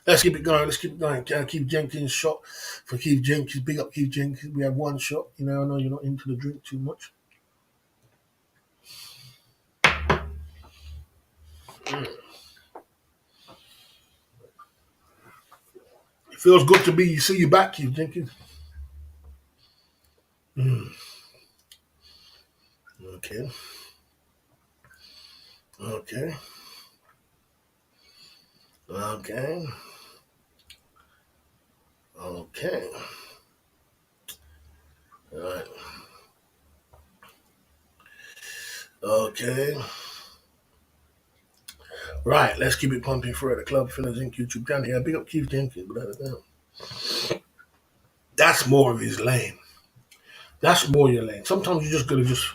Let's keep it going. Let's keep it going. Keith Jenkins shot for Keith Jenkins. Big up Keith Jenkins. We have one shot. I know you're not into the drink too much. It feels good to see you back, Keith Jenkins. Okay. Okay. Okay. Okay. All right. Okay. Right. Let's keep it pumping for the Club Fillers Inc. YouTube channel. Yeah, big up Keith Jenkins. That's more of his lane. That's more your lane. Sometimes you just gotta just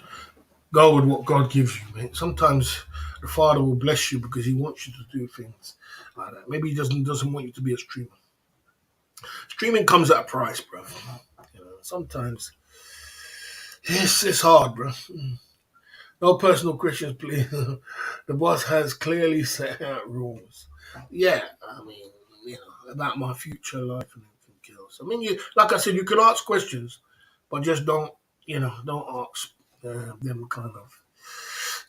go with what God gives you, mate. Sometimes the Father will bless you because He wants you to do things like that. Maybe He doesn't want you to be a streamer. Streaming comes at a price, bro. Sometimes it's hard, bro. No personal questions, please. The boss has clearly set out rules. Yeah, I mean, about my future life and everything else. I mean, like I said, you can ask questions, but just don't ask them kind of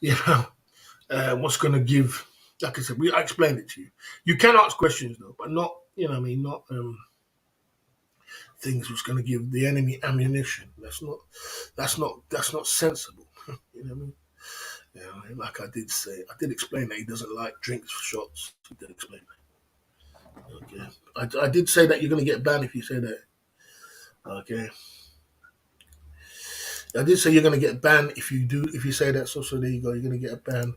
you know, what's going to give. Like I said, I explained it to you. You can ask questions though, but not, what I mean, not things which going to give the enemy ammunition. That's not sensible. You know what I mean? Yeah, like I did say, I did explain that he doesn't like drinks for shots. I did explain that. Okay, I did say that you're going to get banned if you say that. Okay, I did say you're going to get banned if you say that. So there you go. You're going to get a ban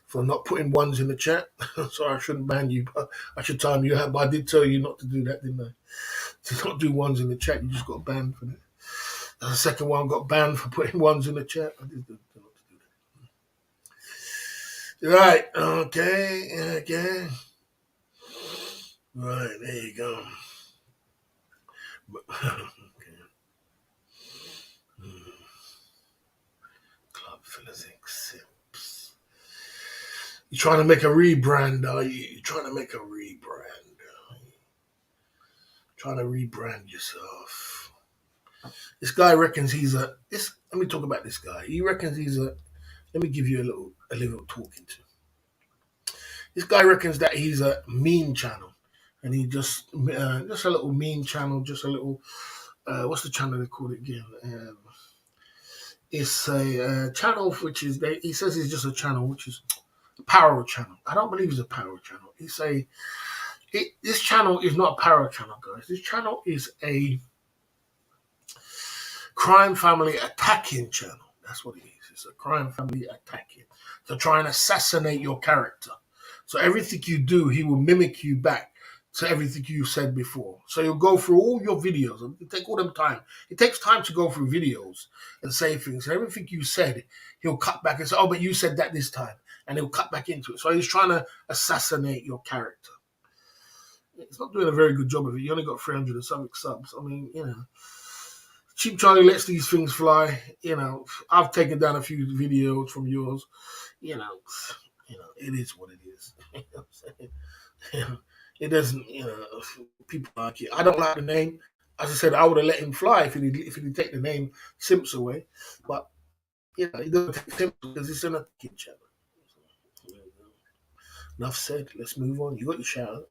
for not putting ones in the chat. So I shouldn't ban you, but I should time you out. But I did tell you not to do that, didn't I? To not do ones in the chat. You just got banned for that. The second one got banned for putting ones in the chat. I did not to do that. Right. Okay. Okay. Right. There you go. Okay. Club Fillers Inc. Sips. You're trying to make a rebrand, are you? You're trying to make a rebrand. Trying to rebrand yourself. This guy reckons he's a. This. Let me talk about this guy. He reckons he's a. Let me give you a little talking to. This guy reckons that he's a meme channel, and he just a little meme channel, just a little. What's the channel they call it again? It's a channel which is. He says it's just a channel which is a power channel. I don't believe it's a power channel. This channel is not a power channel, guys. This channel is a crime family attacking channel. That's what it is. It's a crime family attacking to try and assassinate your character. So everything you do, he will mimic you back to everything you said before. So he'll go through all your videos. It take all them time. It takes time to go through videos and say things. So everything you said, he'll cut back and say, "Oh, but you said that this time," and he'll cut back into it. So he's trying to assassinate your character. It's not doing a very good job of it. You only got 300 and something subs. I mean, Cheap Charlie lets these things fly. I've taken down a few videos from yours. You know, it is what it is. You know what I'm saying? It doesn't. People like it. I don't like the name. As I said, I would have let him fly if he'd take the name Simps away. But he doesn't take Simps because it's in a kid channel. Enough said. Let's move on. You got your shout.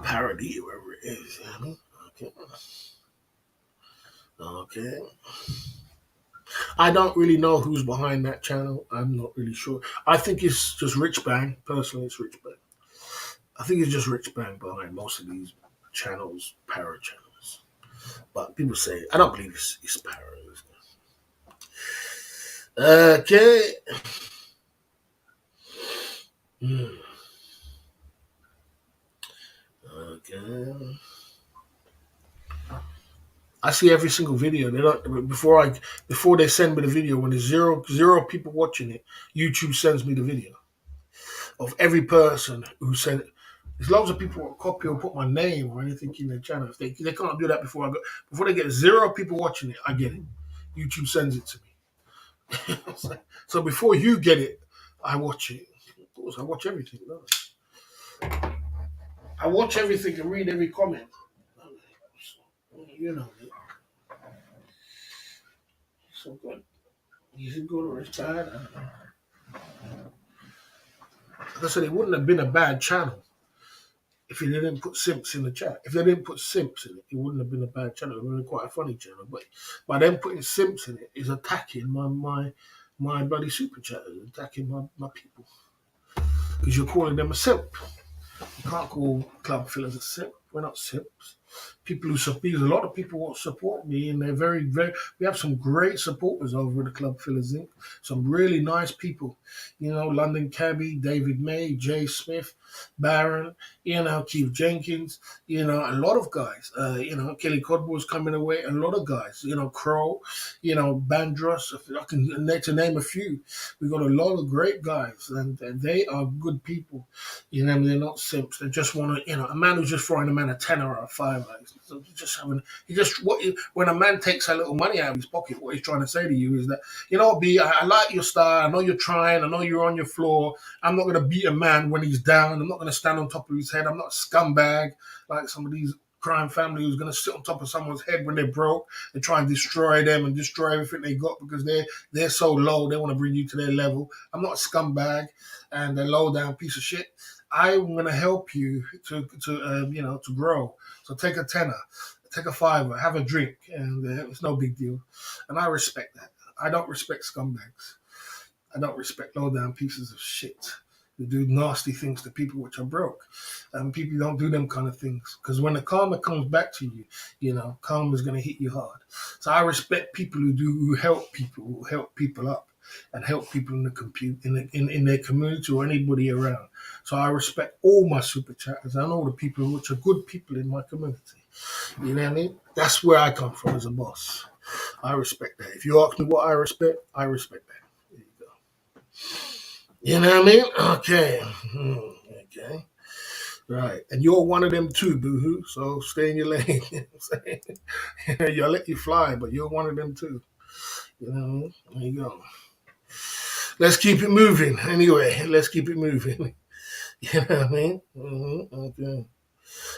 Parody, wherever it is. Okay. Okay. I don't really know who's behind that channel. I'm not really sure. I think it's just Rich Bang. Personally, it's Rich Bang. I think it's just Rich Bang behind most of these channels, para channels. But people say, I don't believe it's para. Okay. Okay. I see every single video. They don't before they send me the video. When there's zero people watching it, YouTube sends me the video of every person who said it. There's loads of people who copy or put my name or anything in their channel. If they can't do that before they get 0 people watching it, I get it. YouTube sends it to me. So before you get it, I watch it. Of course, I watch everything. I watch everything and read every comment. You know. So good. Is it good or it's bad? I don't know. Like I said, it wouldn't have been a bad channel if they didn't put simps in the chat. If they didn't put simps in it, it wouldn't have been a bad channel. It would have been quite a funny channel. But by them putting simps in it is attacking my bloody super chatters, attacking my people. Because you're calling them a simp. You can't call club fillers a simp. We're not simps. People who support, there's a lot of people who support me, and they're very, very. We have some great supporters over at the Club Fillers Inc. Some really nice people, London Cabby, David May, Jay Smith, Baron, Keith Jenkins, a lot of guys. Kelly Codboard's coming away. A lot of guys, Crow, Bandros. If I can to name a few, we got a lot of great guys, and they are good people. They're not simps. They just want to, a man who's just throwing a man a tenner or a fiver. So when a man takes a little money out of his pocket, what he's trying to say to you is that, B, I like your style. I know you're trying. I know you're on your floor. I'm not going to beat a man when he's down. I'm not going to stand on top of his head. I'm not a scumbag like some of these crime family who's going to sit on top of someone's head when they're broke and try and destroy them and destroy everything they got because they're so low. They want to bring you to their level. I'm not a scumbag and a low down piece of shit. I'm going to help you to grow. So take a tenner, take a fiver, have a drink, and it's no big deal. And I respect that. I don't respect scumbags. I don't respect low down pieces of shit who do nasty things to people which are broke. And people don't do them kind of things. Because when the karma comes back to you, karma is going to hit you hard. So I respect people who help people up and help people in their community or anybody around. So I respect all my super chatters and all the people which are good people in my community. You know what I mean? That's where I come from as a boss. I respect that. If you ask me what I respect that. There you go. You know what I mean? Okay. Okay. Right. And you're one of them too, boo-hoo. So stay in your lane. You know what I'm saying? I'll let you fly, but you're one of them too. You know what I mean? There you go. Let's keep it moving. Anyway, let's keep it moving. You know what I mean? Okay.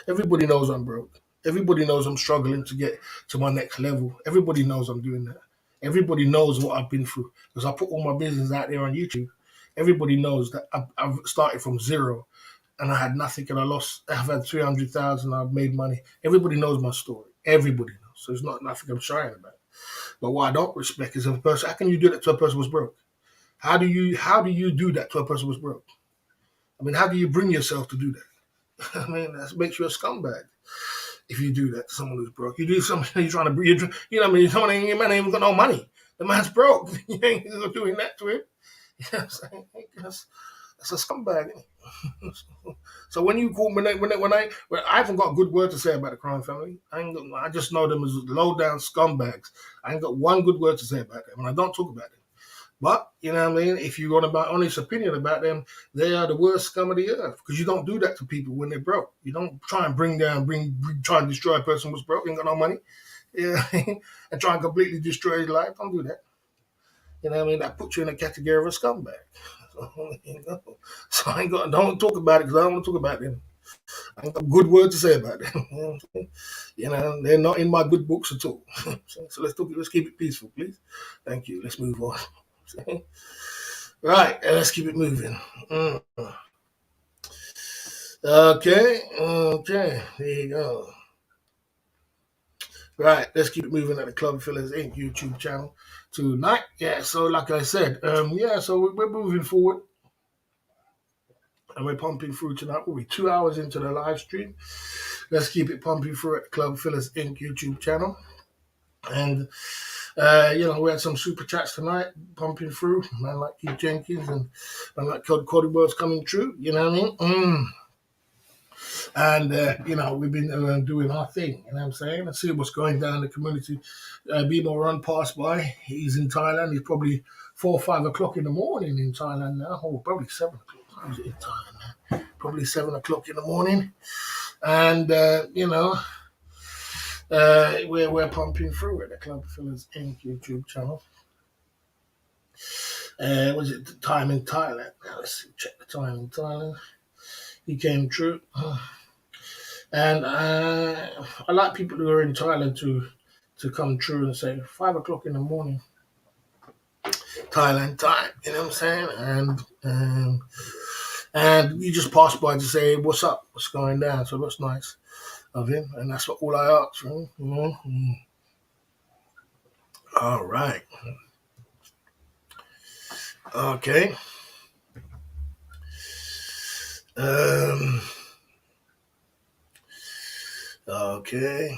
Everybody knows I'm broke. Everybody knows I'm struggling to get to my next level. Everybody knows I'm doing that. Everybody knows what I've been through because I put all my business out there on YouTube. Everybody knows that I've started from zero and I had nothing and I've had 300,000. I've made money. Everybody knows my story. Everybody knows. So it's not nothing I'm shying about. But what I don't respect is a person. How can you do that to a person who's broke? How do you do that to a person who's broke? I mean, how do you bring yourself to do that? I mean, that makes you a scumbag if you do that to someone who's broke. You do something, you're trying to, you know what I mean? Someone ain't even got no money. The man's broke. You ain't doing that to him. You know what I'm saying? That's a scumbag. So when you call when I haven't got a good word to say about the crime family. I just know them as low down scumbags. I ain't got one good word to say about them, and I don't talk about them. But, you know what I mean, if you want my honest opinion about them, they are the worst scum of the earth because you don't do that to people when they're broke. You don't try and try and destroy a person who's broke, ain't got no money, you know what I mean? And try and completely destroy his life. Don't do that. You know what I mean? That puts you in a category of a scumbag. So don't talk about it because I don't want to talk about them. I ain't got a good word to say about them. You know what I'm saying? You know, they're not in my good books at all. So let's keep it peaceful, please. Thank you. Let's move on. Right, let's keep it moving. Okay, there you go. Right, let's keep it moving at the Club Fillers Inc. YouTube channel tonight. Yeah, so like I said, so we're moving forward and we're pumping through tonight. We'll be 2 hours into the live stream. Let's keep it pumping through at the Club Fillers Inc. YouTube channel. And we had some super chats tonight pumping through. Man like Keith Jenkins and man like Cody World's coming true. You know what I mean? And we've been doing our thing. You know what I'm saying? Let's see what's going down in the community. Bimo run passed by. He's in Thailand. He's probably 4 or 5 o'clock in the morning in Thailand now. Oh, probably 7 o'clock. He's in Thailand now. Probably 7 o'clock in the morning. And we're pumping through at the Club Fillers Inc. YouTube channel. Was it the time in Thailand? Now let's see, check the time in Thailand. He came true. And I like people who are in Thailand to come true and say 5 o'clock in the morning. Thailand time, you know what I'm saying? And you just pass by to say, what's up? What's going down? So that's nice of him, and that's all I ask for him, you know. All right. Okay. Okay.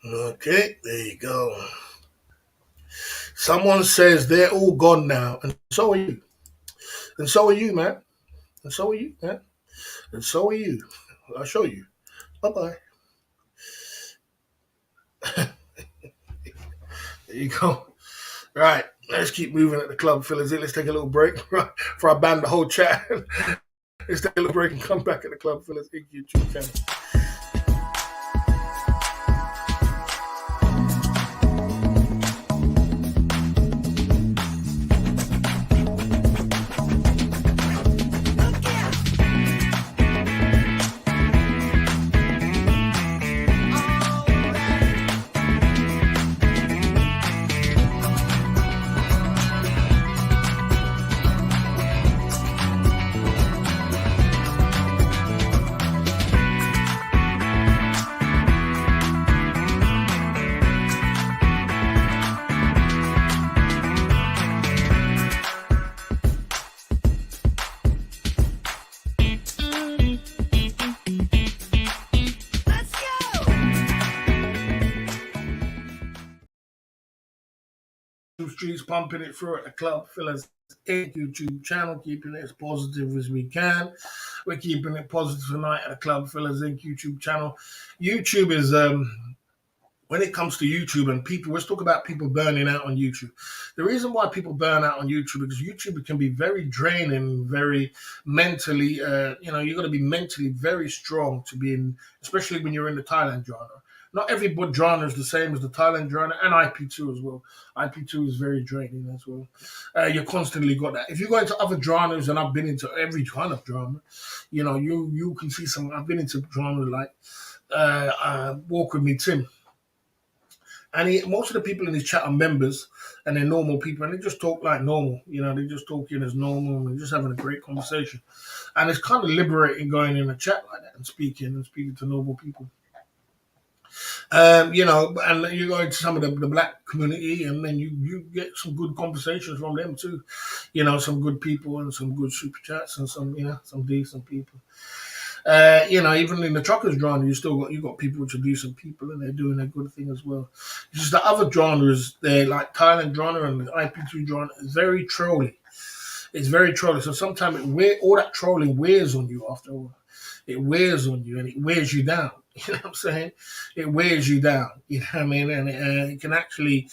Okay, there you go. Someone says they're all gone now, and so are you. And so are you, man. And so are you, man. And so are you. I'll show you. Bye-bye. There you go. Right. Let's keep moving at the Club Fillers. Let's take a little break before I ban the whole chat. Let's take a little break and come back at the Club Fillers YouTube channel. streets, pumping it through at the club, fellas. YouTube channel, keeping it as positive as we can. We're keeping it positive tonight at the club, fellas. YouTube channel. YouTube is when it comes to YouTube and people, let's talk about people burning out on YouTube. The reason why people burn out on YouTube is YouTube can be very draining, very mentally. You got to be mentally very strong to be in, especially when you're in the Thailand genre. Not every genre is the same as the Thailand genre and IP2 as well. IP2 is very draining as well. You're constantly got that. If you go into other genres, and I've been into every kind of genre, you can see some. I've been into genre like Walk With Me Tim. And most of the people in his chat are members and they're normal people and they just talk like normal. They're just talking as normal and just having a great conversation. And it's kind of liberating going in a chat like that and speaking to normal people. And you go into some of the black community and then you get some good conversations from them too. Some good people and some good super chats and some decent people. Even in the truckers genre, you got people which are decent people and they're doing a good thing as well. It's just the other genres, they're like Thailand genre and the IP2 genre is very trolly. It's very trolly. So sometimes all that trolling wears on you after a while. It wears on you and it wears you down. You know what I'm saying? It wears you down. You know what I mean? And it can actually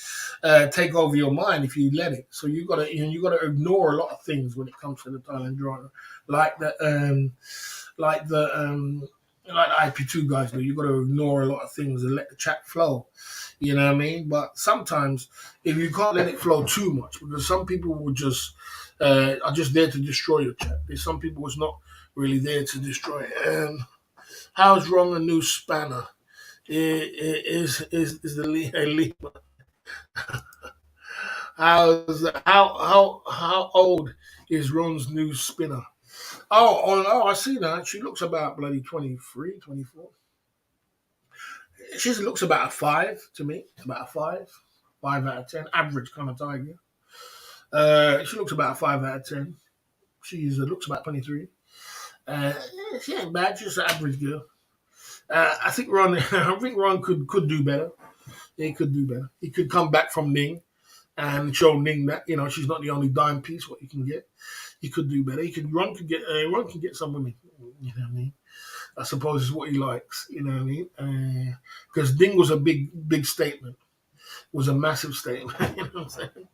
take over your mind if you let it. So you gotta ignore a lot of things when it comes to the Thailand genre, like the IP2 guys do. You got to ignore a lot of things and let the chat flow. You know what I mean? But sometimes if you can't let it flow too much, because some people will just are just there to destroy your chat. There's some people who's not really there to destroy it. How's wrong a new spanner? Is the Lima? How old is Ron's new spinner? Oh, I see that. She looks about bloody 23, 24. She looks about a 5 to me. About a 5. 5 out of 10. Average kind of tiger. She looks about a 5 out of 10. She looks about 23. Uh, she ain't bad. She's an average girl. I think Ron. I think Ron could do better. He could do better. He could come back from Ning and show Ning that she's not the only dime piece what you can get. He could do better. Ron can get some women. You know what I mean? I suppose is what he likes. You know what I mean? Because Ding was a big statement. Was a massive statement. You know what I'm saying?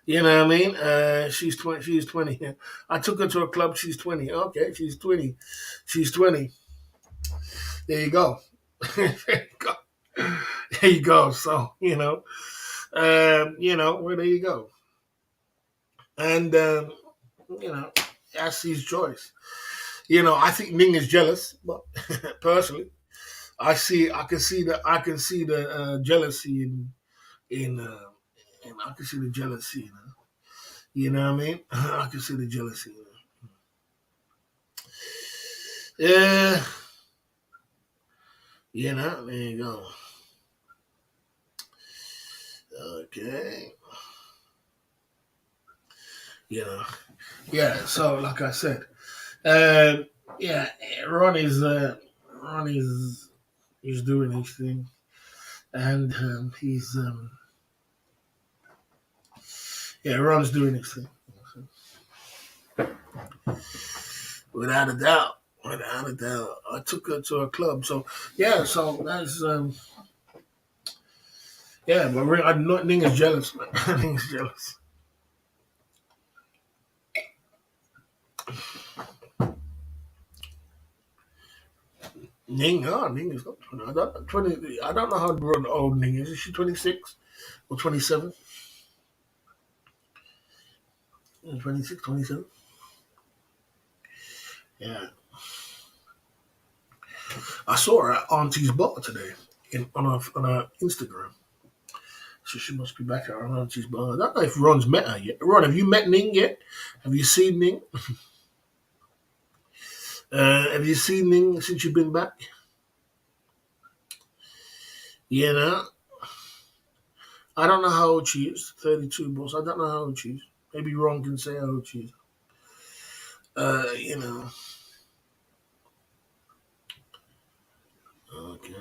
You know what I mean? She's 20. She's 20. I took her to a club. She's 20. Okay, she's 20. She's 20. There you go. There you go. There you go. So well, there you go. And that's his choice. I think Ning is jealous, but personally, I can see the jealousy in I can see the jealousy. You know what I mean? I can see the jealousy. Yeah, there you go. Okay. Yeah. So, like I said, um, yeah, Ron is doing his thing, and Ron's doing his thing, without a doubt. Without a doubt, I took her to a club. So so that's but I'm not Ning is jealous, man. Ning is jealous. Ning is not 20. I don't know how old Ning is. Is she 26 or 27? 26, 27. Yeah. I saw her at Auntie's bar today on her Instagram. So she must be back at her Auntie's bar. I don't know if Ron's met her yet. Ron, have you met Ning yet? Have you seen Ning? Have you seen Ning since you've been back? You know? I don't know how old she is. 32, boss. I don't know how old she is. Maybe Ron can say how old she is. Uh, you know. Okay.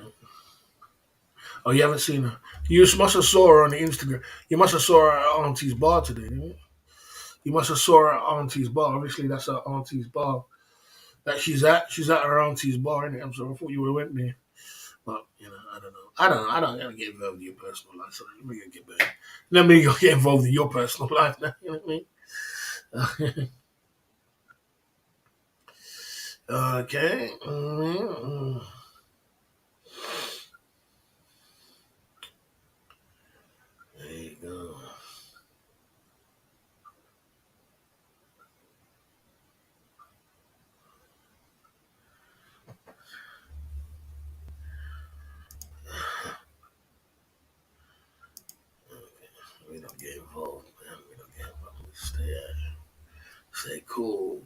Oh, you haven't seen her. You must have saw her on the Instagram. You must have saw her at Auntie's bar today, didn't you? You must have saw her at Auntie's bar. Obviously, that's her Auntie's bar that she's at. She's at her Auntie's bar, innit? I'm sorry, I thought you would have went there. But, I don't know. I don't gotta get involved in your personal life. So let me go get back. Let me go get involved in your personal life now. You know what I mean? Okay. There you go. We don't get involved, man. We don't get involved. Stay cool.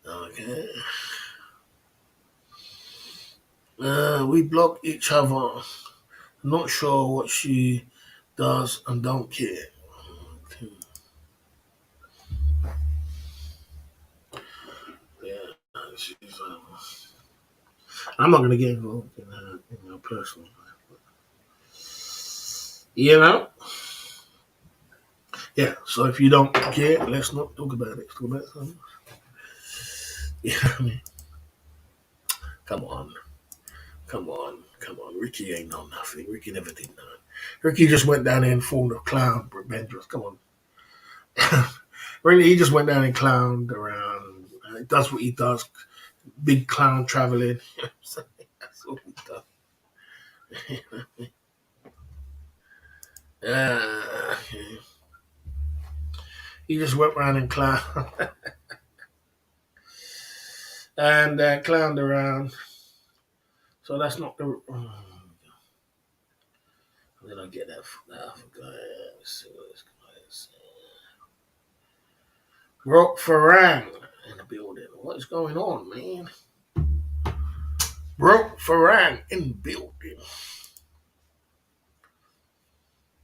Okay. We block each other. Not sure what she does and don't care. Okay. Yeah, she's. I'm not gonna get involved in her personal life. You know? Yeah. So if you don't care, let's not talk about it. Let's talk about something. Yeah. I mean, come on. Come on, come on. Ricky ain't know nothing. Ricky never did nothing. Ricky just went down there and formed a clown, Bendros. Come on. Really, he just went down and clowned around. Does what he does. Big clown traveling. That's what he does. uh, he just went around and clowned. And clowned around. So that's not the. Then I get that. I forgot. Let's see what this guy is saying. Broke Farang in the building. What is going on, man? Broke Farang in the building.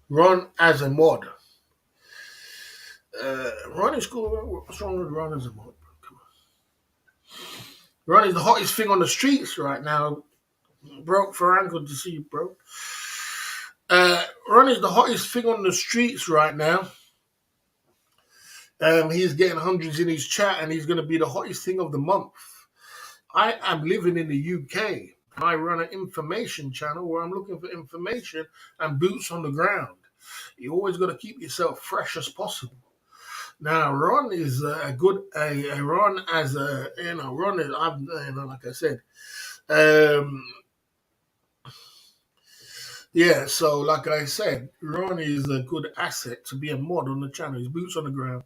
Ron as a mod. Ron is cool. What's wrong with Ron as a mod? Come on. Ron is the hottest thing on the streets right now. Broke Farang, good to see you, bro. Ron is the hottest thing on the streets right now. He's getting hundreds in his chat, and he's going to be the hottest thing of the month. I am living in the UK. I run an information channel where I'm looking for information and boots on the ground. You always got to keep yourself fresh as possible. Now, Ron is a good. Ron as a Ron is. Like I said, yeah. So, like I said, Ron is a good asset to be a mod on the channel. His boots on the ground.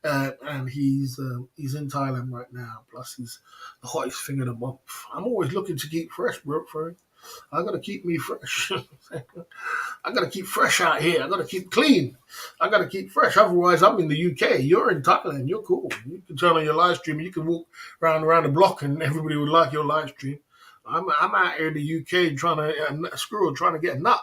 And he's in Thailand right now. Plus, he's the hottest thing of the month. I'm always looking to keep fresh, bro. I gotta keep me fresh. I gotta keep fresh out here. I gotta keep clean. I gotta keep fresh. Otherwise, I'm in the UK. You're in Thailand. You're cool. You can turn on your live stream. You can walk around the block, and everybody would like your live stream. I'm out here in the UK trying to get a nut.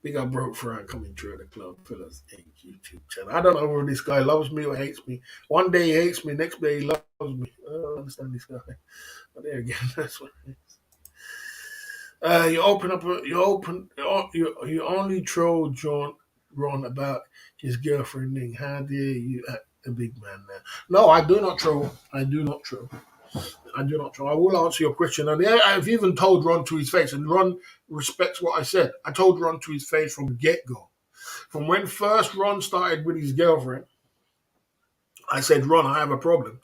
Big up broke Frank coming through the club fellas YouTube channel. I don't know whether this guy loves me or hates me. One day he hates me, next day he loves me. I don't understand this guy. But there again, that's what it is. You only troll Ron about his girlfriend Ning. How dare you act a big man now? No, I do not troll. I do not troll. I do not troll. I will answer your question. And I've even told Ron to his face, and Ron respects what I said. I told Ron to his face from the get-go. From when first Ron started with his girlfriend, I said, Ron, I have a problem.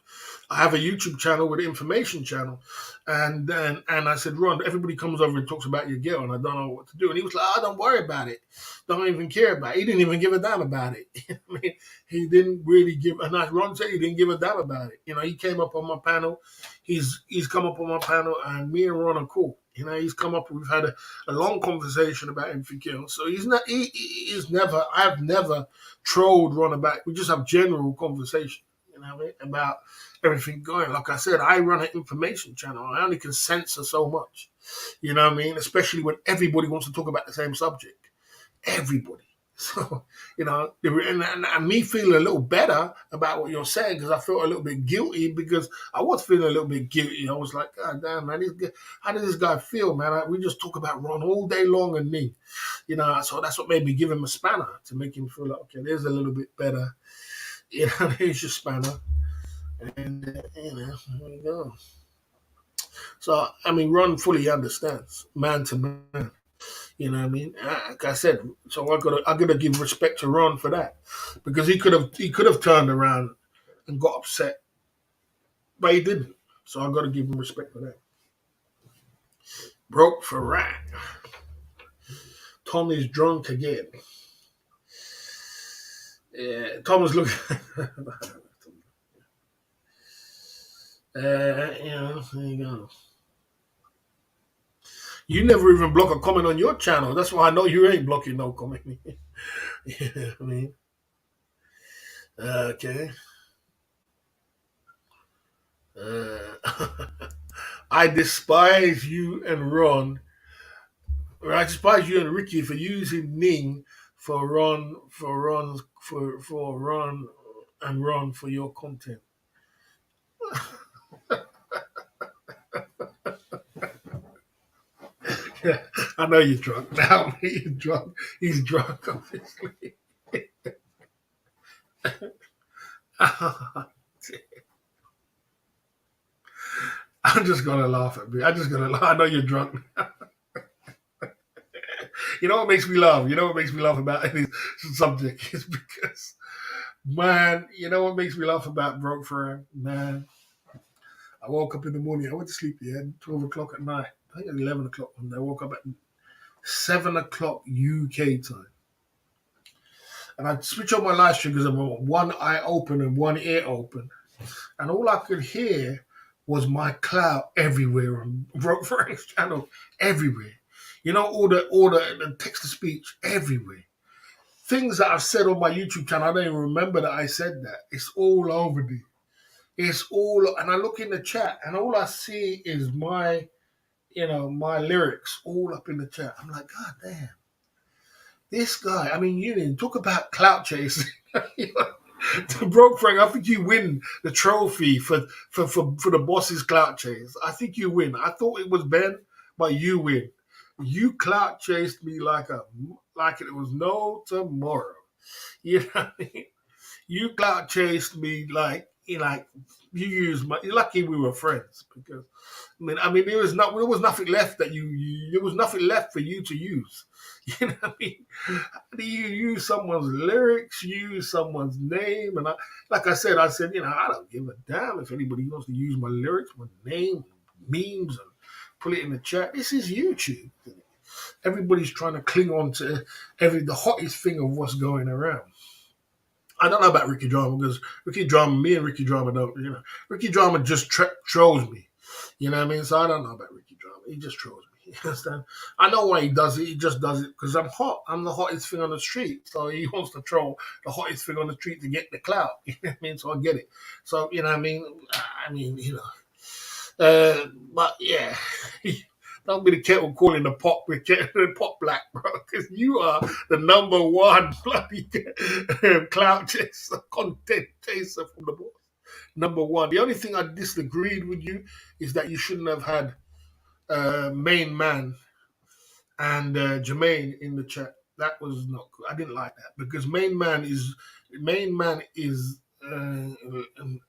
I have a YouTube channel with an information channel. And I said, Ron, everybody comes over and talks about your girl, and I don't know what to do. And he was like, don't worry about it. Don't even care about it. He didn't even give a damn about it. I mean, he didn't really give, and as Ron said, he didn't give a damn about it. He came up on my panel. He's come up on my panel, and me and Ron are cool. He's come up, we've had a long conversation about MFQ. So he's never, I've never trolled Ron about it. We just have general conversation, about everything going. Like I said, I run an information channel. I only can censor so much. Especially when everybody wants to talk about the same subject. Everybody. So, and me feeling a little better about what you're saying because I felt a little bit guilty because I was feeling a little bit guilty. I was like, God damn, man, how does this guy feel, man? We just talk about Ron all day long and me, so that's what made me give him a spanner to make him feel like, okay, there's a little bit better. Here's your spanner. And, there you go. So, I mean, Ron fully understands, man to man. You know what I mean? Like I said, so I gotta give respect to Ron for that because he could have turned around and got upset, but he didn't. So I gotta give him respect for that. Broke for rat. Tom is drunk again. Yeah, Tom was looking. There you go. You never even block a comment on your channel. That's why I know you ain't blocking no comment. Yeah, I mean, okay. I despise you and Ron. I despise you and Ricky for using Ning for Ron and Ron for your content. Yeah, I know you're drunk now. He's drunk. He's drunk, obviously. I'm just gonna laugh at me. I'm just gonna laugh. I know you're drunk. You know what makes me laugh? You know what makes me laugh about this subject is because, man, you know what makes me laugh about broke for man. I woke up in the morning. I went to sleep 12 o'clock at night. I think it's 11 o'clock. And I woke up at 7 o'clock UK time. And I switch on my live stream because I'm one eye open and one ear open. And all I could hear was my clout everywhere on Broke Frank's channel, everywhere. All the text to speech everywhere. Things that I've said on my YouTube channel, I don't even remember that I said that. It's all over me. It's all, and I look in the chat, and all I see is my lyrics all up in the chat. I'm like, God damn, this guy. I mean, you didn't talk about clout chasing. Broke Frank, I think you win the trophy for the boss's clout chase. I think you win. I thought it was Ben, but you win. You clout chased me like it was no tomorrow. You know what I mean? You clout chased me like you used my. You're lucky we were friends because there was nothing left there was nothing left for you to use. You know what I mean? How do you use someone's lyrics, use someone's name? And like I said, I don't give a damn if anybody wants to use my lyrics, my name, memes, and put it in the chat. This is YouTube. Everybody's trying to cling on to the hottest thing of what's going around. I don't know about Ricky Drama because me and Ricky Drama don't, Ricky Drama just trolls me. You know what I mean? So I don't know about Ricky Drama. He just trolls me. You understand? I know why he does it. He just does it because I'm hot. I'm the hottest thing on the street. So he wants to troll the hottest thing on the street to get the clout. You know what I mean? So I get it. So, you know what I mean? But yeah. Don't be the kettle calling the pot black, bro, because you are the number one bloody clout chaser, content chaser from the boss. Number one. The only thing I disagreed with you is that you shouldn't have had Main Man and Jermaine in the chat. That was not good. I didn't like that because Main Man is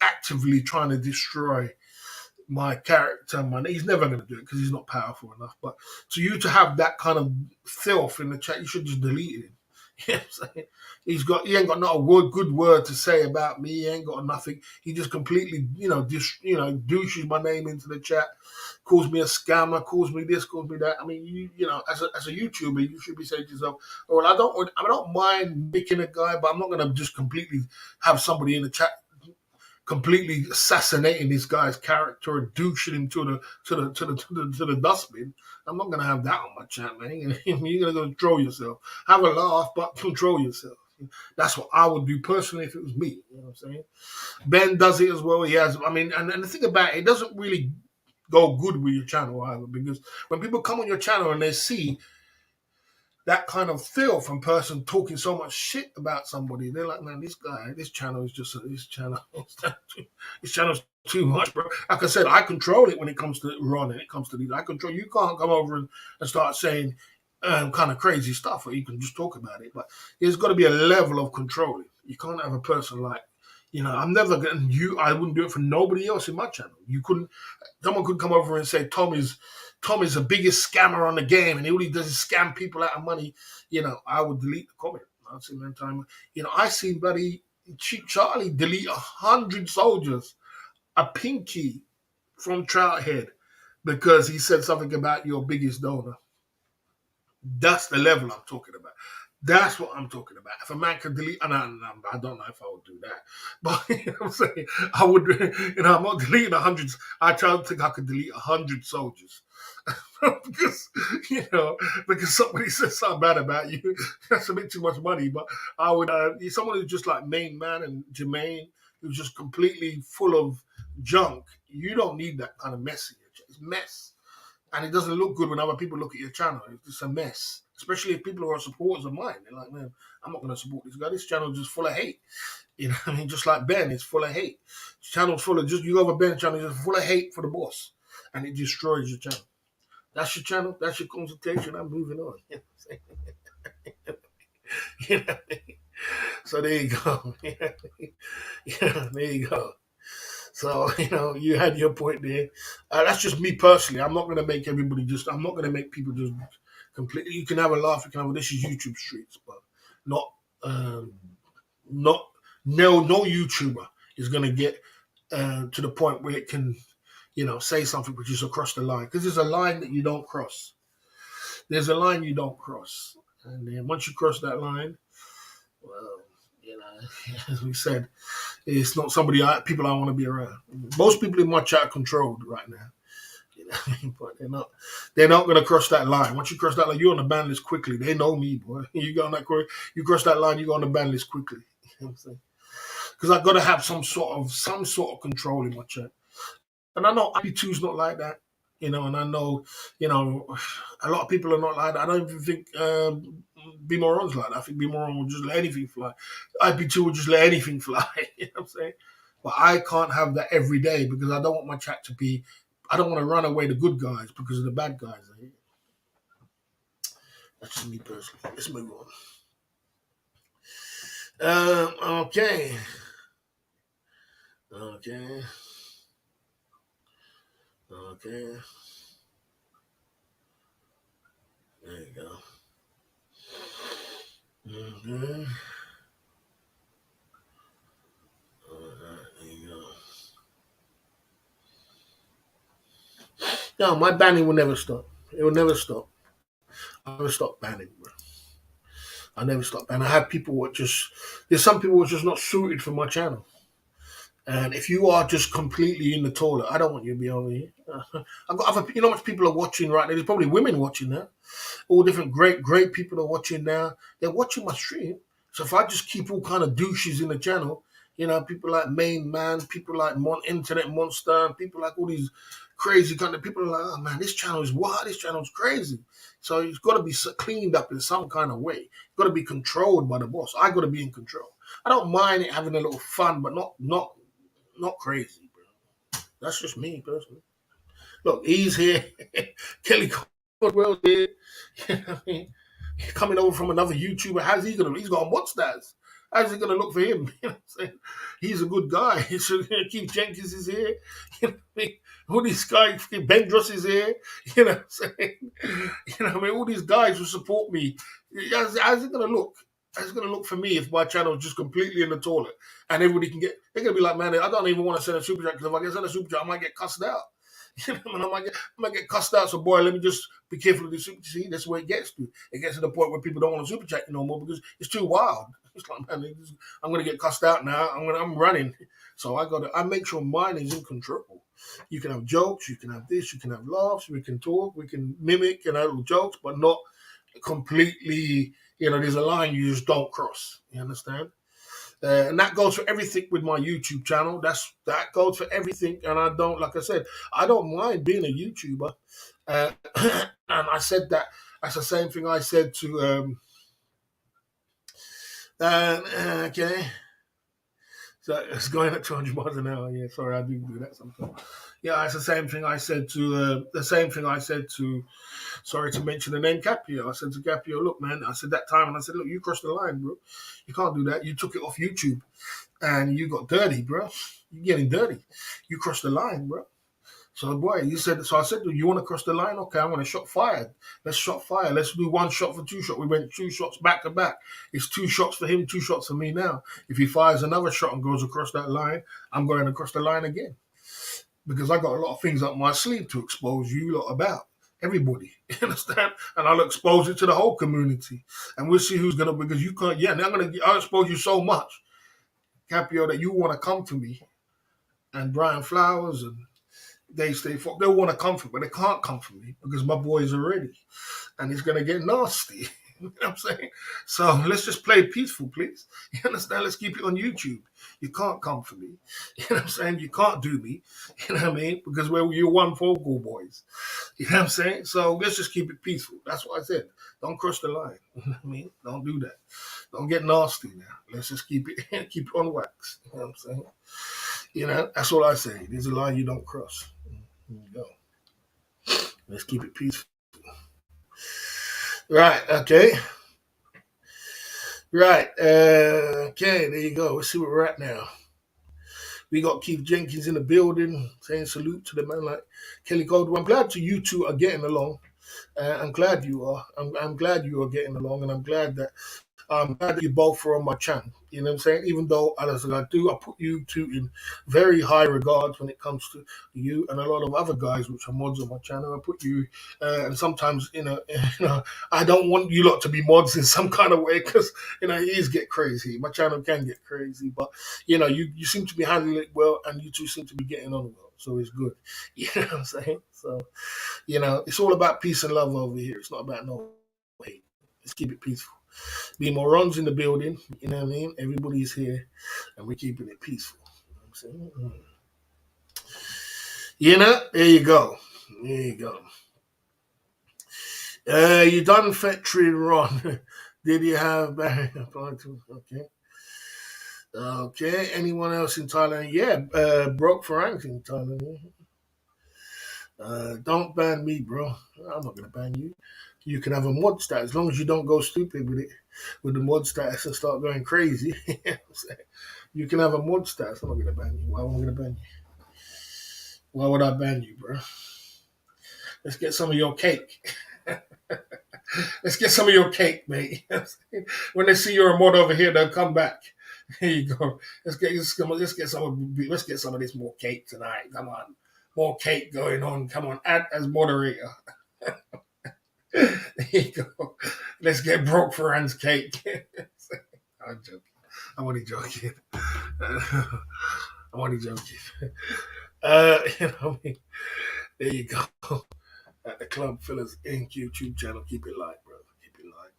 actively trying to destroy my character, man. He's never going to do it because he's not powerful enough. But to you to have that kind of filth in the chat, you should just delete him. You know what I'm saying? He ain't got not a good word to say about me. He ain't got nothing. He just completely, douches my name into the chat, calls me a scammer, calls me this, calls me that. I mean, as a YouTuber, you should be saying to yourself, "Oh, well, I don't mind making a guy, but I'm not going to just completely have somebody in the chat completely assassinating this guy's character and douching him to the dustbin. I'm not gonna have that on my chat, man. You're gonna go troll yourself. Have a laugh, but control yourself. That's what I would do personally if it was me. You know what I'm saying? Ben does it as well. He has. I mean, and the thing about it doesn't really go good with your channel either because when people come on your channel and they see that kind of feel from person talking so much shit about somebody. They're like, man, this channel is just this channel's too much, bro. Like I said, I control it when it comes to Ron and it comes to these. I control. You can't come over and start saying kind of crazy stuff, or you can just talk about it. But there's got to be a level of control. You can't have a person like, I'm never getting you. I wouldn't do it for nobody else in my channel. You couldn't. Someone could come over and say Tom is the biggest scammer on the game, and all he does is scam people out of money. I would delete the comment. I'd say, man, time. I seen buddy Cheap Charlie delete 100 soldiers, a pinky from Trouthead, because he said something about your biggest donor. That's the level I'm talking about. That's what I'm talking about. If a man can delete, and I don't know if I would do that, but I'm saying I would. I'm not deleting hundreds. I try to think I could delete 100 soldiers because because somebody says something bad about you. That's a bit too much money. But I would. Someone who's just like Main Man and Jermaine, who's just completely full of junk. You don't need that kind of mess in your channel. It's mess. And it doesn't look good when other people look at your channel. It's just a mess. Especially if people are supporters of mine. They're like, man, I'm not going to support this guy. This channel is just full of hate. What I mean? Just like Ben, it's full of hate. This channel's full of, you go over Ben's channel, it's just full of hate for the boss. And it destroys your channel. That's your channel. That's your consultation. I'm moving on. So there you go. There you go. So, you had your point there. That's just me personally. I'm not going to make I'm not going to make people just completely. You can have a laugh. You can have, this is YouTube streets, but not, not, no YouTuber is going to get to the point where it can, say something which is across the line. Because there's a line that you don't cross. There's a line you don't cross. And then once you cross that line, well, as we said, it's not people I want to be around. Most people in my chat are controlled right now. But they're not going to cross that line. Once you cross that line, you're on the ban list quickly. They know me, boy. You go on that, you cross that line, you go on the ban list quickly. You know what I'm saying? Because I've got to have some sort of control in my chat. And I know IP2 is not like that. And I know, a lot of people are not like that. I don't even think B Moron's like that. I think B Moron will just let anything fly. IP2 will just let anything fly. You know what I'm saying? But I can't have that every day because I don't want my chat to be, I don't want to run away the good guys because of the bad guys. That's just me personally. Let's move on. Okay. There you go. There you go. No, my banning will never stop. It will never stop. I'll never stop banning, bro. I never stop banning. I have people there's some people who are just not suited for my channel. And if you are just completely in the toilet, I don't want you to be over here. I've got other, how much people are watching right now? There's probably women watching now. All different great people are watching now. They're watching my stream. So if I just keep all kind of douches in the channel, people like Main Man, people like Internet Monster, people like all these crazy kind of people are like, oh man, this channel is wild, this channel is crazy. So it's got to be cleaned up in some kind of way. It's got to be controlled by the boss. I got to be in control. I don't mind it having a little fun, but not crazy, bro. That's just me personally. Look, he's here. Kelly Caldwell's here. You know what I mean? Coming over from another YouTuber. How's he gonna? He's got monsters. How's it gonna look for him? You know what I'm saying? He's a good guy. So, Keith Jenkins is here. You know what I mean? All these guys, Ben Dross is here. You know what I'm saying? All these guys who support me. How's it gonna look? How's it gonna look for me if my channel is just completely in the toilet and everybody can get? They're gonna be like, man, I don't even want to send a super chat because if I get send a super chat, I might get cussed out. I might get cussed out. So, boy, let me just be careful of the super chat. See, that's where it gets to. It gets to the point where people don't want to super chat no more because it's too wild. It's like, man, I'm going to get cussed out now. I'm running. So I make sure mine is in control. You can have jokes. You can have this. You can have laughs. We can talk. We can mimic little jokes, but not completely, there's a line you just don't cross. You understand? And that goes for everything with my YouTube channel. That goes for everything. And I don't, like I said, I don't mind being a YouTuber. And I said That's the same thing I said to okay. So it's going at 200 miles an hour. Yeah, sorry, I do that sometimes. Yeah, it's the same thing I said to sorry to mention the name Capio. I said to Capio, look, man, I said that time, and I said, look, you crossed the line, bro. You can't do that. You took it off YouTube, and you got dirty, bro. You're getting dirty. You crossed the line, bro. So, boy, you said, so I said, you want to cross the line? Okay, I want to shot fire. Let's shot fire. Let's do one shot for two shots. We went two shots back to back. It's two shots for him, two shots for me now. If he fires another shot and goes across that line, I'm going across the line again. Because I got a lot of things up my sleeve to expose you lot about. Everybody. You understand? And I'll expose it to the whole community. And we'll see who's going to, because you can't, yeah, I'll expose you so much, Capio, that you want to come to me. And Brian Flowers and they want to come for me, but they can't come for me because my boys are ready. And it's going to get nasty. You know what I'm saying? So let's just play peaceful, please. You understand? Let's keep it on YouTube. You can't come for me. You know what I'm saying? You can't do me. You know what I mean? Because you're one vocal boys. You know what I'm saying? So let's just keep it peaceful. That's what I said. Don't cross the line. You know what I mean? Don't do that. Don't get nasty now. Let's just keep it on wax. You know what I'm saying? You know, that's all I say. There's a line you don't cross. Here you go. Let's keep it peaceful. Right, okay. Right, okay, there you go. Let's see where we're at now. We got Keith Jenkins in the building saying salute to the man like Kelly Goldwyn. I'm glad you two are getting along. I'm glad you are. I'm glad you are getting along, and I'm glad that you both are on my channel. You know what I'm saying? Even though, as I do, I put you two in very high regards when it comes to you and a lot of other guys which are mods on my channel. I put you, and sometimes, I don't want you lot to be mods in some kind of way because, it is get crazy. My channel can get crazy, but, you seem to be handling it well and you two seem to be getting on well. So it's good. You know what I'm saying? So, it's all about peace and love over here. It's not about no hate. Let's keep it peaceful. Be morons in the building, you know what I mean? Everybody's here and we're keeping it peaceful. You know what I'm saying? There you go. There you go. You done Fetri Ron. Did you have okay. Okay. Anyone else in Thailand? Yeah, broke Frank in Thailand. Don't ban me, bro. I'm not gonna ban you. You can have a mod stat as long as you don't go stupid with it, with the mod stats and start going crazy. You can have a mod stats. I'm not gonna ban you. Why am I gonna ban you? Why would I ban you, bro? Let's get some of your cake. Let's get some of your cake, mate. When they see you're a mod over here, they'll come back. Here you go. Let's get some of this more cake tonight. Come on, more cake going on. Come on, add as moderator. There you go. Let's get broke for Anne's cake. I'm joking. I'm only joking. I'm only joking. There you go. At the Club Fillers Inc. YouTube channel. Keep it light, brother. Keep it light.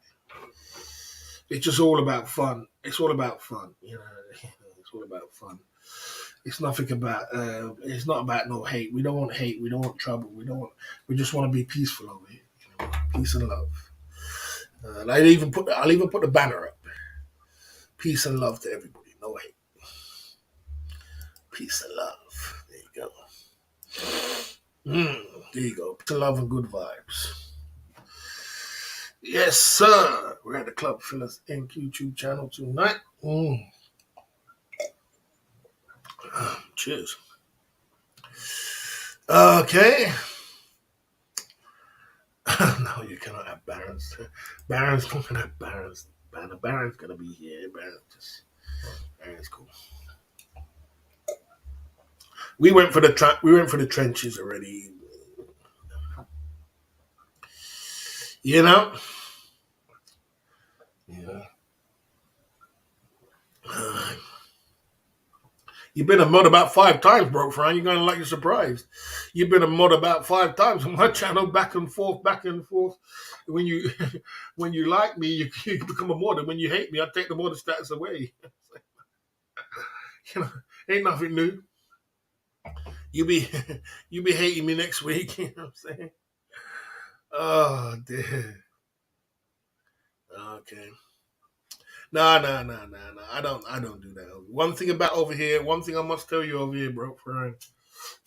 It's just all about fun. It's all about fun. It's all about fun. It's nothing about. It's not about no hate. We don't want hate. We don't want trouble. We just want to be peaceful over here. Peace and love. And I'll even put the banner up. Peace and love to everybody. No hate. Peace and love. There you go. There you go. Peace and love and good vibes. Yes, sir. We're at the Club Fillers Inc. YouTube channel tonight. Cheers. Okay. No, you cannot have Barons. Barons not gonna have Barons. Baron's gonna be here. Baron's cool. We went for the trenches already. Yeah. You've been a mod about 5 times, bro, Fran. You're going to like you're surprised. You've been a mod about 5 times on my channel, back and forth, back and forth. When you when you like me, you become a mod, and when you hate me, I take the mod status away. Ain't nothing new. You be hating me next week. You know what I'm saying? Oh dear. Okay. Nah, nah, nah, nah, nah. I don't do that. One thing about over here, one thing I must tell you over here, bro, friend,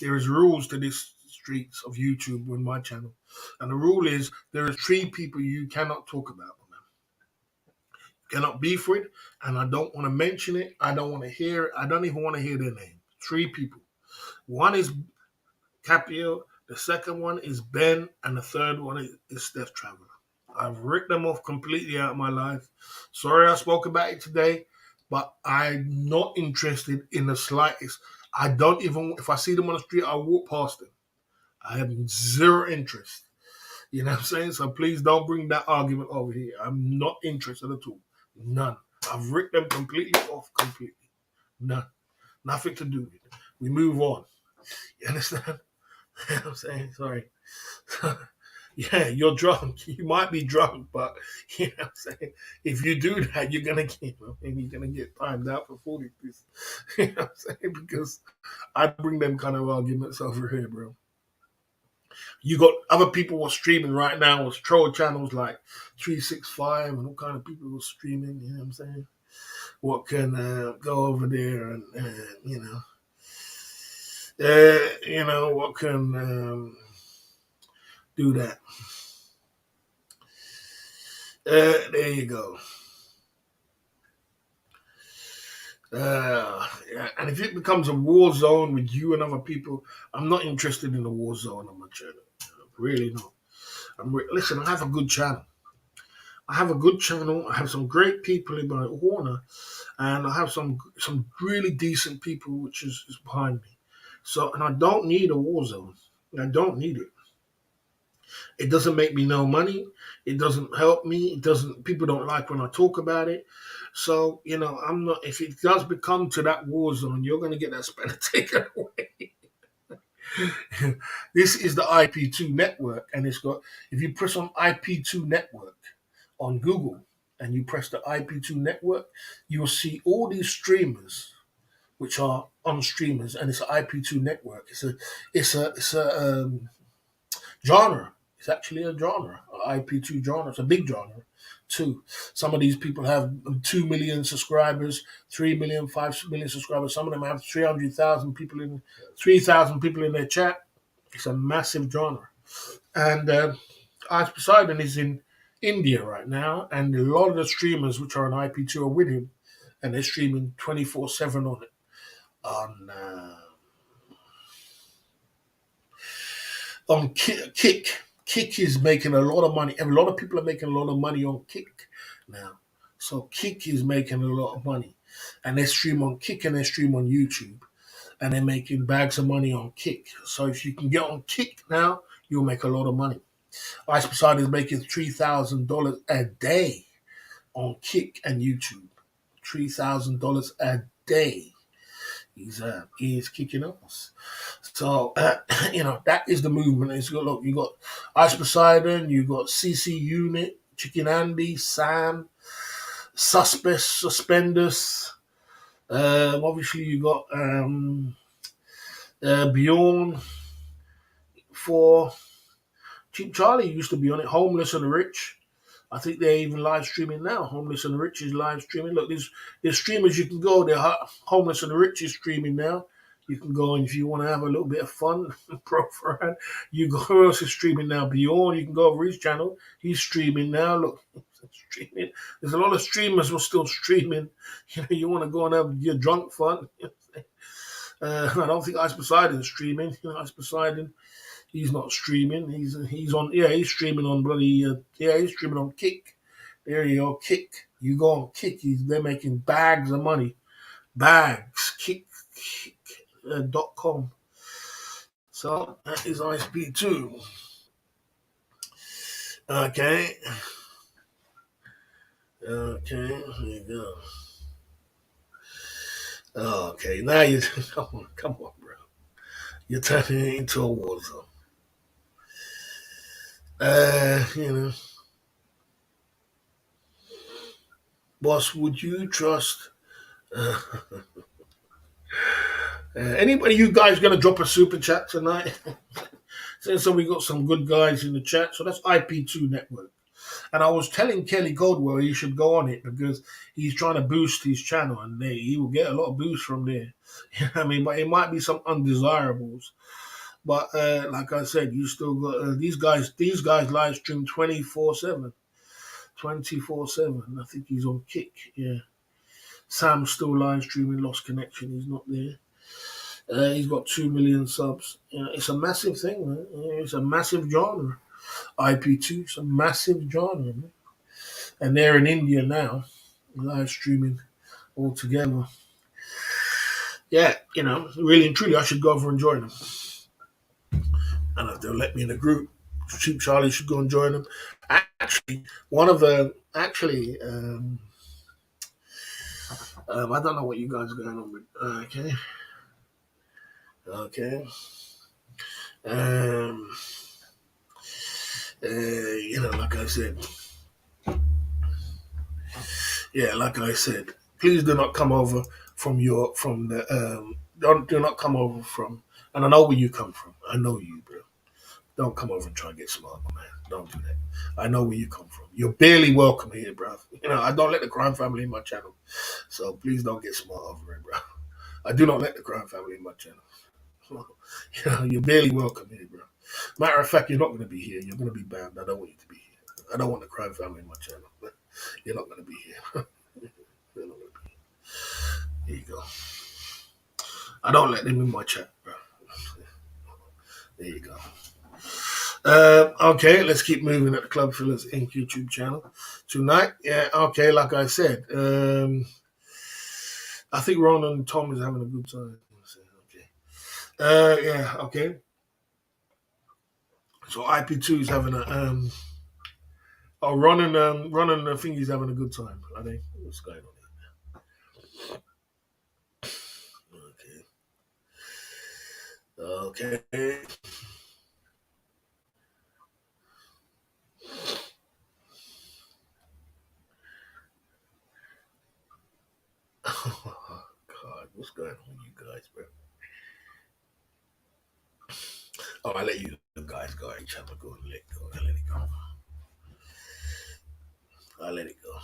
there is rules to this streets of YouTube on my channel. And the rule is there are three people you cannot talk about, man. Cannot beef with, and I don't want to mention it. I don't want to hear it. I don't even want to hear their name. Three people. One is Capio, the second one is Ben, and the third one is Steph Traveler. I've ripped them off completely out of my life. Sorry I spoke about it today, but I'm not interested in the slightest. I don't even, if I see them on the street, I'll walk past them. I have zero interest. You know what I'm saying? So please don't bring that argument over here. I'm not interested at all. None. I've ripped them completely off, completely. None. Nothing to do with it. We move on. You understand? You know what I'm saying? Sorry. Yeah, you're drunk. You might be drunk, but you know what I'm saying? If you do that, you're gonna get timed out for 40 pieces. You know what I'm saying? Because I bring them kind of arguments over here, bro. You got other people who are streaming right now with troll channels like 365 and all kind of people who are streaming, you know what I'm saying? What can go over there and what can do that. There you go. Yeah. And if it becomes a war zone with you and other people, I'm not interested in a war zone on my channel. Really not. Listen, I have a good channel. I have a good channel. I have some great people in my corner, and I have some really decent people, which is behind me. So, and I don't need a war zone. I don't need it. It doesn't make me no money. It doesn't help me. It doesn't. People don't like when I talk about it. So I'm not. If it does become to that war zone, you're going to get that spell taken away. This is the IP2 network, and it's got. If you press on IP2 network on Google, and you press the IP2 network, you will see all these streamers, which are on streamers, and it's an IP2 network. It's a genre. It's actually a genre, IP2 genre. It's a big genre, too. Some of these people have 2 million subscribers, 3 million, 5 million subscribers. Some of them have 3,000 people in their chat. It's a massive genre. And Ice Poseidon is in India right now, and a lot of the streamers which are on IP2 are with him, and they're streaming 24/7 on it. On Kick. Kick is making a lot of money. And a lot of people are making a lot of money on Kick now. So Kick is making a lot of money. And they stream on Kick and they stream on YouTube. And they're making bags of money on Kick. So if you can get on Kick now, you'll make a lot of money. Ice Poseidon is making $3,000 a day on Kick and YouTube. $3,000 a day. He's kicking ass. So that is the movement. It's got look, you got Ice Poseidon, you got CC Unit, Chicken Andy, Sam, Suspendus. Obviously you got Bjorn for Cheap Charlie used to be on it. Homeless and the Rich. I think they're even live streaming now. Homeless and the Rich is live streaming. Look, there's streamers you can go. They're Homeless and the Rich is streaming now. You can go, and if you want to have a little bit of fun, profile, you go. Who else is streaming now? Bjorn. You can go over his channel. He's streaming now. Look, streaming. There's a lot of streamers who are still streaming. You want to go and have your drunk fun. I don't think Ice Poseidon is streaming. Ice Poseidon. He's not streaming. He's on. Yeah, he's streaming on bloody. He's streaming on Kick. There you go, Kick. You go on Kick. They're making bags of money. Bags. Kick.com. So that is IP2. Okay. There you go. Okay, now you come on, bro. You're turning it into a war zone. You know, boss, would you trust anybody? You guys gonna drop a super chat tonight? So we got some good guys in the chat. So that's IP2 network. And I was telling Kelly Goldwell he should go on it because he's trying to boost his channel, and he will get a lot of boost from there. You know what I mean? But it might be some undesirables. But like I said, you still got these guys. These guys live stream 24/7, 24/7. I think he's on Kick. Yeah, Sam's still live streaming. Lost connection. He's not there. He's got 2 million subs. You know, it's a massive thing, man. It's a massive genre. IP2, it's a massive genre, man. And they're in India now, live streaming all together. Yeah, really and truly, I should go over and join them. And if they'll let me in the group, Cheap Charlie should go and join them. Actually, one of the I don't know what you guys are going on with. Okay. Um, like I said, please do not come over from the don't do not come over from. And I know where you come from. I know you, bro. Don't come over and try and get smart, man. Don't do that. I know where you come from. You're barely welcome here, bro. I don't let the crime family in my channel. So please don't get smart over it, bro. I do not let the crime family in my channel. You're barely welcome here, bro. Matter of fact, you're not going to be here. You're going to be banned. I don't want you to be here. I don't want the crime family in my channel. But you're not going to be here. You're not going to be here. There you go. I don't let them in my chat, bro. There you go. Okay, let's keep moving at the Club Fillers Inc. YouTube channel tonight. Yeah, okay, like I said, I think Ron and Tom is having a good time. Okay. Yeah, okay. So IP2 is having a Ron and I think he's having a good time. I think what's going on here? Okay. Oh, God, what's going on with you guys, bro? Oh, I let you guys go. Each other go and let go. I let it go. I let it go.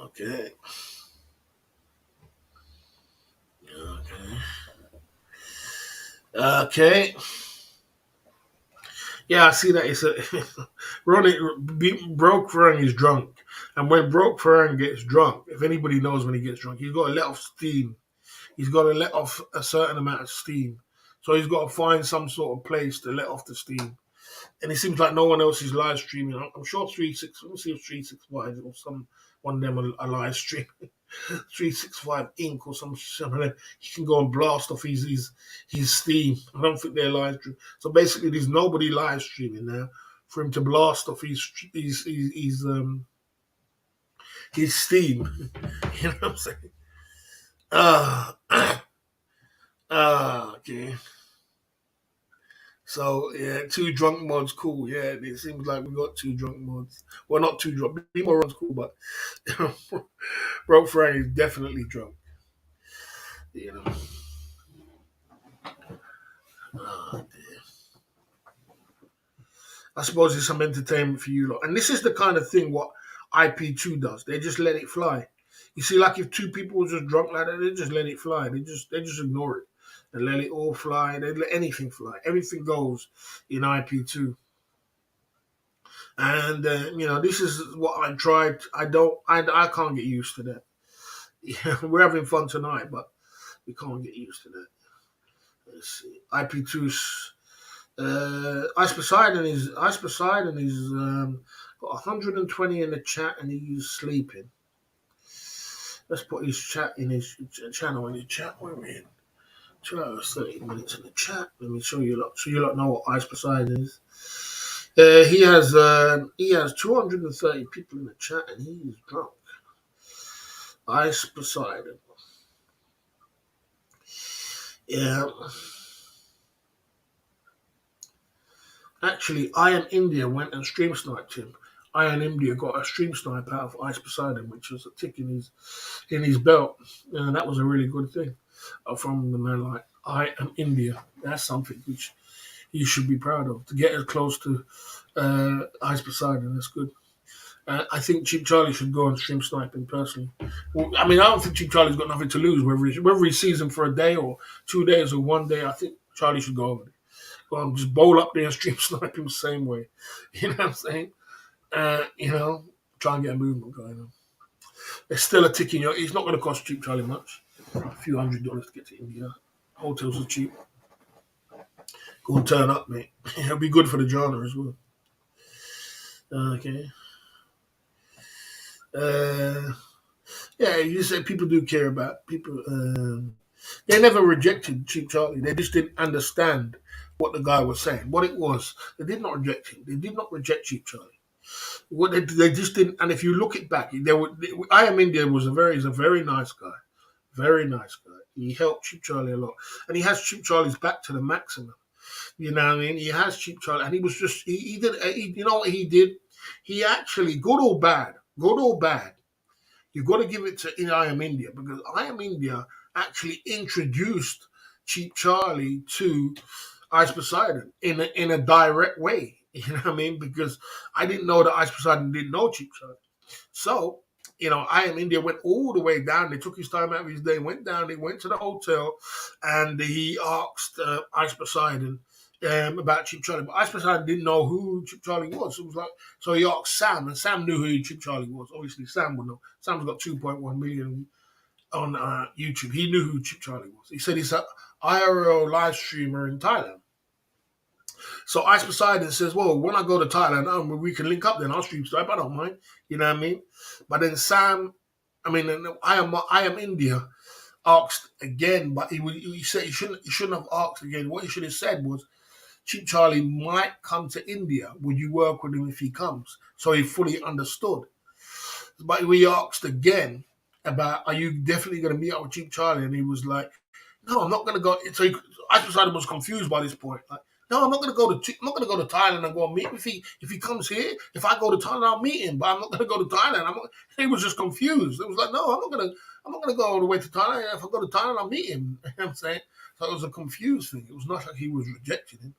Okay. Okay. Okay. Yeah, I see that. It's a Ronnie Broke Farang is drunk, and when Broke Farang gets drunk, if anybody knows when he gets drunk, he's got to let off steam. He's got to let off a certain amount of steam. So he's got to find some sort of place to let off the steam. And it seems like no one else is live streaming. I'm sure 36. Let me see if 365 or some one of them are live streaming. 365 Inc. or some shit. He can go and blast off his Steam. I don't think they're live streaming. So basically, there's nobody live streaming now for him to blast off his Steam. You know what I'm saying? Okay. So yeah, two drunk mods, cool. Yeah, it seems like we got two drunk mods. Well, not two drunk. Moron's cool, but Broke Frank is definitely drunk. You know. Oh, dear. I suppose it's some entertainment for you lot. And this is the kind of thing what IP2 does. They just let it fly. You see, like if two people are just drunk like that, they just let it fly. They just ignore it and let it all fly. They let anything fly. Everything goes in IP2. And this is what I tried. I can't get used to that. Yeah, we're having fun tonight, but we can't get used to that. Let's see. IP2's Ice Poseidon is got 120 in the chat, and he's sleeping. Let's put his chat in his channel in the chat. Where we're in 2 hours 30 minutes in the chat. Let me show you lot, so you lot know what Ice Poseidon is. He has 230 people in the chat, and he is drunk. Ice Poseidon. Yeah. Actually, I Am India went and stream sniped him. I Am India got a stream snipe out of Ice Poseidon, which was a tick in his belt, and that was a really good thing from the man like I Am India. That's something which you should be proud of. To get as close to Ice Poseidon, that's good. I think Cheap Charlie should go on stream sniping personally. Well, I mean, I don't think Cheap Charlie's got nothing to lose, whether he sees him for a day or 2 days or one day. I think Charlie should go over there. Go on, just bowl up there and stream snipe him the same way. You know what I'm saying? Try and get a movement going on. There's still a tick in your. It's not going to cost Cheap Charlie much. A few $100 to get to India. Hotels are cheap. Go and turn up, mate. It'll be good for the genre as well. Okay. Yeah, you said people do care about people. They never rejected Cheap Charlie. They just didn't understand what the guy was saying, what it was. They did not reject him. They did not reject Cheap Charlie. What they just didn't. And if you look it back, I Am India is a very nice guy, very nice guy. He helped Cheap Charlie a lot, and he has Cheap Charlie's back to the maximum. You know what I mean? He has Cheap Charlie, and he was just he did. You know what he did? He actually, good or bad, you've got to give it to I Am India, because I Am India actually introduced Cheap Charlie to Ice Poseidon in a direct way. You know what I mean? Because I didn't know that Ice Poseidon didn't know Cheap Charlie. So, I Am India went all the way down. They took his time out of his day, went down, they went to the hotel, and he asked Ice Poseidon about Cheap Charlie. But Ice Poseidon didn't know who Cheap Charlie was. It was like, so he asked Sam, and Sam knew who Cheap Charlie was. Obviously, Sam would know. Sam's got 2.1 million on YouTube. He knew who Cheap Charlie was. He said he's an IRL live streamer in Thailand. So Ice Poseidon says, well, when I go to Thailand, we can link up then. I'll stream snipe. I don't mind. You know what I mean? But then I Am India asked again, but he said he shouldn't have asked again. What he should have said was, Cheap Charlie might come to India. Would you work with him if he comes? So he fully understood. But we asked again about, are you definitely going to meet up with Cheap Charlie? And he was like, no, I'm not going to go. So Ice Poseidon was confused by this point. Like, no, I'm not going to go to Thailand and go and meet him. If he comes here, if I go to Thailand, I'll meet him. But I'm not going to go to Thailand. He was just confused. It was like, no, I'm not going to go all the way to Thailand. If I go to Thailand, I'll meet him. You know what I'm saying? So it was a confused thing. It was not like he was rejecting him.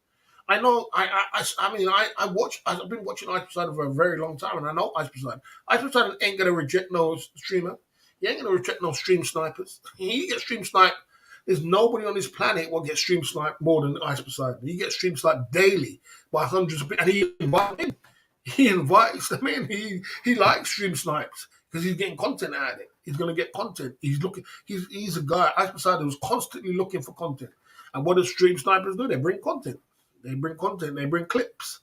I know. I've been watching Ice Poseidon for a very long time, and I know Ice Poseidon. Ice Poseidon ain't gonna reject no streamer. He ain't gonna reject no stream snipers. He gets stream sniped. There's nobody on this planet will get stream sniped more than Ice Poseidon. He gets stream sniped daily by hundreds of people, and he invites them in. He invites them in. He likes stream snipes because he's getting content out of it. He's gonna get content. He's looking. He's a guy. Ice Poseidon was constantly looking for content. And what do stream snipers do? They bring content. They bring content. They bring clips.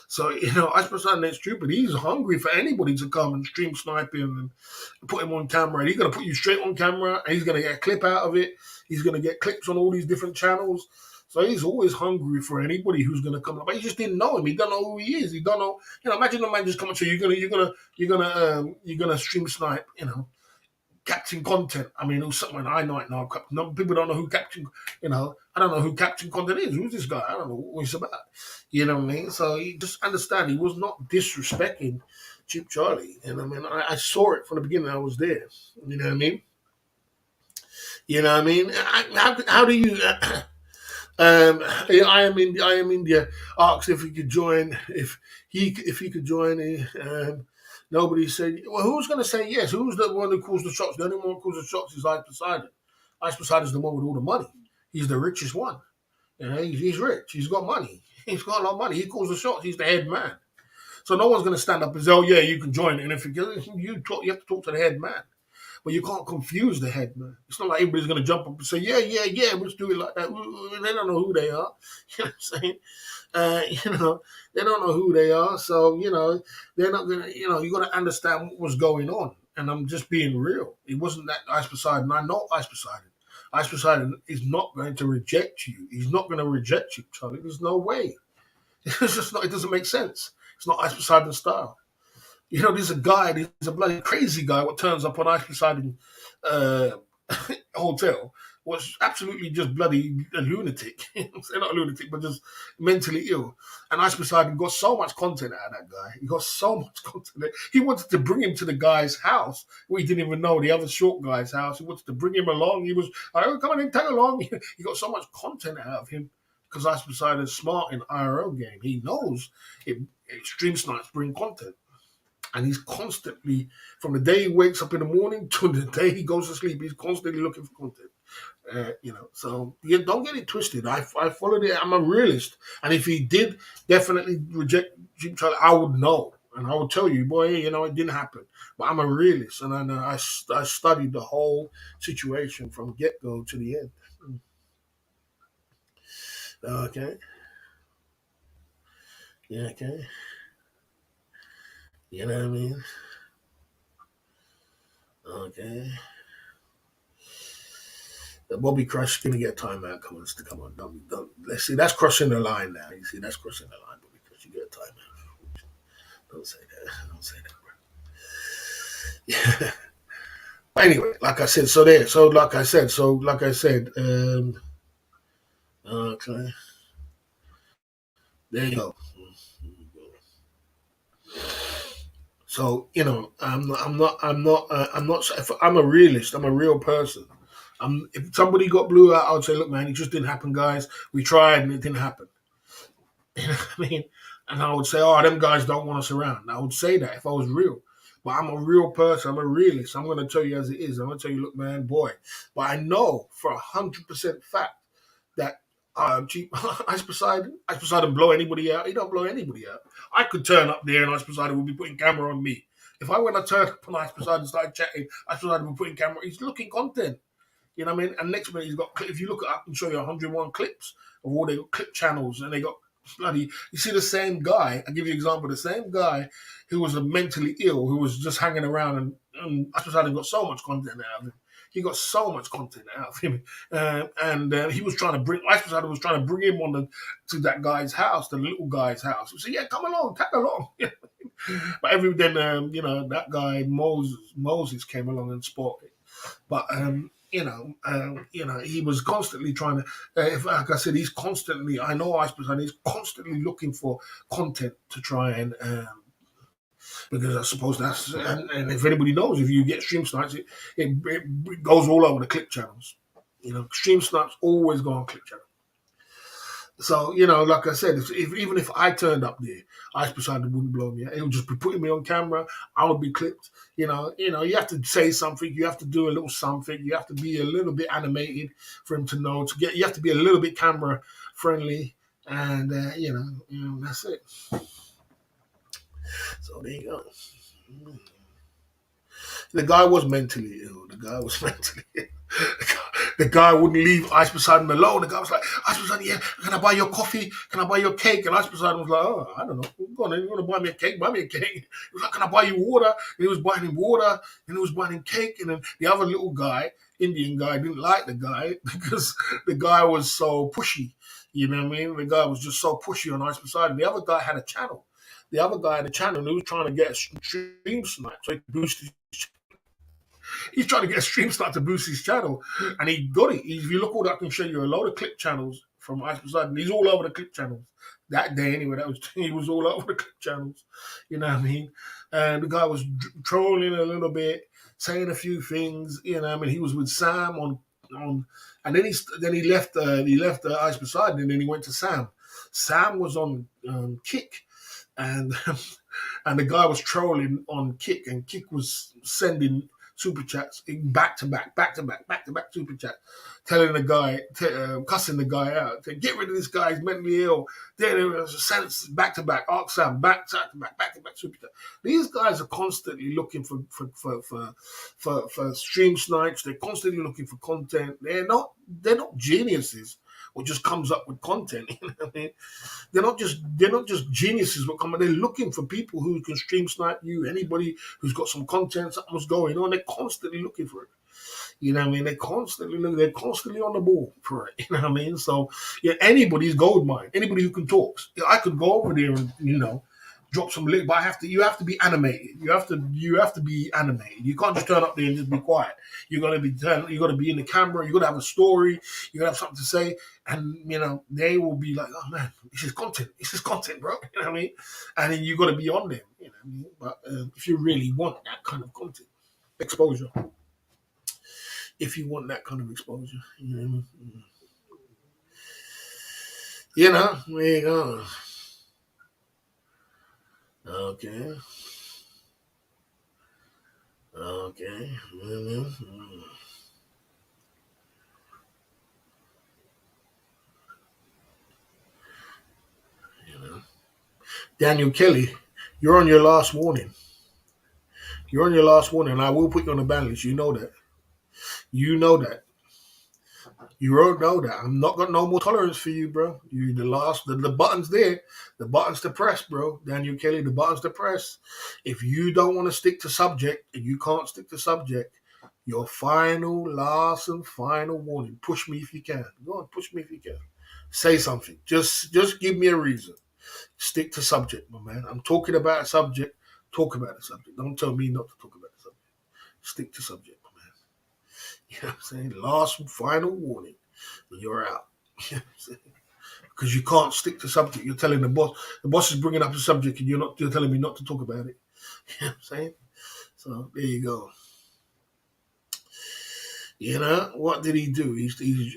So, Ice Poseidon ain't stupid. He's hungry for anybody to come and stream snipe him and put him on camera. And he's going to put you straight on camera, and he's going to get a clip out of it. He's going to get clips on all these different channels. So he's always hungry for anybody who's going to come up. But he just didn't know him. He don't know who he is. He don't know. Imagine a man just coming to you. You're gonna stream snipe. Captain Content. I mean, it was someone I might know. People don't know who Captain. I don't know who Captain Content is. Who's this guy? I don't know what he's about. You know what I mean? So you just understand he was not disrespecting Cheap Charlie. And I mean, I saw it from the beginning. I was there. You know what I mean? You know what I mean? How do you? I Am India asked if he could join. If he could join. Nobody said, well, who's going to say yes? Who's the one who calls the shots? The only one who calls the shots is Ice Poseidon. Ice Poseidon's the one with all the money. He's the richest one. He's rich. He's got money. He's got a lot of money. He calls the shots. He's the head man. So no one's going to stand up and say, oh, yeah, you can join. And if you have to talk to the head man. But you can't confuse the head man. It's not like everybody's going to jump up and say, yeah, let's do it like that. They don't know who they are. You know what I'm saying? They don't know who they are. So, they're not going to, you got to understand what was going on. And I'm just being real. It wasn't that Ice Poseidon. I know Ice Poseidon. Ice Poseidon is not going to reject you. He's not going to reject you, Charlie. There's no way. It's just not, it doesn't make sense. It's not Ice Poseidon style. There's a bloody crazy guy what turns up on Ice Poseidon hotel, was absolutely just bloody a lunatic. Not a lunatic, but just mentally ill. And Ice Poseidon got so much content out of that guy. He got so much content. He wanted to bring him to the guy's house, where he didn't even know, the other short guy's house. He wanted to bring him along. He was, come on in, tag along. He got so much content out of him. because Ice Poseidon is smart in IRL game. He knows stream snipes bring content. And he's constantly, from the day he wakes up in the morning to the day he goes to sleep, he's constantly looking for content. So yeah, don't get it twisted. I followed it. I'm a realist, and if he did definitely reject Jeep Charlie, I would know, and I would tell you, boy, it didn't happen. But I'm a realist, and I studied the whole situation from get go to the end. Okay, yeah, okay, you know what I mean? Okay. Bobby Crush is gonna get timeout. Come on, don't. Let's see. That's crossing the line now. You see, that's crossing the line. Bobby Crush, you get a timeout. Don't say that. Don't say that, bro. Yeah. Anyway, like I said, so there. Like I said. Okay. There you go. So I'm a realist. I'm a real person. If somebody got blew out, I would say, look, man, it just didn't happen, guys. We tried and it didn't happen. You know what I mean? And I would say, oh, them guys don't want us around. I would say that if I was real. But I'm a real person. I'm a realist. I'm going to tell you as it is. I'm going to tell you, look, man, boy. But I know for 100% fact that Ice Poseidon blow anybody out. He don't blow anybody out. I could turn up there and Ice Poseidon would be putting camera on me. If I went to turn up on Ice Poseidon and started chatting, Ice Poseidon would be putting camera. He's looking content. You know what I mean? And next minute he's got. If you look at, I can show you 101 clips of all their clip channels, and they got bloody. You see the same guy. I give you an example. The same guy who was mentally ill, who was just hanging around, and I suppose I got so much content out of him. He got so much content out of him, and he was trying to bring. I suppose I was trying to bring him to that guy's house, the little guy's house. He said, "Yeah, come along, tag along." But then, that guy Moses came along and spotted it. But he was constantly trying to. If, like I said, he's constantly. I know Ice and he's constantly looking for content to try and. Because I suppose and if anybody knows, if you get stream snipes, it goes all over the clip channels. Stream snipes always go on clip channels. So, like I said, even if I turned up there, Ice Poseidon wouldn't blow me out. It would just be putting me on camera. I would be clipped. You have to say something. You have to do a little something. You have to be a little bit animated for him to know. You have to be a little bit camera friendly, and that's it. So there you go. The guy was mentally ill. The guy wouldn't leave Ice Poseidon alone. The guy was like, Ice Poseidon, yeah, can I buy your coffee? Can I buy your cake? And Ice Poseidon was like, oh, I don't know. Go on, you want to buy me a cake? Buy me a cake. He was like, can I buy you water? And he was buying him water, and he was buying him cake. And then the other little guy, Indian guy, didn't like the guy because the guy was so pushy. You know what I mean? The guy was just so pushy on Ice Poseidon. The other guy had a channel. The other guy had a channel, and he was trying to get a stream snipe so he could boost his. He's trying to get a stream start to boost his channel, and he got it. If you look all that, I can show you a load of clip channels from Ice Poseidon. He's all over the clip channels that day. Anyway, he was all over the clip channels. You know what I mean? And the guy was trolling a little bit, saying a few things. You know what I mean? He was with Sam on, and then he left Ice Poseidon, and then he went to Sam. Sam was on Kick, and and the guy was trolling on Kick, and Kick was sending super chats back to back super chat, telling the guy, cussing the guy out, saying, get rid of this guy, he's mentally ill. Then it was sense back to back, Arc Sam, back to back super chat. These guys are constantly looking for stream snipes. They're constantly looking for content. They're not geniuses or just comes up with content. You know what I mean? They're not just geniuses what come. They're looking for people who can stream snipe you. Anybody who's got some content, something's going on. They're constantly looking for it. You know what I mean? They're constantly on the ball for it. You know what I mean? So yeah, anybody's gold mine. Anybody who can talk. I could go over there and drop some link, but you have to be animated. You have to be animated. You can't just turn up there and just be quiet. You got to be in the camera. You got to have a story. You got to have something to say, and they will be like, oh man, this is content. This is content, bro. You know what I mean? And then you got to be on them. You know what I mean? But if you really want that kind of content exposure, if you want that kind of exposure, You know, there you go. Okay. Okay. Mm-hmm. You know. Daniel Kelly, you're on your last warning. You're on your last warning. I will put you on the ban list. You know that. You know that. You won't know that. I'm not got no more tolerance for you, bro. You the last. The button's there. The button's to press, bro. Daniel Kelly, the button's to press. If you don't want to stick to subject and you can't stick to subject, your final, last, and final warning. Push me if you can. Go on, push me if you can. Say something. Just give me a reason. Stick to subject, my man. I'm talking about a subject. Talk about the subject. Don't tell me not to talk about the subject. Stick to subject, my man. You know what I'm saying? Last and final warning. You're out. Because you can't stick to subject. You're telling the boss. The boss is bringing up the subject, and You're telling me not to talk about it. You know what I'm saying? So there you go. You know what did he do?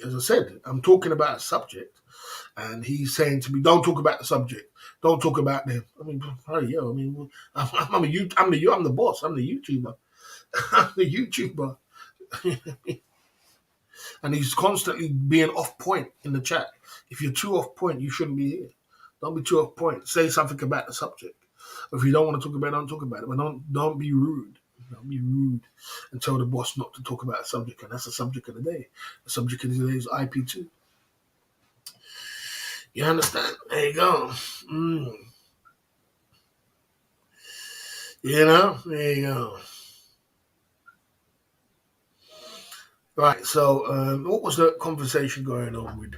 As I said, I'm talking about a subject, and he's saying to me, "Don't talk about the subject. Don't talk about them." I mean, oh yeah. I mean, I'm the boss. I'm the YouTuber. I'm the YouTuber. And he's constantly being off point in the chat. If you're too off point, you shouldn't be here. Don't be too off point. Say something about the subject. If you don't want to talk about it, don't talk about it. But don't be rude. Don't be rude and tell the boss not to talk about a subject. And that's the subject of the day. The subject of the day is IP2. You understand? There you go. Mm. You know? There you go. Right. So, what was the conversation going on with?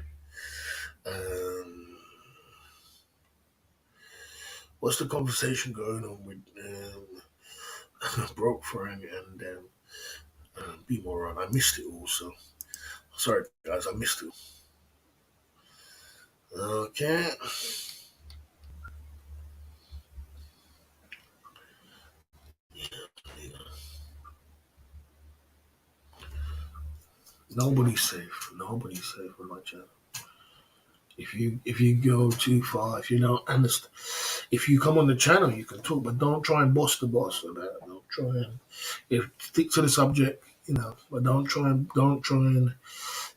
Um, what's the conversation going on with Broke Frank and Be Moron? I missed it also. Sorry, guys, I missed it. Okay. Nobody's safe. Nobody's safe on my channel. If you go too far, if you don't understand, if you come on the channel, you can talk, but don't try and boss the boss or that. Don't try and stick to the subject, but don't try and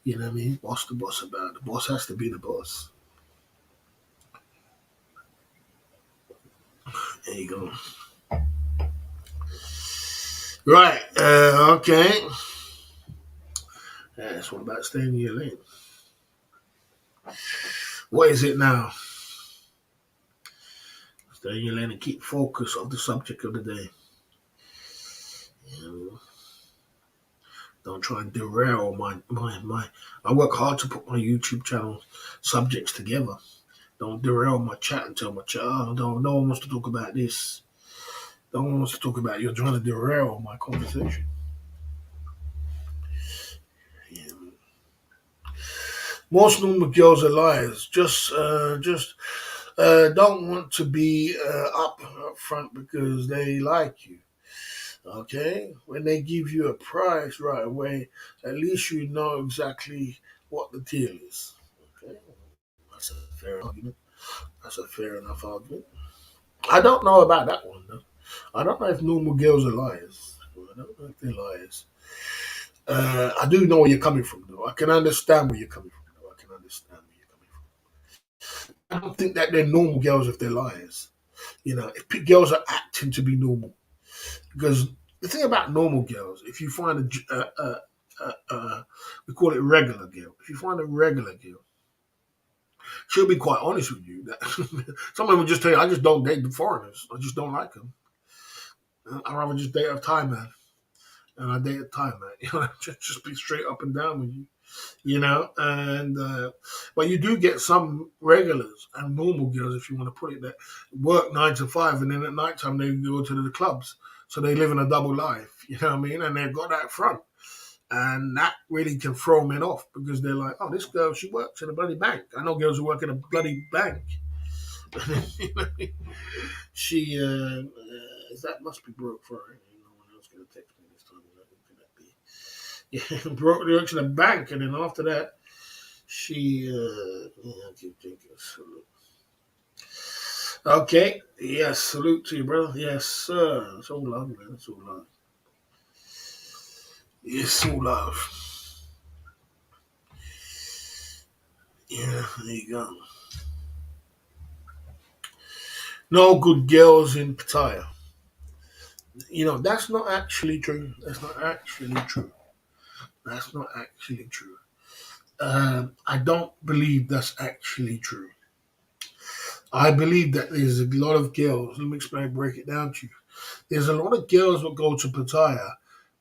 you know what I mean, boss the boss about it. The boss has to be the boss. There you go. Right. Okay. That's what about staying in your lane. What is it now? Stay in your lane and keep focus of the subject of the day. You know, don't try and derail my. I work hard to put my YouTube channel subjects together. Don't derail my chat and tell my chat, oh, no one wants to talk about this. No one wants to talk about it. You're trying to derail my conversation. Yeah. Most normal girls are liars. Just don't want to be up front because they like you. Okay, when they give you a price right away, at least you know exactly what the deal is. Okay, that's a fair argument. That's a fair enough argument. I don't know about that one though. I don't know if normal girls are liars. I don't know if they're liars. I do know where you're coming from though. I can understand where you're coming from though. I can understand where you're coming from. I don't think that they're normal girls if they're liars. If girls are acting to be normal, because the thing about normal girls, if you find we call it regular girl. If you find a regular girl, she'll be quite honest with you. That some of them will just tell you, I just don't date the foreigners. I just don't like them. I'd rather just date a Thai man. And I date a Thai man. Just be straight up and down with you. And but you do get some regulars and normal girls, if you want to put it that work 9 to 5, and then at night time they go to the clubs, so they live in a double life. You know what I mean? And they've got that front, and that really can throw men off because they're like, oh, this girl, she works in a bloody bank. I know girls who work in a bloody bank. She that must be broke for her. No one else gonna text me this time. Who could that be? Yeah, broke works in a bank, and then after that, She, yeah, I keep thinking. Salute. Okay, yes, salute to you, brother. Yes, sir. It's all love, man. It's all love. It's all love. Yeah, there you go. No good girls in Pattaya. That's not actually true. That's not actually true. That's not actually true. I don't believe that's actually true. I believe that there's a lot of girls. Let me explain, break it down to you. There's a lot of girls that go to Pattaya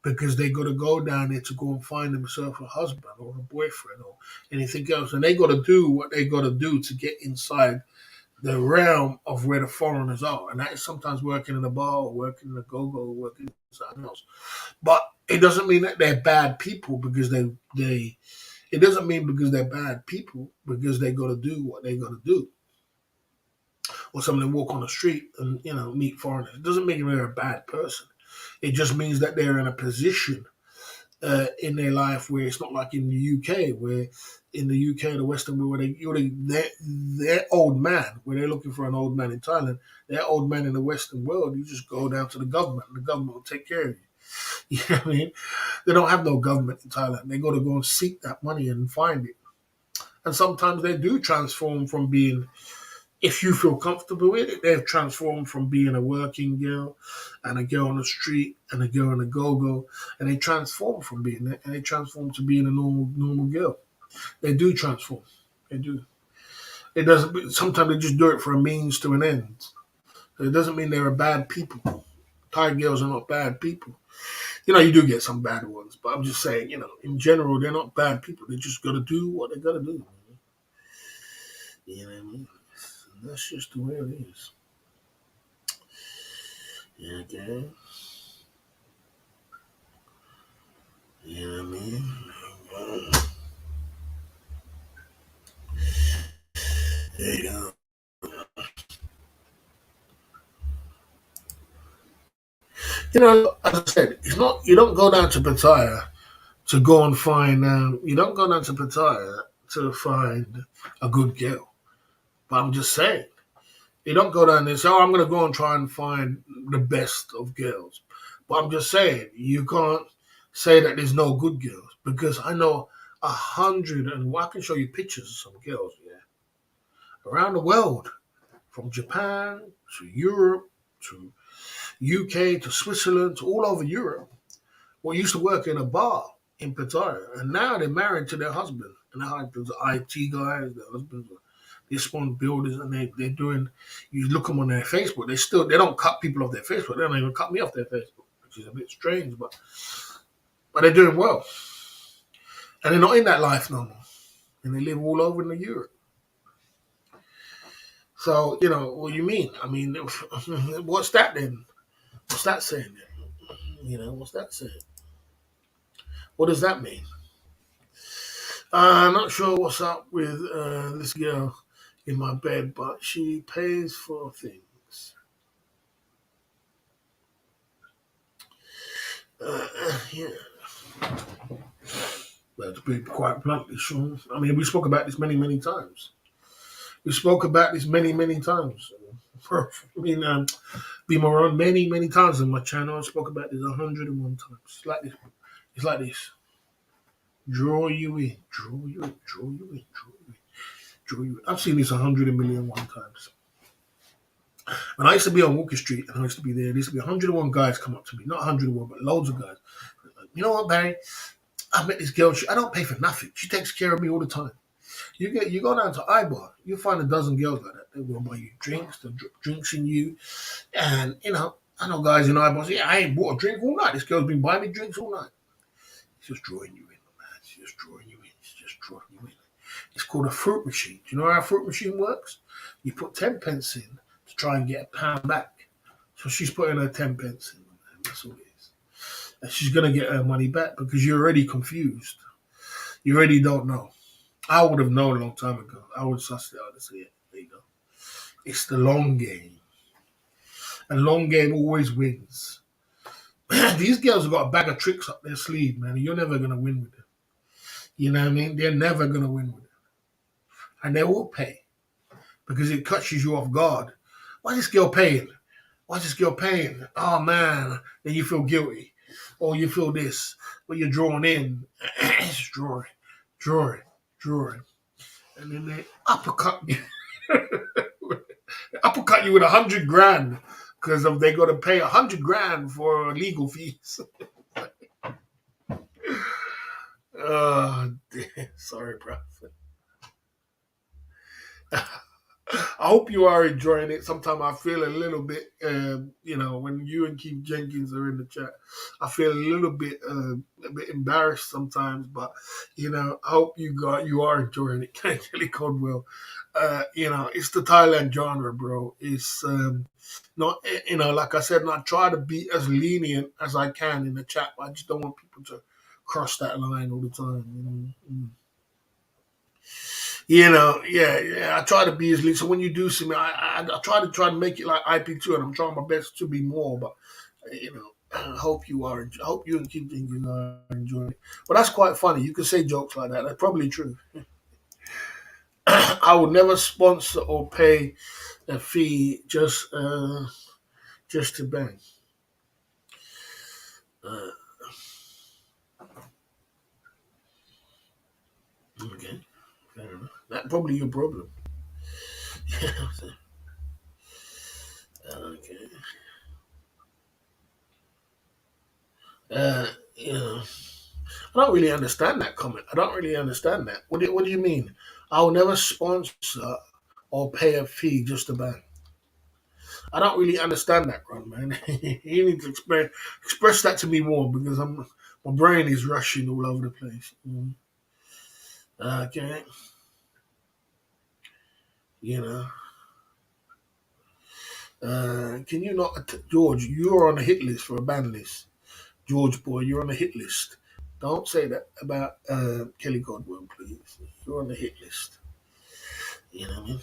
because they got to go down there to go and find themselves a husband or a boyfriend or anything else, and they got to do what they got to do to get inside the realm of where the foreigners are, and that is sometimes working in a bar, or working in a go-go, or working something else. But it doesn't mean that they're bad people because they. It doesn't mean because they're bad people because they got to do what they got to do. Or some of them walk on the street and meet foreigners. It doesn't mean they're a bad person. It just means that they're in a position in their life where it's not like in the UK, where in the UK, the Western world, where their old man, where they're looking for an old man in Thailand, their old man in the Western world, you just go down to the government and the government will take care of you. You know what I mean? They don't have no government in Thailand. They got to go and seek that money and find it. And sometimes they do transform from being, if you feel comfortable with it, they've transformed from being a working girl and a girl on the street and a girl on a go-go, and they transform from being that, and they transform to being a normal girl. They do transform. They do. It doesn't. Sometimes they just do it for a means to an end. So it doesn't mean they're a bad people. Thai girls are not bad people. You do get some bad ones, but I'm just saying, in general, they're not bad people. They just got to do what they got to do. You know what I mean? And that's just the way it is. Yeah, okay. You know what I mean? There you go. As I said, it's not. You don't go down to Pattaya to go and find. You don't go down to Pattaya to find a good girl. But I'm just saying, you don't go down there and say, "Oh, I'm going to go and try and find the best of girls." But I'm just saying, you can't say that there's no good girls because I know 100, and I can show you pictures of some girls, around the world, from Japan to Europe to UK to Switzerland to all over Europe. Well, used to work in a bar in Pattaya, and now they're married to their husband. And their husbands are IT guys, their husbands are they spawn builders, and they're doing. You look them on their Facebook, they don't cut people off their Facebook. They don't even cut me off their Facebook, which is a bit strange, but they're doing well, and they're not in that life no more, and they live all over in the Europe. So what do you mean? I mean, what's that then? What's that saying? What's that saying? What does that mean? I'm not sure what's up with this girl in my bed, but she pays for things. Yeah, but to be quite bluntly, Sean, I mean, we spoke about this many, many times. We spoke about this many, many times. I mean, be more on many, many times on my channel. I spoke about this 101 times. It's like this. It's like this. Draw you in, draw you in, draw you in, draw you in, draw you in. I've seen this 100,000,001 times. When I used to be on Walker Street and I used to be there, there used to be 101 guys come up to me. Not 101, but loads of guys. Like, you know what, Barry? I met this girl. I don't pay for nothing. She takes care of me all the time. You go down to iBar, you find a dozen girls like that. They will buy you drinks, they drip drinks in you. And, I know guys in iBar say, I ain't bought a drink all night. This girl's been buying me drinks all night. It's just drawing you in, man. It's just drawing you in. It's just drawing you in. It's called a fruit machine. Do you know how a fruit machine works? You put 10 pence in to try and get a pound back. So she's putting her 10 pence in, man. That's all it is. And she's going to get her money back because you're already confused. You already don't know. I would have known a long time ago. I would suss it out and say, yeah, there you go. It's the long game. And long game always wins. These girls have got a bag of tricks up their sleeve, man. You're never going to win with them. You know what I mean? They're never going to win with it. and they will pay because it catches you off guard. Why is this girl paying? Why is this girl paying? Oh man, then you feel guilty, or you feel this, but you're drawn in. It's drawing, drawing, and then they uppercut you, uppercut you with 100 grand because of they got to pay 100 grand for legal fees. Oh, sorry, bro. I hope you are enjoying it. Sometimes I feel a little bit, when you and Keith Jenkins are in the chat, I feel a bit embarrassed sometimes. But I hope you are enjoying it. Kelly Codwell, it's the Thailand genre, bro. It's not, like I said, and I try to be as lenient as I can in the chat. But I just don't want people to cross that line all the time. Yeah. I try to be as least. So when you do see me, I try to make it like IP2, and I'm trying my best to be more. But I hope you are. I hope you and Keith Jenkins are enjoying it. But that's quite funny. You can say jokes like that. That's probably true. I would never sponsor or pay a fee just to bang. Uh, okay, fair enough. That's probably your problem. Okay. Uh, you know. I don't really understand that comment. I don't really understand that. What do you mean? I will never sponsor or pay a fee just to bang. I don't really understand that, Ron, man. You need to express that to me more because my brain is rushing all over the place. Okay, you know. Can you not, George? You're on a hit list for a ban list, George boy. You're on a hit list. Don't say that about Kelly Godwin, please. You're on the hit list. You know what I mean?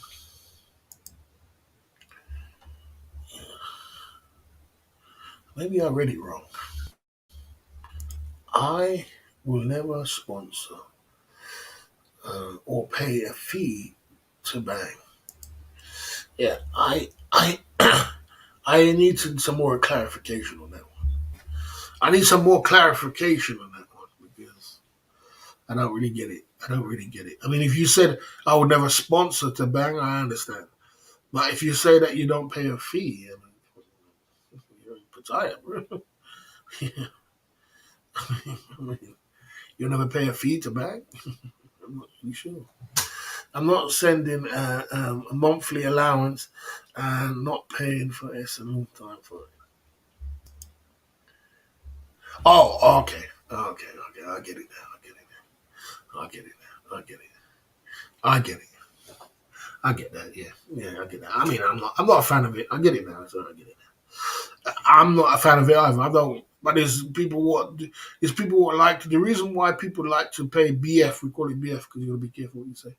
Maybe I read it wrong. I will never sponsor or pay a fee to bang. Yeah, I I need some more clarification on that one. I need some more clarification on that one because I don't really get it. I don't really get it. I mean, if you said I would never sponsor to bang, I understand. But if you say that you don't pay a fee, I mean, you're Pattaya, bro. I mean, you'll never pay a fee to bang? I'm not really sure. I'm not sending a monthly allowance and not paying for SMO time for it. Oh, okay. Okay. I get it now. I get it now. I get it now. I get it. I get it. I get that. Yeah. Yeah, I get that. I mean, I'm not a fan of it. I get it now. So I get it now. I'm not a fan of it either. I don't. But there's people what like the reason why people like to pay BF. We call it BF because you got to be careful what you say.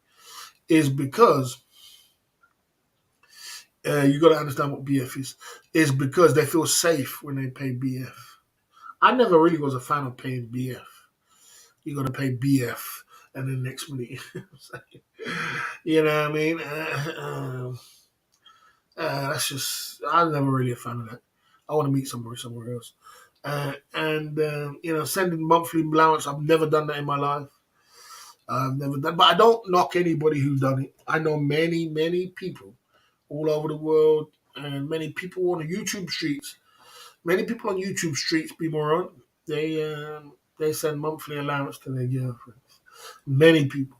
Is because you got to understand what BF is because they feel safe when they pay BF. I never really was a fan of paying BF. You got to pay BF and then next minute, you know what I mean? That's just I'm never really a fan of that. I want to meet somewhere else. Sending monthly allowance. I've never done that in my life. I've never done, but I don't knock anybody who's done it. I know many people all over the world, and many people on the YouTube streets. Many people on YouTube streets, be moron. They send monthly allowance to their girlfriends. Many people.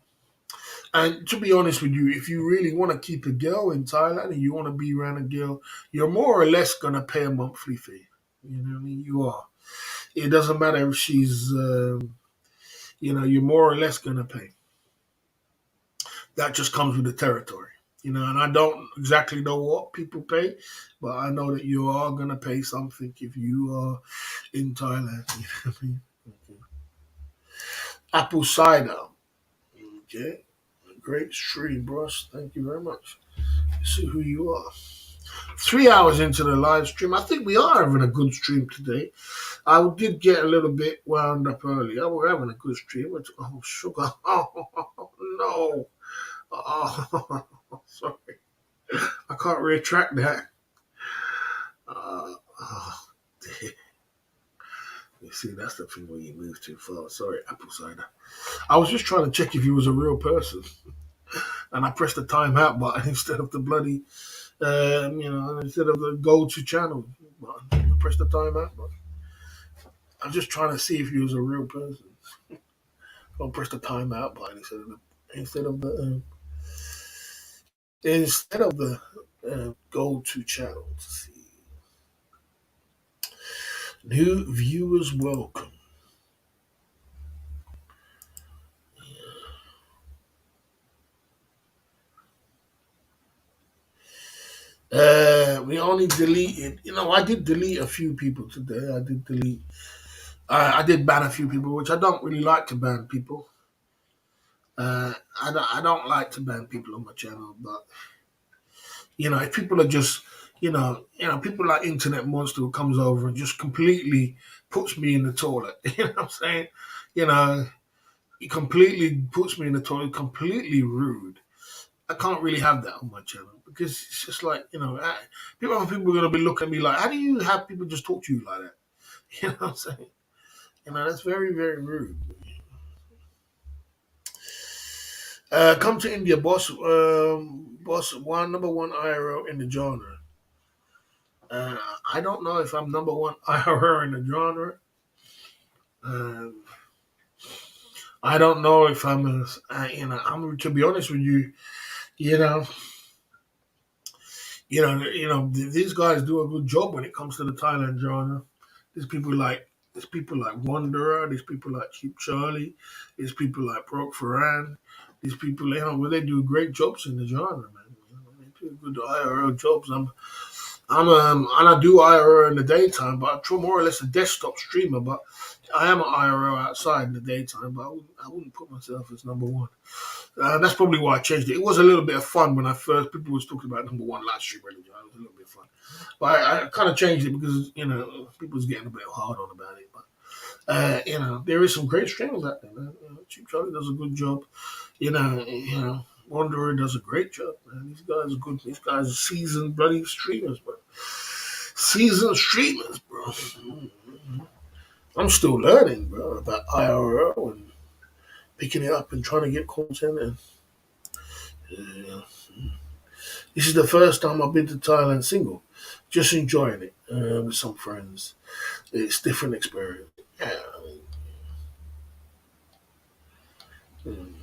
And to be honest with you, if you really want to keep a girl in Thailand and you want to be around a girl, you're more or less gonna pay a monthly fee. You know what I mean? You are. It doesn't matter if she's, you're more or less gonna pay. That just comes with the territory. And I don't exactly know what people pay, but I know that you are gonna pay something if you are in Thailand. You know what I mean? Okay. Apple cider. Okay. Great stream, bros. Thank you very much. Let's see who you are. 3 hours into the live stream. I think we are having a good stream today. I did get a little bit wound up earlier. We're having a good stream. Oh, sugar. Oh, no. Oh, sorry. I can't retract that. Oh, dear. You see, that's the thing where you move too far. Sorry, apple cider. I was just trying to check if you was a real person, and I pressed the timeout button instead of the bloody, instead of the go to channel button. I pressed the timeout button. I'm just trying to see if you was a real person. I'll press the timeout button instead of the instead of the go to channel. Let's see, new viewers welcome. We only deleted. I did delete a few people today. I did delete. I did ban a few people, which I don't really like to ban people. I don't like to ban people on my channel, but if people are just, people like Internet Monster who comes over and just completely puts me in the toilet. You know what I'm saying? You know, he completely puts me in the toilet, completely rude. I can't really have that on my channel because it's just like, people are going to be looking at me like, how do you have people just talk to you like that? You know what I'm saying? That's very, very rude. Come to India, boss. Boss, number one IRO in the genre. Uh, I don't know if I'm number one IRO in the genre. Um, I don't know if I'm to be honest with you, you know, these guys do a good job when it comes to the Thailand genre. There's people like there's people like Wanderer. There's people like Cheap Charlie. There's people like Broke Ferran. These people, where they do great jobs in the genre, man. They do good IRL jobs. And I do IRL in the daytime, but I'm more or less a desktop streamer. But I am an IRL outside in the daytime, but I wouldn't put myself as number one. That's probably why I changed it. It was a little bit of fun when I first people was talking about number one live stream religion. It was a little bit of fun, but I kind of changed it because people was getting a bit hard on about it. But there is some great streamers out there. Man. Cheap Charlie does a good job. Wanderer does a great job. Man. These guys are good. These guys are seasoned bloody streamers, bro. Seasoned streamers, bro. I'm still learning, bro, about IRL and picking it up and trying to get content and. Uh, This is the first time I've been to Thailand single. Just enjoying it with some friends. It's different experience. Yeah, mm,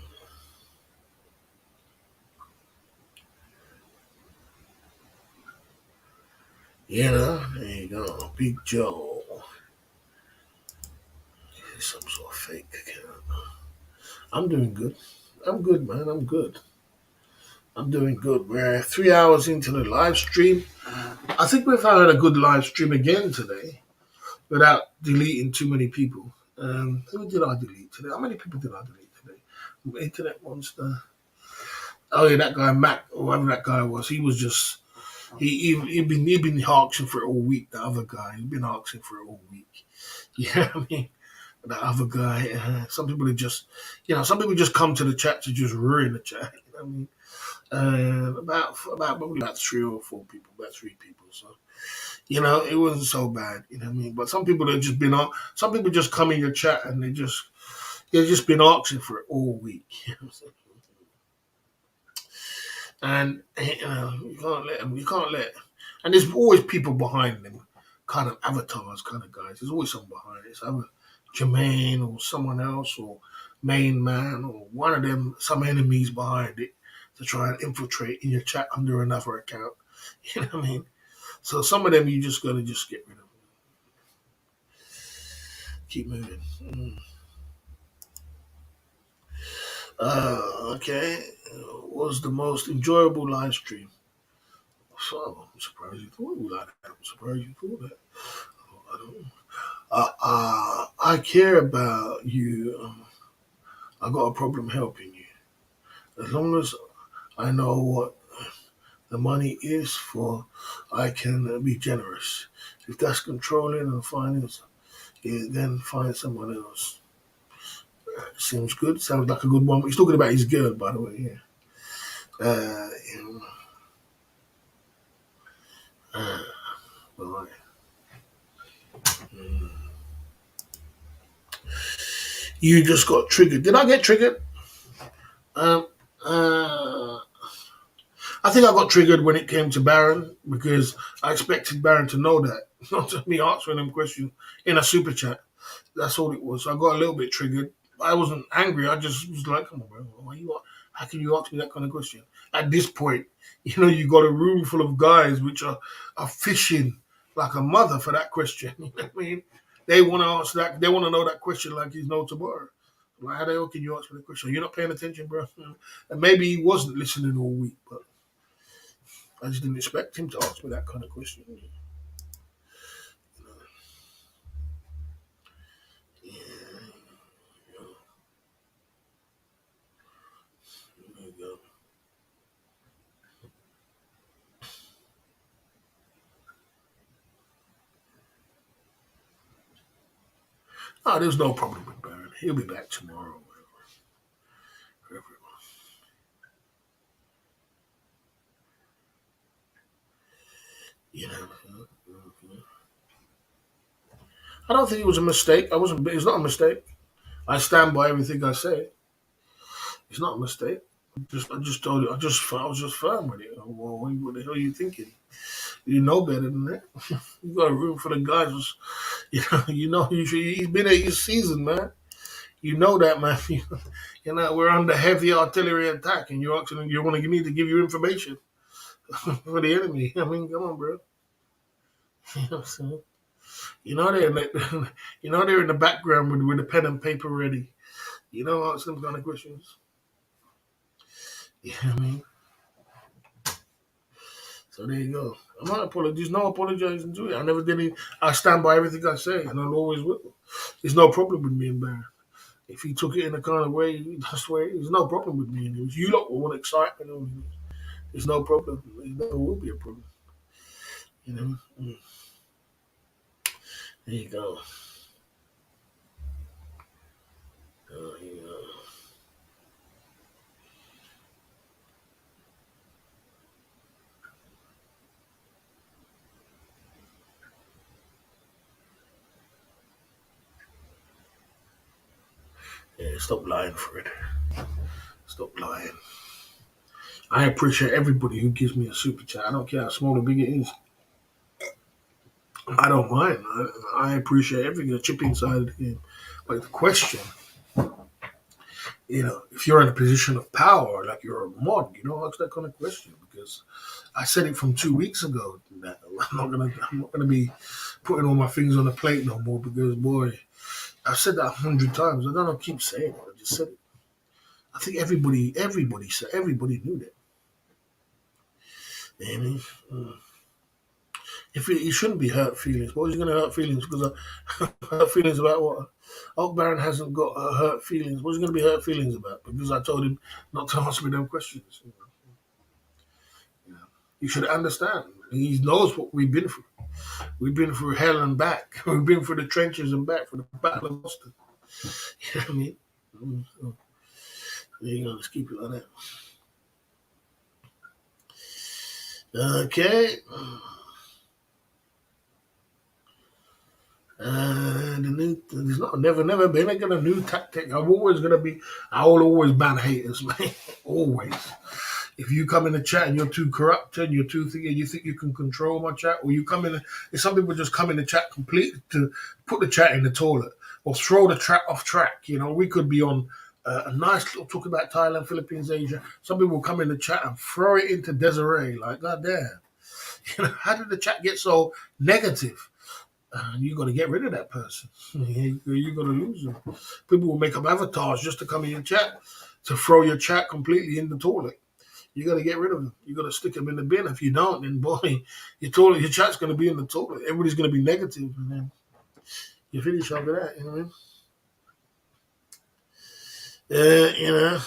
there you go. Big Joe. Some sort of fake account. I'm doing good. I'm good, man. I'm good. I'm doing good. We're 3 hours into the live stream. I think we've had a good live stream again today without deleting too many people. Who did I delete today? How many people did I delete today? Internet Monster. Oh yeah, that guy Mac, or whoever that guy was, he was just he'd been asking for it all week. The other guy, he'd been asking for it all week. Yeah, I mean the other guy. Some people just come to the chat to just ruin the chat. You know what I mean, about probably about 3 or 4 people, about 3 people. So it wasn't so bad. You know what I mean, but some people have just been on. Some people just come in your chat and they've just been asking for it all week. You know what I'm saying? And you can't let them. You can't let. And there's always people behind them, kind of avatars, kind of guys. There's always someone behind it. It's either Jermaine or someone else or Main Man or one of them. Some enemies behind it to try and infiltrate in your chat under another account. You know what I mean? So some of them you just gotta just get rid of. Keep moving. Okay. Was the most enjoyable live stream? So I'm surprised you thought that. I'm surprised you thought that. I don't. I care about you. I got a problem helping you. As long as I know what the money is for, I can be generous. If that's controlling and finance, then find someone else. Seems good. Sounds like a good one. He's talking about his girl, by the way. Yeah. You know, uh, boy. You just got triggered. Did I get triggered? Um, uh, I think I got triggered when it came to Baron because I expected Baron to know that, not to me answering them questions in a super chat. That's all it was. I got a little bit triggered. I wasn't angry. I just was like, "Come on, bro. How can you ask me that kind of question?" At this point, you got a room full of guys which are fishing like a mother for that question. You know what I mean? They want to answer that. They want to know that question like he's no tomorrow. Like, how the hell can you answer the question? You're not paying attention, bro. And maybe he wasn't listening all week, but I just didn't expect him to ask me that kind of question. There you go. Oh, there's no problem with Baron. He'll be back tomorrow. Whatever. You know, I don't think it was a mistake. I wasn't. It's not a mistake. I stand by everything I say. It's not a mistake. I just told you. I was just firm with it. Well, what the hell are you thinking? You know better than that. You got a room for the guys. He's been at his season, man. You know that, man. We're under heavy artillery attack, and you're asking, you want to me to give you information for the enemy. I mean, come on, bro. You know what I'm saying? They're in the background with the pen and paper ready. Ask them kind of questions. You know what I mean? So there you go. I'm not apologizing. No apologizing to it. I never did it. I stand by everything I say, and I always will. There's no problem with me and Baron. If he took it in a kind of way, that's where there's no problem with me. And it was you lot who want excitement. There's no problem. There never will be a problem. You know. There you go. You know. Yeah, stop lying, Fred. Stop lying. I appreciate everybody who gives me a super chat. I don't care how small or big it is. I don't mind. I appreciate everything, the chipping side of the game. But the question, if you're in a position of power, like you're a mod, ask that kind of question because I said it from 2 weeks ago that I'm not gonna be putting all my things on the plate no more because boy, I've said that 100 times. I don't know, keep saying it. I just said it. I think everybody knew that. You know what I mean? If it shouldn't be hurt feelings, what was he going to hurt feelings? Because hurt feelings about what? Oak Baron hasn't got hurt feelings. What's he going to be hurt feelings about? Because I told him not to answer me them questions. You should understand. He knows what we've been through. We've been through hell and back. We've been through the trenches and back for the Battle of Boston. You know what I mean? So, there you go. Let's keep it like that. Okay. There's not never been like a new tactic. I will always ban haters, man. Always. If you come in the chat and you're too corrupt and you're too thinking you think you can control my chat, or you come in, if some people just come in the chat completely to put the chat in the toilet or throw the chat off track. We could be on a nice little talk about Thailand, Philippines, Asia. Some people will come in the chat and throw it into Desiree. Like, goddamn. How did the chat get so negative? You got to get rid of that person. You got to lose them. People will make up avatars just to come in your chat to throw your chat completely in the toilet. You got to get rid of them. You got to stick them in the bin. If you don't, then boy, your chat's going to be in the toilet. Everybody's going to be negative, and then you finish after that. You know what I mean?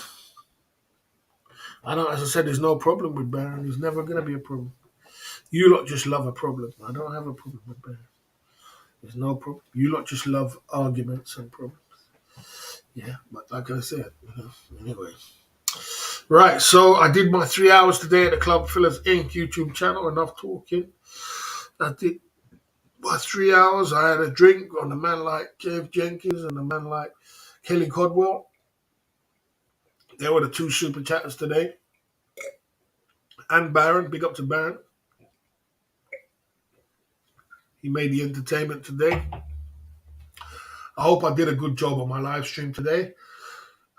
I don't. As I said, there's no problem with Baron. There's never going to be a problem. You lot just love a problem. I don't have a problem with Baron. There's no problem. You lot just love arguments and problems. Yeah, but like I said, anyway. Right, so I did my 3 hours today at the Club Fillers Inc. YouTube channel. Enough talking. I did my 3 hours. I had a drink on a man like Kev Jenkins and a man like Kelly Codwell. They were the two super chatters today. And Baron, big up to Baron. He made the entertainment today. I hope I did a good job on my live stream today.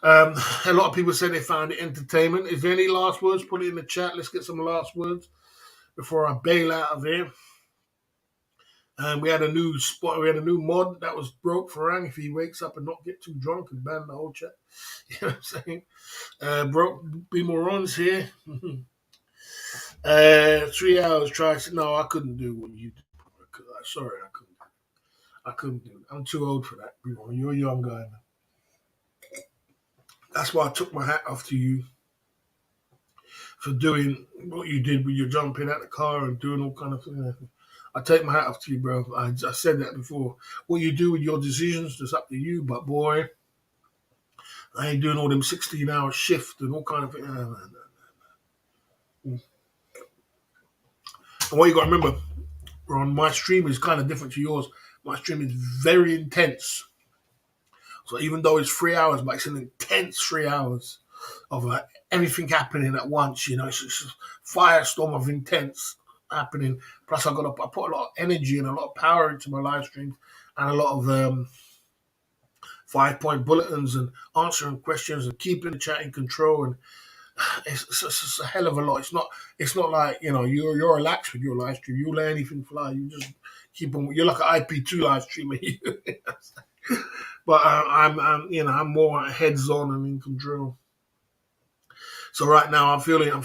A lot of people said they found it entertainment. Is there any last words? Put it in the chat. Let's get some last words before I bail out of here. We had a new spot. We had a new mod that was broke for Rang. If he wakes up and not get too drunk and ban the whole chat, you know what I'm saying? Broke be more runs here. 3 hours. Try. No, I couldn't do what you did. Sorry, I couldn't. I couldn't do it. I'm too old for that. You're a young guy. Man. That's why I took my hat off to you for doing what you did when you're jumping out the car and doing all kind of things. I take my hat off to you, bro. I said that before. What you do with your decisions is up to you, but boy, I ain't doing all them 16-hour shift and all kind of things. And what you got to remember, Ron, my stream is kind of different to yours. My stream is very intense. So even though it's 3 hours, but it's an intense 3 hours of everything happening at once. You know, it's a firestorm of intense happening. Plus, I put a lot of energy and a lot of power into my live streams and a lot of 5-point bulletins and answering questions and keeping the chat in control. And it's a hell of a lot. It's not like you're relaxed with your live stream. You'll let anything fly. You just keep on. You're like an IP2 live streamer. But I'm more heads on and in control. So right now I'm feeling it now,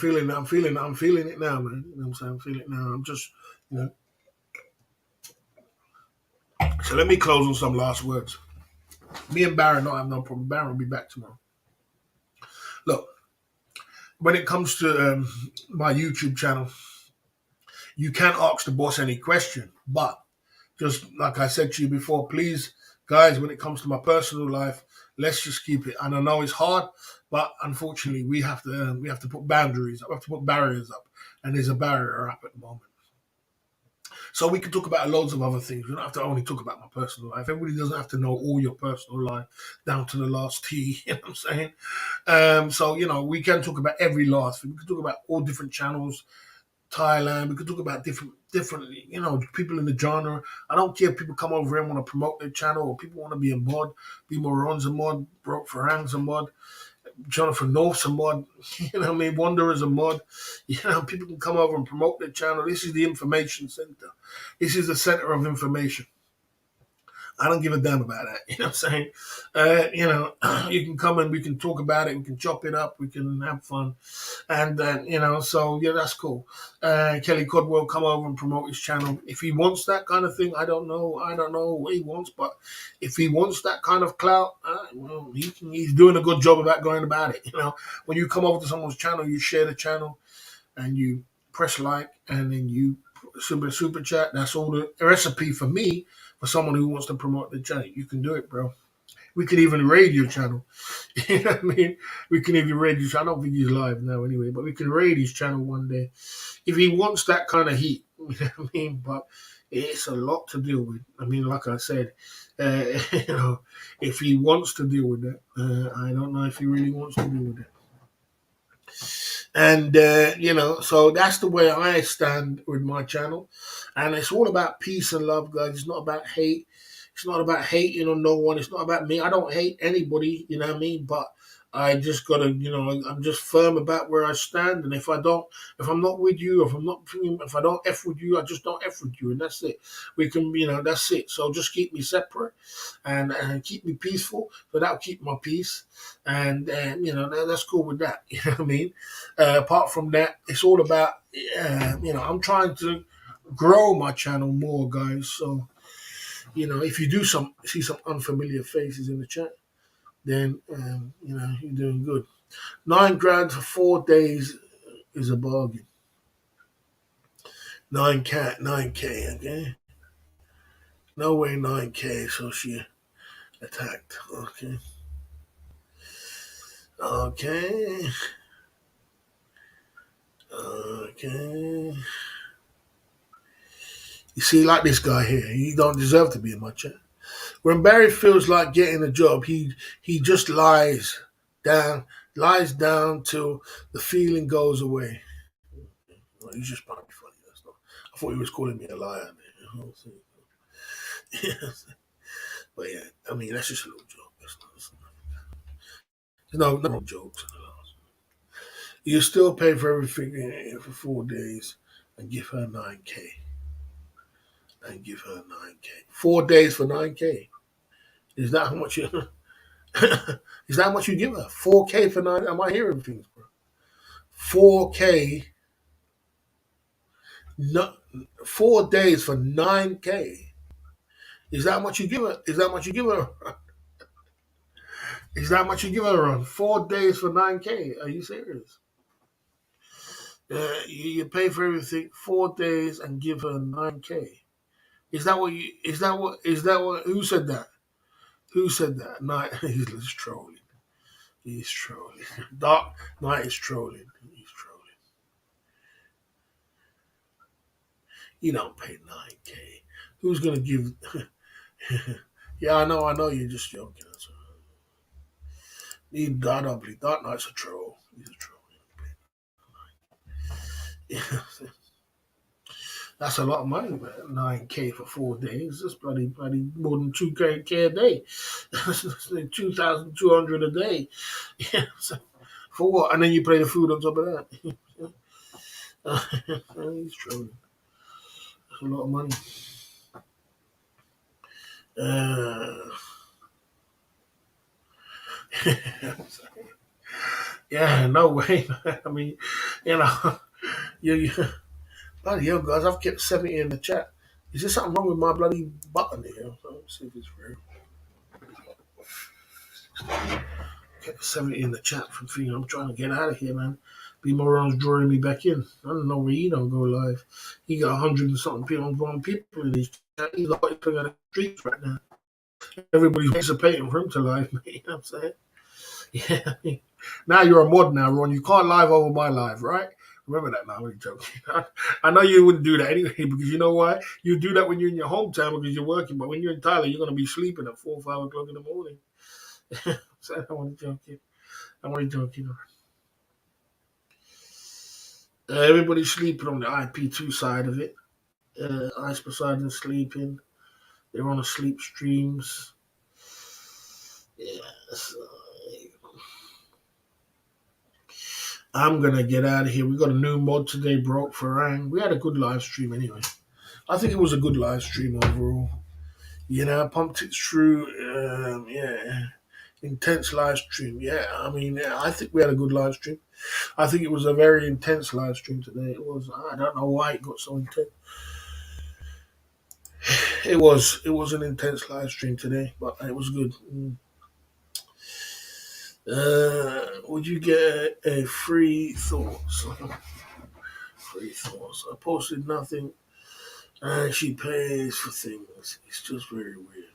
man. You know what I'm saying? I'm feeling it now. I'm just, you know. So let me close on some last words. Me and Baron don't have no problem. Baron will be back tomorrow. Look, when it comes to my YouTube channel, you can ask the boss any question, but just like I said to you before, please, guys, when it comes to my personal life, let's just keep it. And I know it's hard, but unfortunately, we have to put boundaries up. We have to put barriers up, and there's a barrier up at the moment. So we can talk about loads of other things. We don't have to only talk about my personal life. Everybody doesn't have to know all your personal life down to the last T. You know what I'm saying? So we can talk about every last thing. We can talk about all different channels. Thailand. We could talk about different, people in the genre. I don't care if people come over here and want to promote their channel or people want to be a mod, be Moron's a mod, Broke Farang's a mod, Jonathan North's a mod, Wanderer's a mod. People can come over and promote their channel. This is the information center. This is the center of information. I don't give a damn about that. You know what I'm saying? You can come and we can talk about it. We can chop it up. We can have fun. And, so, yeah, that's cool. Kelly Codwell come over and promote his channel. If he wants that kind of thing, I don't know. I don't know what he wants. But if he wants that kind of clout, well, he's doing a good job about going about it. When you come over to someone's channel, you share the channel and you press like and then you super chat. That's all the recipe for me. For someone who wants to promote the channel, you can do it, bro. We can even raid your channel. You know what I mean? We can even raid your channel. I don't think he's live now anyway, but we can raid his channel one day. If he wants that kind of heat, you know what I mean? But it's a lot to deal with. I mean, like I said, if he wants to deal with that, I don't know if he really wants to deal with it. And, so that's the way I stand with my channel. And it's all about peace and love, guys. It's not about hate. It's not about hating on no one. It's not about me. I don't hate anybody, you know what I mean? But I just gotta, I'm just firm about where I stand. And if I'm not with you, if I don't F with you, I just don't F with you. And that's it. We can, that's it. So just keep me separate and keep me peaceful. So that'll keep my peace. And, that's cool with that. You know what I mean? Apart from that, it's all about, I'm trying to grow my channel more, guys. So, if you do see some unfamiliar faces in the chat, then you're doing good. $9,000 for 4 days is a bargain. 9K, okay. No way 9K, so she attacked. Okay. Okay. You see, like this guy here, he don't deserve to be in my chat. When Barry feels like getting a job, he just down, lies down till the feeling goes away. Well, he's just trying to be funny. That's not. I thought he was calling me a liar. But yeah, I mean that's just a little joke. No jokes. You still pay for everything for 4 days and give her 9K. And give her 9K. 4 days for 9K. Is that how much you? Is that how much you give her? 4K for 9. Am I hearing things, bro? 4K. No, 4 days for 9K. Is that how much you give her? Is that how much you give her? Is that how much you give her on 4 days for 9K? Are you serious? You pay for everything 4 days and give her 9K. Is that what you? Is that what? Is that what? Who said that? Who said that? Night. He's just trolling. He's trolling. Dark Knight is trolling. He's trolling. You don't pay 9K. Who's gonna give? Yeah, I know. You're just joking. I don't believe Dark Knight's a troll. He's a troll. Yeah, that's a lot of money, man. 9K for 4 days. That's bloody more than 2K a day. That's 2,200 a day. Yeah, so for what? And then you pay the food on top of that. He's trolling. That's a lot of money. Yeah, no way, man. I mean, you know, you bloody hell, guys. I've kept 70 in the chat. Is there something wrong with my bloody button here? Let's see if it's real. Kept 70 in the chat from thinking I'm trying to get out of here, man. B Moron's drawing me back in. I don't know where he don't go live. He got 100 and something people in his chat. He's like putting out the streets right now. Everybody's anticipating for him to live, mate. You know what I'm saying? Yeah. Now you're a mod now, Ron. You can't live over my live, right? Remember that now. I'm joking. I know you wouldn't do that anyway because you know why? You do that when you're in your hometown because you're working, but when you're in Thailand, you're going to be sleeping at 4 or 5 o'clock in the morning. So I want to joke you. I want to joke you. Everybody's sleeping on the IP2 side of it. Ice Poseidon's sleeping. They're on the sleep streams. Yeah, so I'm gonna get out of here. We got a new mod today, Broke Farang. We had a good live stream anyway. I think it was a good live stream overall. You know, I pumped it through. Yeah, intense live stream. Yeah, I mean, yeah, I think we had a good live stream. I think it was a very intense live stream today. It was. I don't know why it got so intense. It was. It was an intense live stream today, but it was good. Would you get a free thoughts? Free thoughts. I posted nothing, and she pays for things. It's just very weird.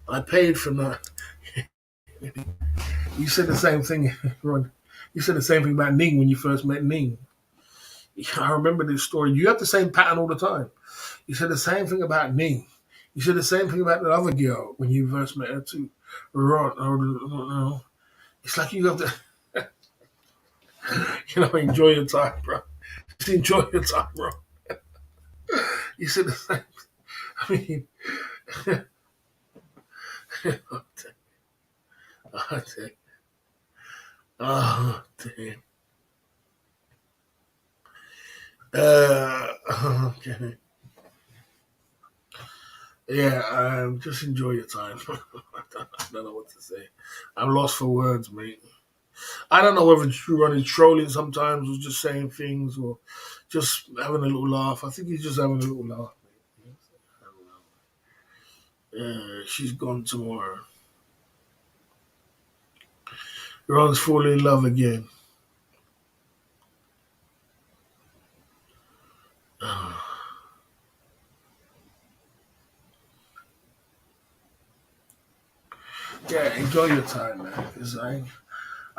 I paid for that. You said the same thing, Ron. You said the same thing about Ning when you first met Ning. I remember this story. You have the same pattern all the time. You said the same thing about Ning. You said the same thing about the other girl when you first met her too. Ron, no. It's like you have to, enjoy your time, bro. Just enjoy your time, bro. You said the same. I mean, oh, damn. Oh, damn. Okay. Yeah, just enjoy your time. I don't know what to say. I'm lost for words, mate. I don't know whether True Run is trolling sometimes or just saying things or just having a little laugh. I think he's just having a little laugh, mate. Yeah, she's gone tomorrow. Ron's falling in love again. Yeah, enjoy your time, man. Because I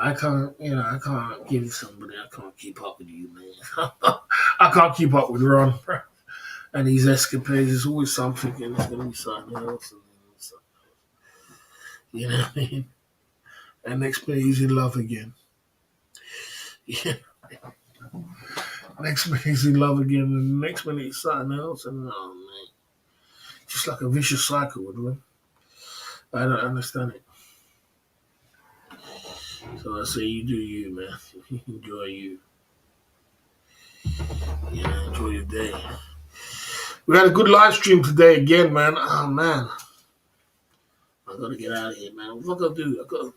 I can't, I can't give somebody. I can't keep up with you, man. I can't keep up with Ron and his escapades. There's always something, and it's gonna be something else. And then you know what I mean? And next minute he's in love again. Yeah. Next minute he's in love again, and the next minute it's something else. And oh man, just like a vicious cycle with him. I don't understand it. So I say, you do you, man. Enjoy you. Yeah, enjoy your day. We had a good live stream today again, man. Oh man, I gotta get out of here, man. What I gotta do?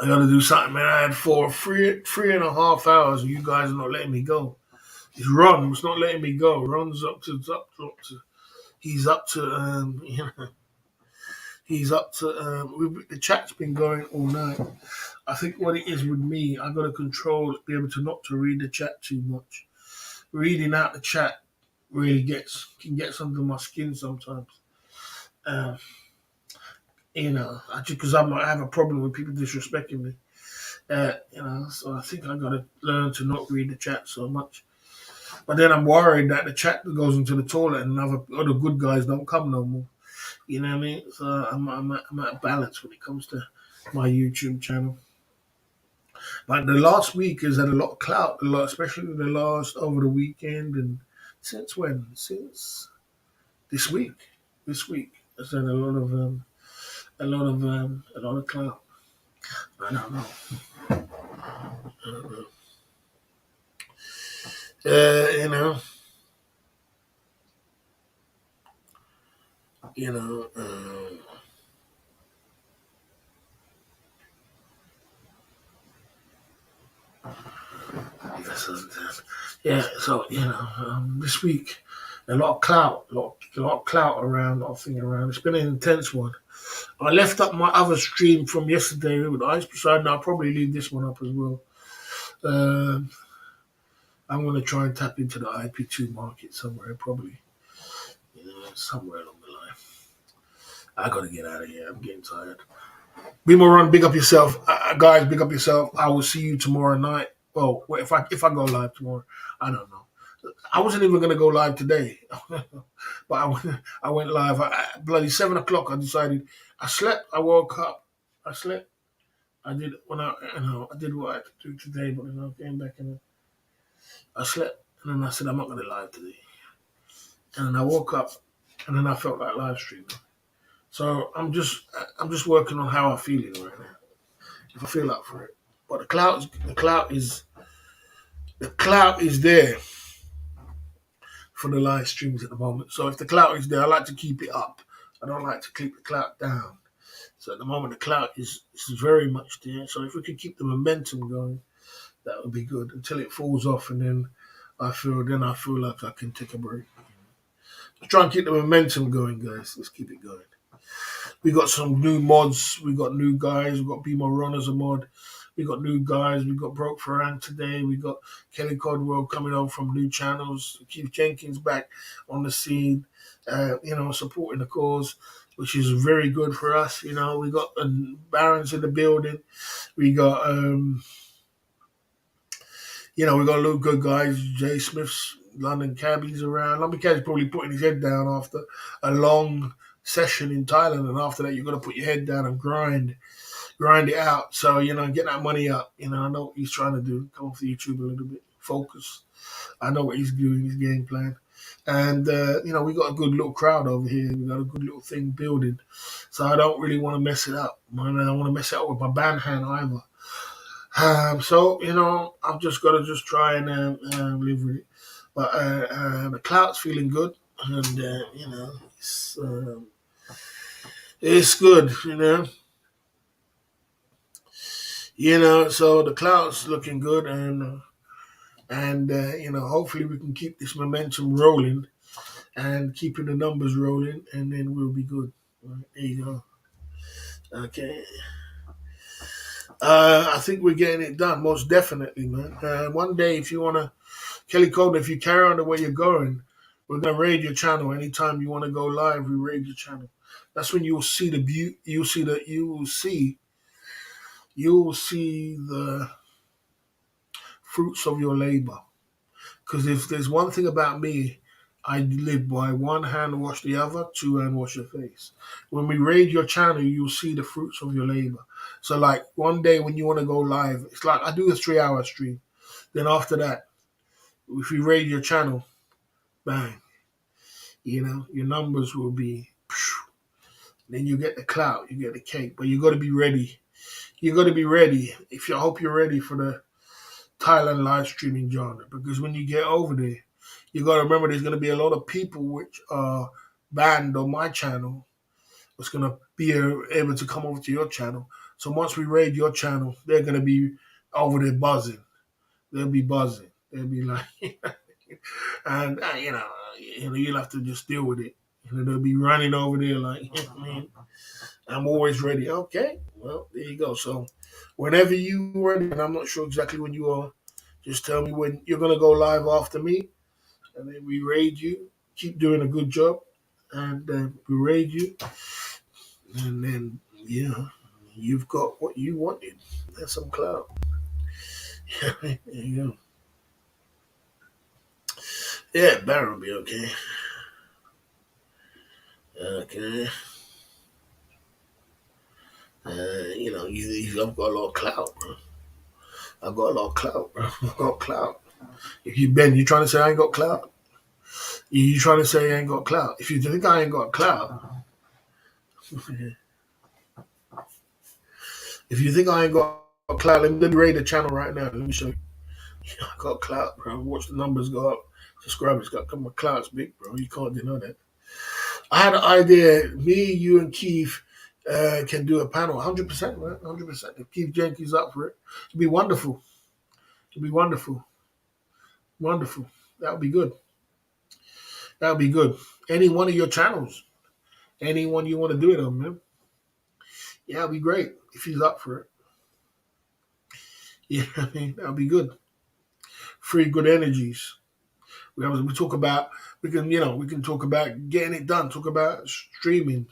I gotta do something, man. I had three and a half hours, and you guys are not letting me go. It's Ron who's not letting me go. Ron's he's up to he's up to the chat's been going all night. I think what it is with me, I gotta control, be able to not to read the chat too much. Reading out the chat really can get under my skin sometimes. Um, because I have a problem with people disrespecting me. So I think I gotta learn to not read the chat so much. But then I'm worried that the chat goes into the toilet and other good guys don't come no more. You know what I mean? So I'm at a balance when it comes to my YouTube channel. But the last week has had a lot of clout, especially the last over the weekend and since when? Since this week. This week has had a lot of clout. I don't know. I don't know. You know, you know. Yeah. So this week, a lot of clout, a lot of clout around, a lot of thing around. It's been an intense one. I left up my other stream from yesterday with Ice Beside, and I'll probably leave this one up as well. Um, I'm going to try and tap into the IP2 market somewhere, probably, somewhere along the line. I got to get out of here. I'm getting tired. Be more run. Big up yourself, guys. Big up yourself. I will see you tomorrow night. Well, if I go live tomorrow, I don't know. I wasn't even going to go live today, but I went live. Bloody 7 o'clock. I decided. I slept. I woke up. I slept. I did I did what I had to do today, but then I came back and I slept, and then I said I'm not going to live today, and then I woke up, and then I felt like live streaming. So I'm just working on how I'm feeling right now. If I feel up for it, but the clout is there for the live streams at the moment. So if the clout is there, I like to keep it up. I don't like to keep the clout down. So at the moment, the clout is very much there. So if we could keep the momentum going, that would be good until it falls off, and then I feel like I can take a break. Let's try and keep the momentum going, guys. Let's keep it going. We got some new mods. We got new guys. We got Be More Run as a mod. We got new guys. We got Broke Ferran today. We got Kelly Codwell coming on from new channels. Keith Jenkins back on the scene. Supporting the cause, which is very good for us. We got Barons in the building. We got we got a lot of good guys. Jay Smith's London Cabbies around. London Cabby's probably putting his head down after a long session in Thailand, and after that, you've got to put your head down and grind it out. So get that money up. I know what he's trying to do. Come off the YouTube a little bit, focus. I know what he's doing, his game plan, and we got a good little crowd over here. We got a good little thing building. So I don't really want to mess it up. I don't want to mess it up with my band hand either. I've just got to try and live with it. But the clout's feeling good, and it's good. So the clout's looking good, and hopefully we can keep this momentum rolling and keeping the numbers rolling, and then we'll be good. Right, there you go. Okay. I think we're getting it done, most definitely, man. One day, if you want to, Kelly Code, if you carry on the way you're going, we're going to raid your channel. Anytime you want to go live, we raid your channel. That's when you'll see the beauty. You will see the fruits of your labor. Because if there's one thing about me, I live by one hand wash the other, two hand wash your face. When we raid your channel, you'll see the fruits of your labor. So like one day when you want to go live, it's like I do a 3 hour stream. Then after that, if we raid your channel, bang, your numbers will be. Then you get the clout, you get the cake, but you got to be ready. You got to be ready. I hope you're ready for the Thailand live streaming genre, because when you get over there, you got to remember there's going to be a lot of people which are banned on my channel that's going to be able to come over to your channel. So once we raid your channel, they're going to be over there buzzing. They'll be buzzing. They'll be like, and you'll have to just deal with it. They'll be running over there like, man, I'm always ready. Okay, well, there you go. So whenever you ready, and I'm not sure exactly when you are, just tell me when you're gonna go live after me, and then we raid you. Keep doing a good job, and we raid you, and then you've got what you wanted. That's some clout. There you go. Yeah, Barry will be okay. Okay. I've got a lot of clout, bro. I've got a lot of clout, bro. I've got clout. If you trying to say I ain't got clout? You trying to say I ain't got clout? If you think I ain't got clout, if you think I ain't got clout, let me raid the channel right now. Let me show you. I got clout, bro. Watch the numbers go up. Subscribers got come. My clout's big, bro. You can't deny that. I had an idea. Me, you, and Keith can do a panel. 100%, man. 100%. If Keith Jenkins up for it, it'd be wonderful. It'd be wonderful. Wonderful. That would be good. That would be good. Any one of your channels. Anyone you want to do it on, man. Yeah, it'd be great if he's up for it. Yeah, that'd be good. Free good energies. We talk about we can talk about getting it done. Talk about streaming.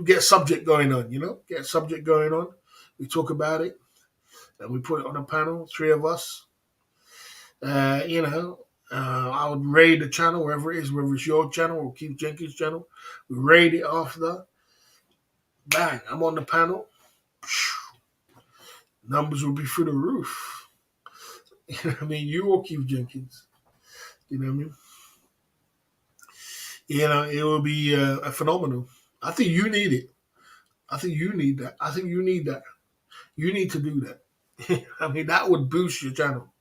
Get a subject going on. Get a subject going on. We talk about it and we put it on a panel. Three of us. I would raid the channel wherever it is, whether it's your channel or Keith Jenkins' channel. We raid it after. Bang! I'm on the panel. Numbers will be through the roof. You know what I mean? You or Keith Jenkins. You know what I mean? It will be a phenomenal. I think you need it. I think you need that. I think you need that. You need to do that. I mean, that would boost your channel.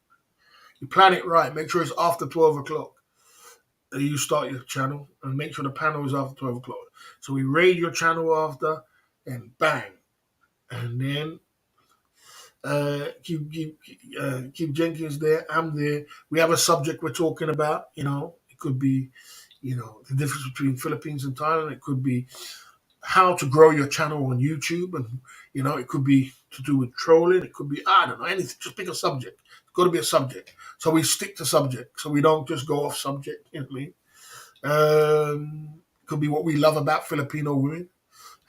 You plan it right. Make sure it's after 12 o'clock. You start your channel and make sure the panel is after 12 o'clock. So we raid your channel after and bang. And then keep Jenkins there. I'm there. We have a subject we're talking about. It could be, the difference between Philippines and Thailand. It could be how to grow your channel on YouTube, and it could be to do with trolling. It could be I don't know anything. Just pick a subject. It's got to be a subject. So we stick to subject. So we don't just go off subject. You know what I mean? Could be what we love about Filipino women.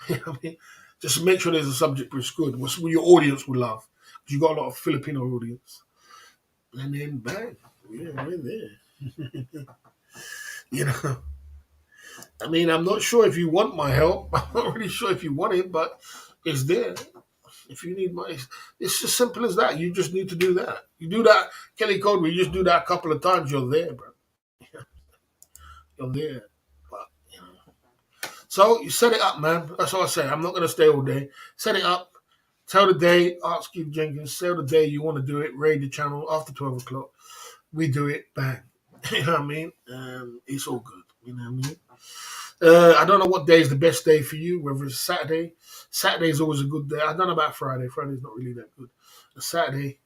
You know what I mean? Just make sure there's a subject which is good. What your audience will love. Because you got a lot of Filipino audience. And then bang, we're there. you know. I mean, I'm not sure if you want my help. I'm not really sure if you want it, but it's there. If you need my, it's as simple as that. You just need to do that. You do that, Kelly Code. You just do that a couple of times. You're there, bro. You're there. But, So you set it up, man. That's all I say. I'm not gonna stay all day. Set it up. Tell the day. Ask Keith Jenkins. Tell the day you want to do it. Raid the channel after 12 o'clock. We do it. Bang. You know what I mean? It's all good. You know what I mean? I don't know what day is the best day for you, whether it's Saturday. Saturday is always a good day. I don't know about Friday. Friday's not really that good. A Saturday,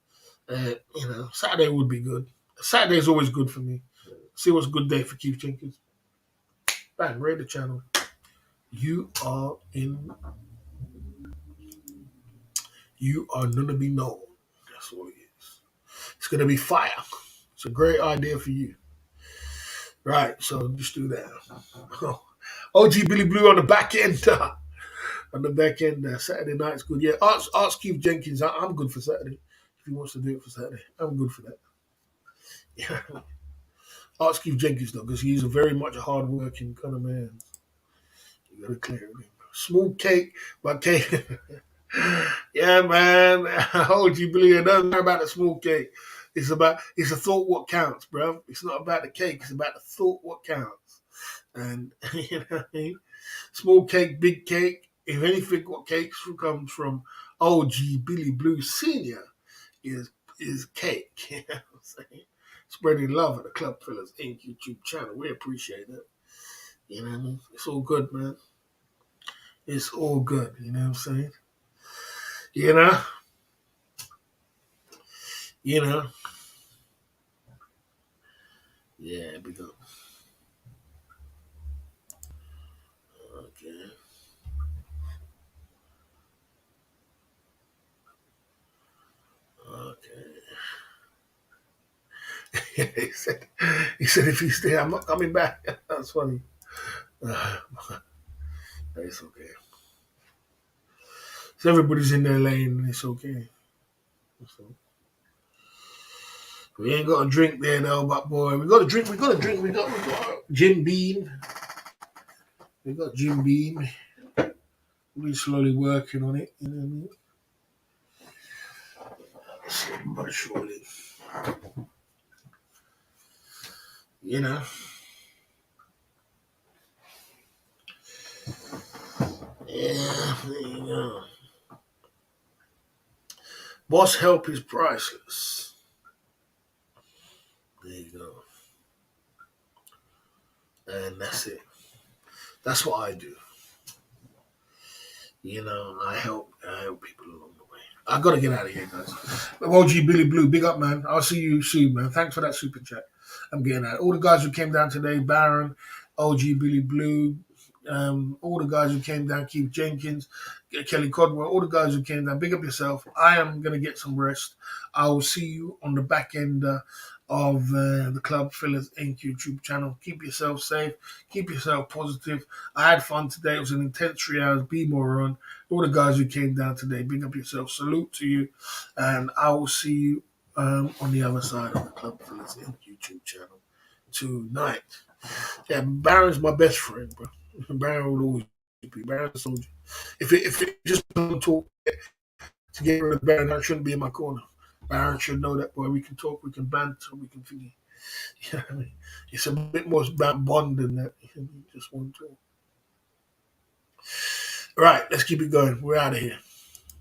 Saturday would be good. Saturday is always good for me. See what's a good day for Keith Jenkins. Bang, raid the channel. You are none to be known. That's what it is. It's going to be fire. It's a great idea for you. Right, so just do that. OG Billy Blue on the back end. On the back end, Saturday night's good. Yeah, ask Keith Jenkins. I'm good for Saturday. If he wants to do it for Saturday, I'm good for that. Yeah. Ask Keith Jenkins though, because he's a very much a hard working kind of man. You gotta clear him. Small cake, but cake. Yeah, man. OG Billy, it doesn't matter about the small cake. It's a thought what counts, bro. It's not about the cake. It's about the thought what counts. And you know what I mean? Small cake, big cake. If anything, what cakes comes from OG Billy Blue Senior is cake. You know what I'm saying? Spreading love at the Club Fillers Inc. YouTube channel. We appreciate it. You know what I mean? It's all good, man. It's all good. You know what I'm saying? You know? You know? Yeah, big up. Okay. Okay. he said if you stay, I'm not coming back. That's funny. Uh, it's okay. So everybody's in their lane. It's okay. So we ain't got a drink there though, but boy, we got a drink. We got a drink. We got Jim Beam. We got Jim Beam. We're slowly working on it. You know what I mean? But surely, you know. Yeah, there you go. Boss help is priceless. There you go. And that's it. That's what I do. You know, I help people along the way. I gotta get out of here, guys. OG Billy Blue, big up, man. I'll see you soon, man. Thanks for that super chat. I'm getting out. All the guys who came down today, Baron, OG Billy Blue, all the guys who came down, Keith Jenkins, Kelly Codwell, all the guys who came down. Big up yourself. I am gonna get some rest. I will see you on the back end of the Club Fillers Inc. YouTube channel. Keep yourself safe. Keep yourself positive. I had fun today. It was an intense 3 hours. Be more on. All the guys who came down today, big up yourself. Salute to you. And I will see you on the other side of the Club Fillers Inc. YouTube channel tonight. Yeah, Baron's my best friend, bro. Baron will always be. Baron's a soldier. If it just don't talk to get rid of Baron, that shouldn't be in my corner. Baron should know that, boy. We can talk, we can banter, we can figure. You know what I mean? It's a bit more about bond than that. You just want to. All right, let's keep it going. We're out of here.